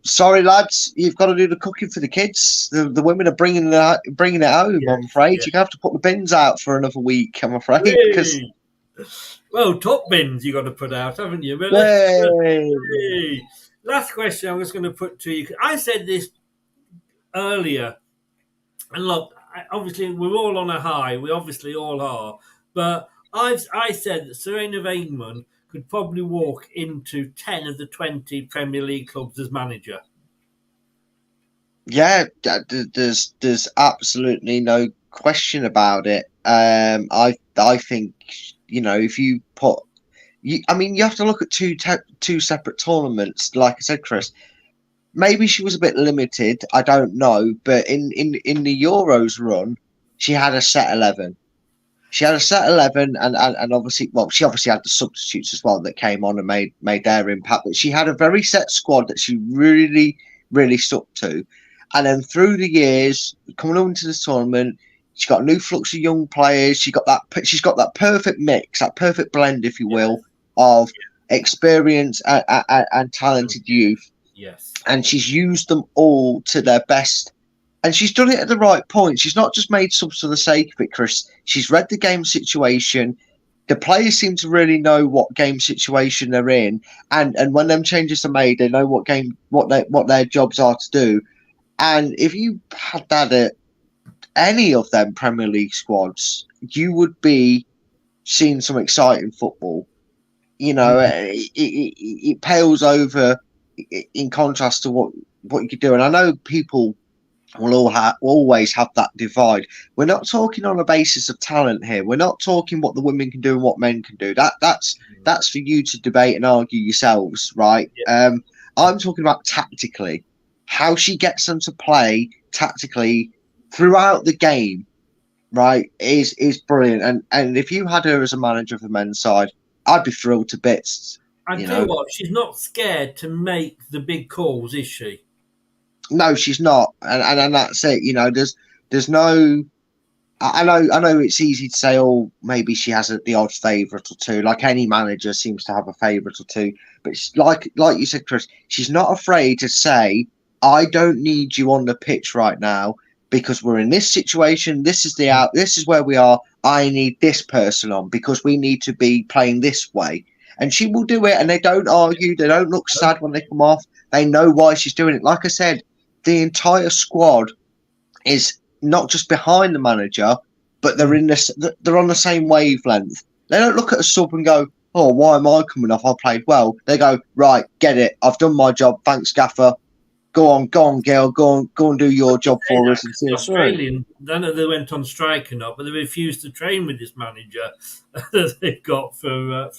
Sorry lads, you've got to do the cooking for the kids. The women are bringing it home. Yeah, I'm afraid you're gonna have to put the bins out for another week. I'm afraid because top bins you got to put out, haven't you? But last question I'm just going to put to you. I said this earlier, and look, obviously we're all on a high. We obviously all are, but I said that Serena Weigman could probably walk into 10 of the 20 Premier League clubs as manager. Yeah, there's absolutely no question about it. I think if you put, you have to look at two separate tournaments. Like I said, Chris, maybe she was a bit limited. I don't know, but in the Euros run, she had a set 11. She had a set 11, and obviously, she obviously had the substitutes as well that came on and made their impact. But she had a very set squad that she really, really stuck to. And then through the years, coming on into this tournament, she's got a new flux of young players. She's got that perfect mix, that perfect blend, if you will, of experience and talented youth. Yes. And she's used them all to their best And she's done it at the right point. She's not just made subs for the sake of it, Chris. She's read the game situation. The players seem to really know what game situation they're in, and when them changes are made, they know what their jobs are to do. And if you had that at any of them Premier League squads, you would be seeing some exciting football. You know, it pales over in contrast to what you could do. And I know people will always have that divide. We're not talking on a basis of talent here. We're not talking what the women can do and what men can do. That's for you to debate and argue yourselves, right? Yeah. I'm talking about tactically, how she gets them to play tactically throughout the game, right? Is brilliant. And if you had her as a manager of the men's side, I'd be thrilled to bits. I tell you what, she's not scared to make the big calls, is she? No, she's not, and that's it. You know, there's no. I know it's easy to say, oh, maybe she has the odd favourite or two. Like any manager seems to have a favourite or two, but it's like you said, Chris, she's not afraid to say, I don't need you on the pitch right now because we're in this situation. This is where we are. I need this person on because we need to be playing this way. And she will do it, and they don't argue. They don't look sad when they come off. They know why she's doing it. Like I said, the entire squad is not just behind the manager, but they're on the same wavelength. They don't look at a sub and go, oh, why am I coming off? I played well. They go, right, get it. I've done my job. Thanks, Gaffer. Go on, girl. Go and do your job for us. And see us through. I don't know if they went on strike or not, but they refused to train with this manager that they've got for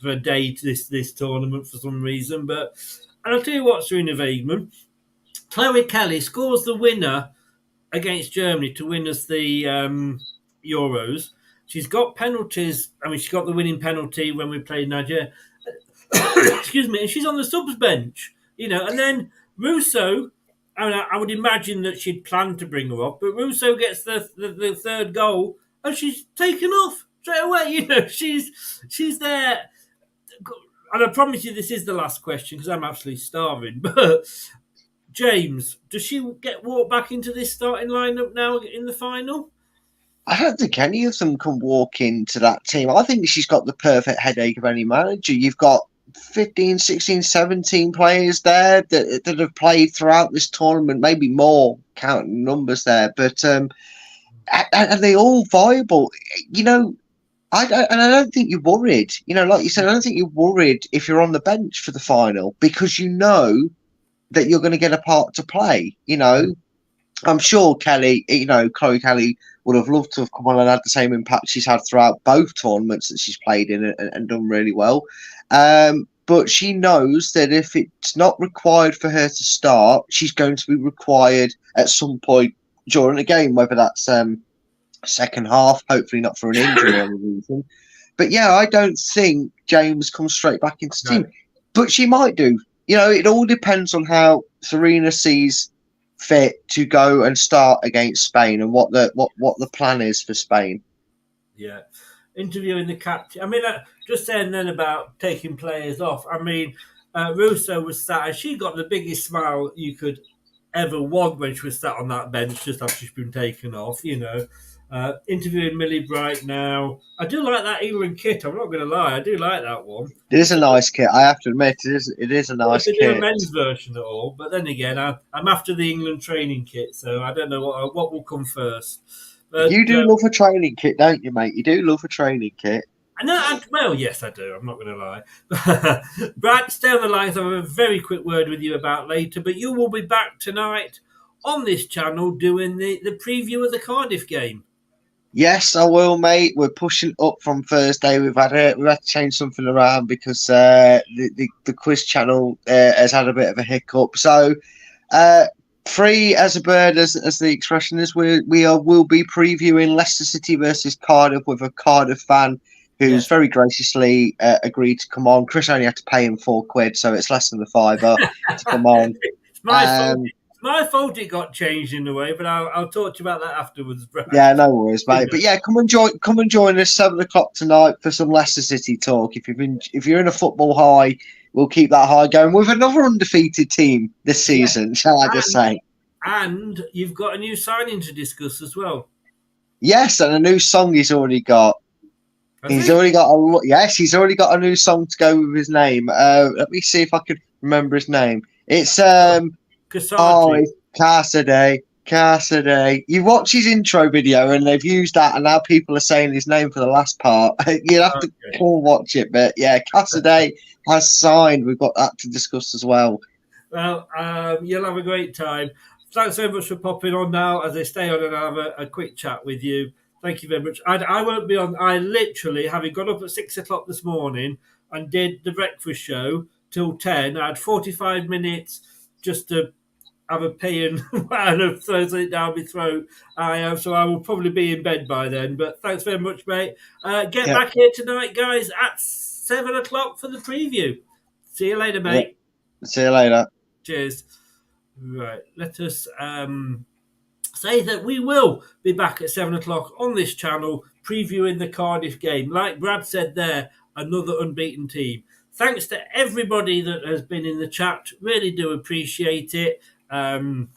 a day to this tournament for some reason. But and I'll tell you what, Serena Weigman, Chloe Kelly scores the winner against Germany to win us the Euros. She's got penalties. I mean, she got the winning penalty when we played Nigeria. Excuse me. And she's on the subs bench, you know. And then Russo, I would imagine that she'd planned to bring her off, but Russo gets the third goal and she's taken off straight away. You know, she's there. And I promise you this is the last question because I'm absolutely starving. But James, does she get walked back into this starting lineup now in the final? I don't think any of them can walk into that team. I think she's got the perfect headache of any manager. You've got 15, 16, 17 players there that have played throughout this tournament, maybe more, counting numbers there. But and they all viable. You know, I don't think you're worried. You know, like you said, I don't think you're worried if you're on the bench for the final because you know that you're going to get a part to play. You know, I'm sure Chloe Kelly would have loved to have come on and had the same impact she's had throughout both tournaments that she's played in and done really well. But she knows that if it's not required for her to start, she's going to be required at some point during the game, whether that's second half, hopefully not for an injury or a reason. But yeah, I don't think James comes straight back into the team. But she might do. You know, it all depends on how Serena sees fit to go and start against Spain and what the plan is for Spain. Yeah. Interviewing the captain. I mean, just saying then about taking players off. I mean, Russo was sat, and she got the biggest smile you could ever want when she was sat on that bench just after she's been taken off, you know. Interviewing Millie Bright now. I do like that England kit. I'm not going to lie. I do like that one. It is a nice kit. I have to admit, it is a nice kit. They do a men's version at all, but then again, I'm after the England training kit, so I don't know what will come first. But, you do love a training kit, don't you, mate? You do love a training kit. Well, yes, I do. I'm not going to lie. Brad, stay on the line. So I have a very quick word with you about later, but you will be back tonight on this channel doing the preview of the Cardiff game. Yes, I will, mate. We're pushing up from Thursday. We've had to change something around because the quiz channel has had a bit of a hiccup. So, free as a bird, as the expression is, will be previewing Leicester City versus Cardiff with a Cardiff fan who's very graciously agreed to come on. Chris only had to pay him £4, so it's less than the £5 to come on. It's my fault. My fault it got changed in a way, but I'll talk to you about that afterwards, Brad. Yeah, no worries, mate. But yeah, come and join us 7:00 tonight for some Leicester City talk. If you're in a football high, we'll keep that high going with another undefeated team this season. Shall I just say? And you've got a new signing to discuss as well. Yes, and a new song he's already got. He's already got a new song to go with his name. Let me see if I can remember his name. It's it's Cassidy. You watch his intro video and they've used that, and now people are saying his name for the last part. You'll have to watch it, but yeah, Cassidy has signed. We've got that to discuss as well. Well, you'll have a great time. Thanks so much for popping on now as I stay on and have a quick chat with you. Thank you very much. I won't be on. I literally, having got up at 6 o'clock this morning and did the breakfast show till 10, I had 45 minutes just to have a pee and throw it down my throat. So I will probably be in bed by then. But thanks very much, mate. Get back here tonight, guys, at 7 o'clock for the preview. See you later, mate. Yeah. See you later. Cheers. Right, let us say that we will be back at 7 o'clock on this channel previewing the Cardiff game. Like Brad said there, another unbeaten team. Thanks to everybody that has been in the chat. Really do appreciate it. And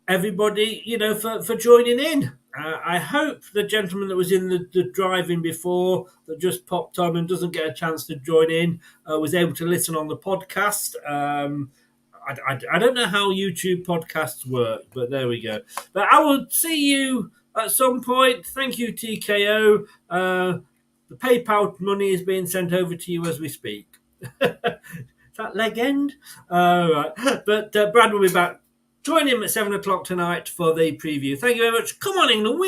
everybody, for joining in. I hope the gentleman that was in the drive-in before that just popped on and doesn't get a chance to join in was able to listen on the podcast. I don't know how YouTube podcasts work, but there we go. But I will see you at some point. Thank you, TKO. The PayPal money is being sent over to you as we speak. Is that leg end? Right. But Brad will be back. Join him at 7 o'clock tonight for the preview. Thank you very much. Come on, England.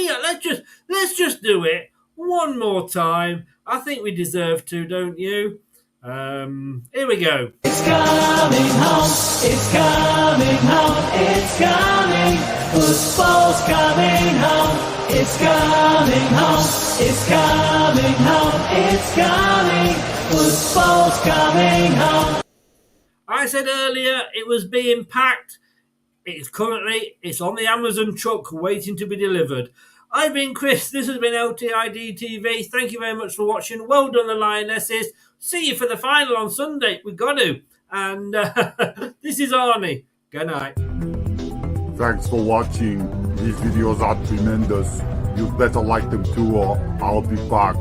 Let's just do it one more time. I think we deserve to, don't you? Here we go. It's coming home. It's coming home. It's coming. Football's coming home. It's coming home. It's coming home. It's coming. Football's coming home. I said earlier it was being packed. It's on the Amazon truck waiting to be delivered. I've been Chris. This has been LTID TV. Thank you very much for watching. Well done, the Lionesses. See you for the final on Sunday. We've got to. And this is Arnie. Good night. Thanks for watching. These videos are tremendous. You better like them too, or I'll be back.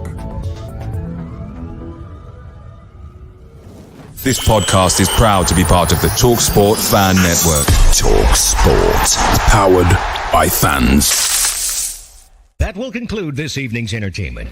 This podcast is proud to be part of the TalkSport Fan Network. TalkSport. Powered by fans. That will conclude this evening's entertainment.